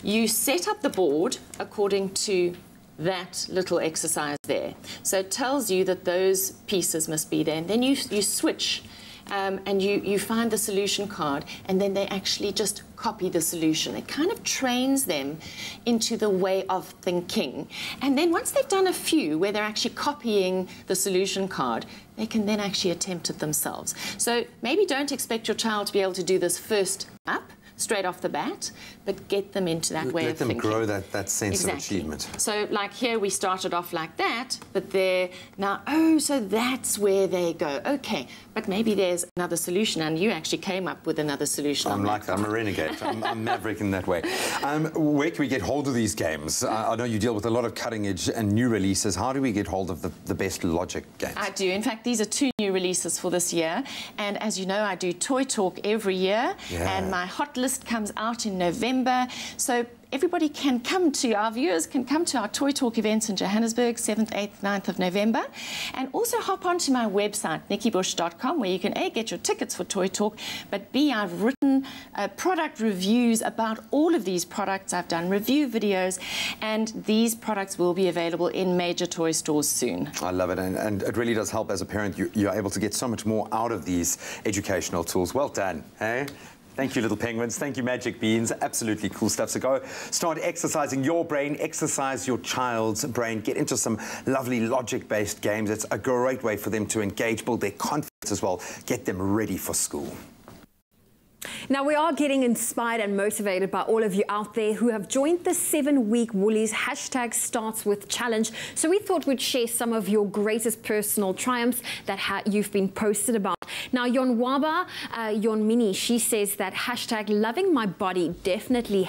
you set up the board according to that little exercise there. So it tells you that those pieces must be there. And then you switch and you find the solution card, and then they actually just copy the solution. It kind of trains them into the way of thinking. And then once they've done a few where they're actually copying the solution card, they can then actually attempt it themselves. So maybe don't expect your child to be able to do this first up, straight off the bat, but get them into that way of thinking. Let them grow that sense of achievement. So like here we started off like that, but they're now, oh, so that's where they go. Okay, but maybe there's another solution, and you actually came up with another solution. I'm like that. I'm a renegade. I'm maverick in that way. Where can we get hold of these games? I know you deal with a lot of cutting edge and new releases. How do we get hold of the best logic games? I do. In fact, these are 2 new releases for this year. And as you know, I do Toy Talk every year. And my hot list comes out in November. So everybody can come to, our viewers can come to our Toy Talk events in Johannesburg, 7th, 8th, 9th of November. And also hop onto my website, nikkibush.com, where you can A, get your tickets for Toy Talk, but B, I've written product reviews about all of these products. I've done review videos, and these products will be available in major toy stores soon. I love it, and it really does help as a parent. You're able to get so much more out of these educational tools. Well done, hey? Thank you, little penguins. Thank you, Magic Beans. Absolutely cool stuff. So go start exercising your brain, exercise your child's brain, get into some lovely logic-based games. It's a great way for them to engage, build their confidence as well, get them ready for school. Now, we are getting inspired and motivated by all of you out there who have joined the 7-week Woolies #StartsWithChallenge. So we thought we'd share some of your greatest personal triumphs that you've been posted about. Now, Yonwaba Yonmini, she says that #lovingmybody definitely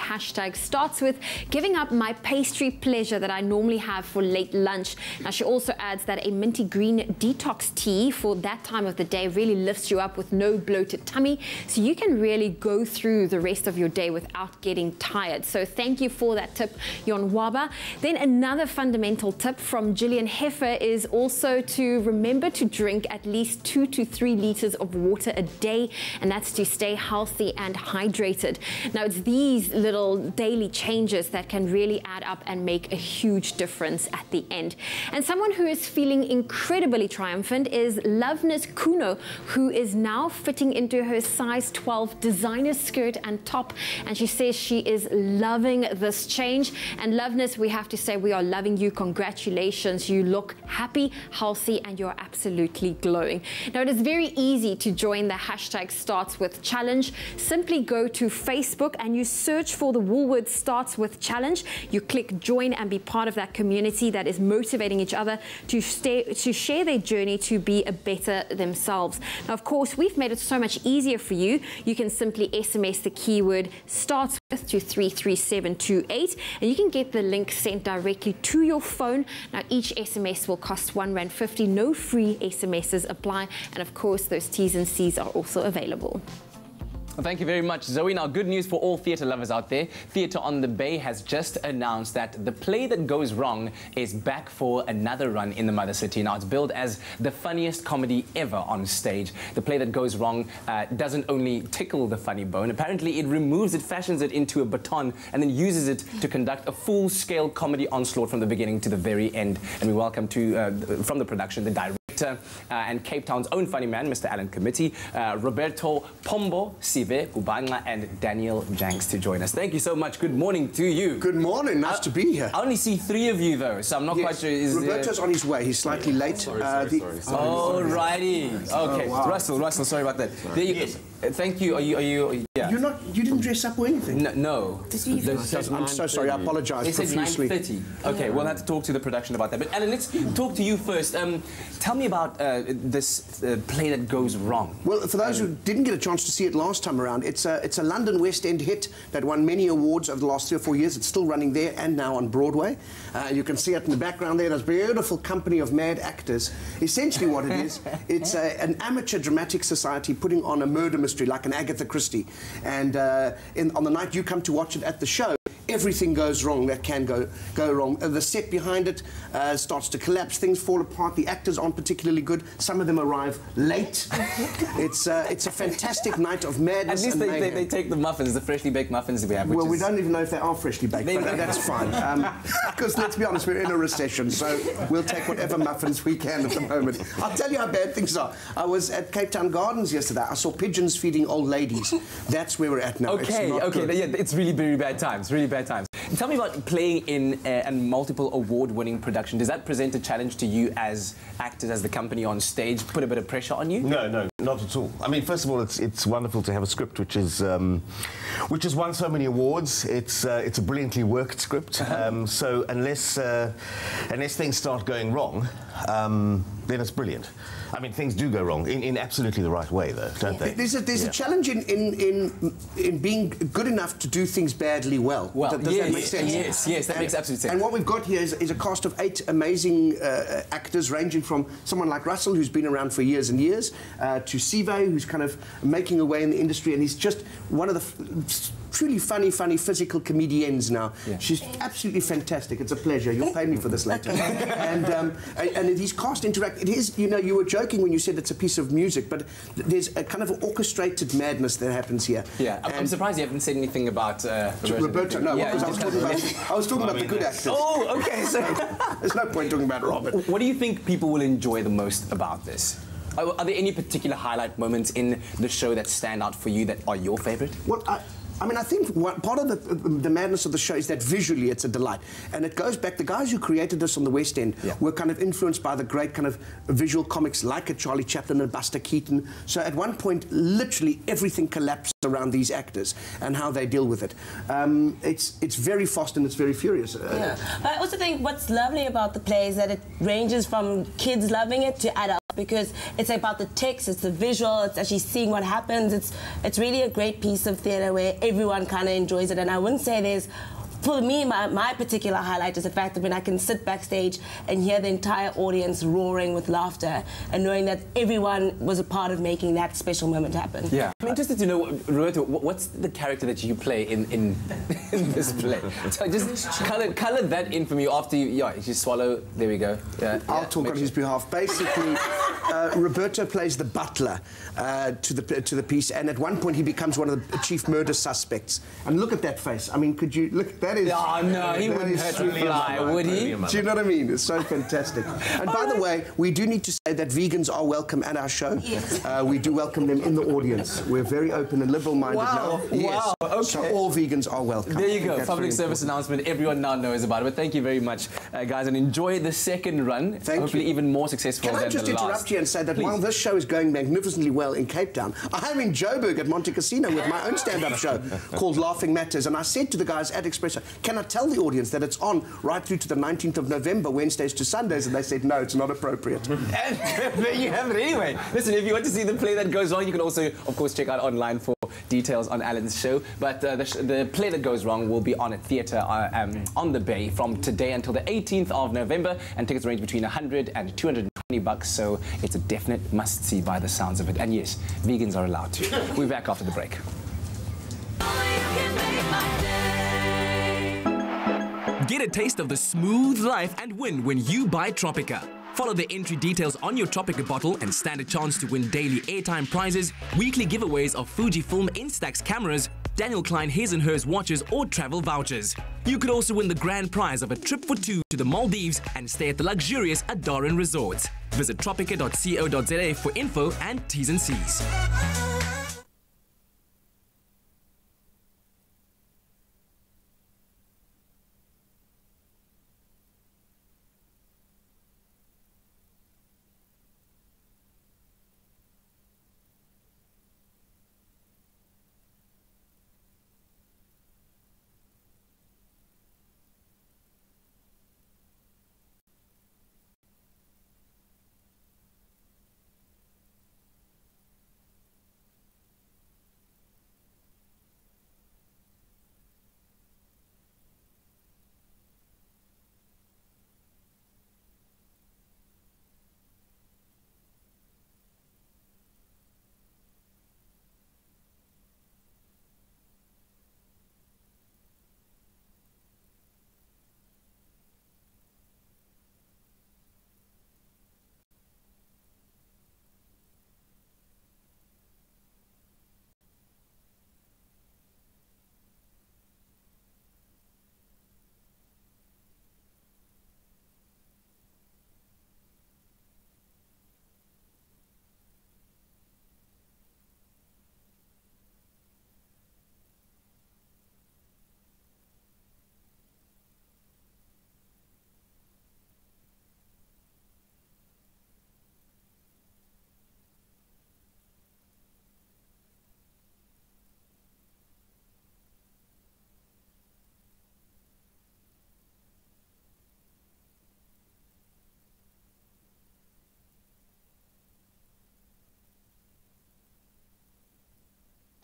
starts with giving up my pastry pleasure that I normally have for late lunch. Now, she also adds that a minty green detox tea for that time of the day really lifts you up with no bloated tummy, so you can really go through the rest of your day without getting tired. So thank you for that tip, Yonwaba. Then another fundamental tip from Gillian Heffer is also to remember to drink at least 2 to 3 liters liters of water a day, and that's to stay healthy and hydrated. Now, it's these little daily changes that can really add up and make a huge difference at the end. And someone who is feeling incredibly triumphant is Loveness Kuno, who is now fitting into her size 12 designer skirt and top, and she says she is loving this change. And Loveness, we have to say we are loving you. Congratulations. You look happy, healthy, and you're absolutely glowing. Now, it is very easy to join the hashtag Starts With Challenge. Simply go to Facebook and you search for the Woolworths Starts With Challenge. You click join and be part of that community that is motivating each other to share their journey to be a better themselves. Now, of course, we've made it so much easier for you. You can simply SMS the keyword Starts With to 33728, and you can get the link sent directly to your phone. Now, each SMS will cost R1.50. No free SMSs apply, and of course, those T's and C's are also available. Well, thank you very much, Zoe. Now, good news for all theatre lovers out there. Theatre on the Bay has just announced that The Play That Goes Wrong is back for another run in the Mother City. Now, it's billed as the funniest comedy ever on stage. The Play That Goes Wrong doesn't only tickle the funny bone. Apparently, it removes it, fashions it into a baton, and then uses it to conduct a full-scale comedy onslaught from the beginning to the very end. And we welcome from the production, the director and Cape Town's own funny man, Mr. Alan Committee, Roberto Pombo, Sive Ubanga, and Daniel Janks to join us. Thank you so much. Good morning to you. Good morning. Nice to be here. I only see 3 of you, though, so I'm not quite sure. Roberto's on his way. He's slightly late. Sorry. Alrighty. Okay. Wow. Russell, sorry about that. There you go. Thank you. Are you? Yeah. You didn't dress up or anything? No. I'm so sorry. I apologise profusely. They said 9:30. Okay, we'll have to talk to the production about that. But Alan, let's talk to you first. Tell me about this Play That Goes Wrong. Well, for those who didn't get a chance to see it last time around, it's a London West End hit that won many awards over the last 3 or 4 years. It's still running there and now on Broadway. You can see it in the background there. There's a beautiful company of mad actors. Essentially what it is, it's an amateur dramatic society putting on a murder mystery like an Agatha Christie. And on the night you come to watch it at the show, everything goes wrong that can go wrong. The set behind it starts to collapse, things fall apart, the actors aren't particularly good, some of them arrive late. It's a fantastic night of madness. At least they take the muffins, the freshly baked muffins we have. Well, we don't even know if they are freshly baked, but that's fine. Because let's be honest, we're in a recession, so we'll take whatever muffins we can at the moment. I'll tell you how bad things are. I was at Cape Town Gardens yesterday. I saw pigeons feeding old ladies. That's where we're at now. Okay, it's really very bad times, really bad times. Tell me about playing in a multiple award-winning production. Does that present a challenge to you as actors, as the company on stage, put a bit of pressure on you? No, not at all. I mean, first of all, it's wonderful to have a script which has won so many awards. It's a brilliantly worked script. So unless things start going wrong, then it's brilliant. I mean, things do go wrong in absolutely the right way, though, don't they? There's a challenge in being good enough to do things badly well. Does that make sense? Yes, that makes absolute sense. And what we've got here is a cast of 8 amazing actors, ranging from someone like Russell, who's been around for years and years, to Sive, who's kind of making a way in the industry, and he's just one of the truly funny physical comedians now. She's absolutely fantastic. It's a pleasure. You'll pay me for this later. and these cast interact. It is, you know, you were joking when you said it's a piece of music, but there's a kind of orchestrated madness that happens here. Yeah, I'm surprised you haven't said anything about Roberto. No, because I was talking about the good actors. Oh, okay. So there's no point talking about Robert. What do you think people will enjoy the most about this? Are there any particular highlight moments in the show that stand out for you that are your favourite? Well, I mean, I think part of the madness of the show is that visually it's a delight. And it goes back, the guys who created this on the West End were kind of influenced by the great kind of visual comics like a Charlie Chaplin and Buster Keaton. So at one point, literally everything collapsed around these actors and how they deal with it. It's very fast and it's very furious. But I also think what's lovely about the play is that it ranges from kids loving it to adults, because it's about the text, it's the visual, it's actually seeing what happens. It's really a great piece of theatre where everyone kind of enjoys it. And I wouldn't say there's, for me, my particular highlight is the fact that when I can sit backstage and hear the entire audience roaring with laughter and knowing that everyone was a part of making that special moment happen. Yeah. I'm interested to know, Roberto, what's the character that you play in this play? So just color that in for me after you swallow. There we go. Yeah, I'll talk on his behalf. Basically, Roberto plays the butler to the piece, and at one point he becomes one of the chief murder suspects. And look at that face. I mean, could you look? That is. Oh no, he wouldn't hurt a fly, would he? Do you know what I mean? It's so fantastic. And by the way, we do need to say that vegans are welcome at our show. Yes. We do welcome them in the audience. We're very open and liberal-minded now. Yes. Wow. Okay. So all vegans are welcome. There you go. Public service announcement. Everyone now knows about it. But thank you very much, guys, and enjoy the second run. Hopefully even more successful than the last. Can I just interrupt you and say that while this show is going magnificently well in Cape Town, I'm in Joburg at Monte Casino with my own stand-up show called Laughing Matters. And I said to the guys at Expresso, can I tell the audience that it's on right through to the 19th of November, Wednesdays to Sundays? And they said, no, it's not appropriate. And there you have it anyway. Listen, if you want to see the play that goes wrong, you can also, of course, check out online for details on Alan's show. But the play that goes wrong will be on at Theatre on the Bay from today until the 18th of November, and tickets range between $100 and $220, so it's a definite must-see by the sounds of it. And yes, vegans are allowed to. We'll be back after the break. Get a taste of the smooth life and win when you buy Tropica. Follow the entry details on your Tropica bottle and stand a chance to win daily airtime prizes, weekly giveaways of Fujifilm Instax cameras, Daniel Klein His and Hers watches or travel vouchers. You could also win the grand prize of a trip for two to the Maldives and stay at the luxurious Adoran Resorts. Visit tropica.co.za for info and T's and C's.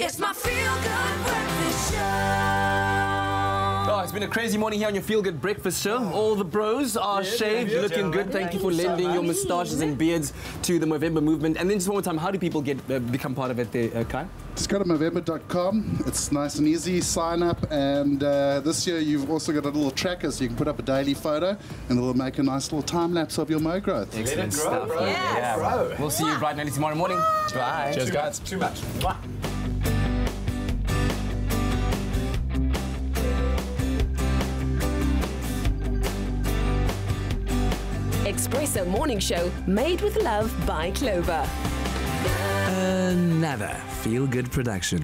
It's my feel-good breakfast show. Oh, it's been a crazy morning here on your feel-good breakfast show. All the bros are shaved, looking good. Thank you for lending your moustaches and beards to the Movember movement. And then just one more time, how do people become part of it there, Kai? Just go to Movember.com. It's nice and easy. Sign up, and this year you've also got a little tracker, so you can put up a daily photo, and it'll make a nice little time lapse of your mo growth. Excellent stuff. Bro. Yeah, bro. We'll see you bright and early tomorrow morning. Bye. Cheers, guys. Too much. Bye. Expresso Morning Show, made with love by Clover. Another feel-good production.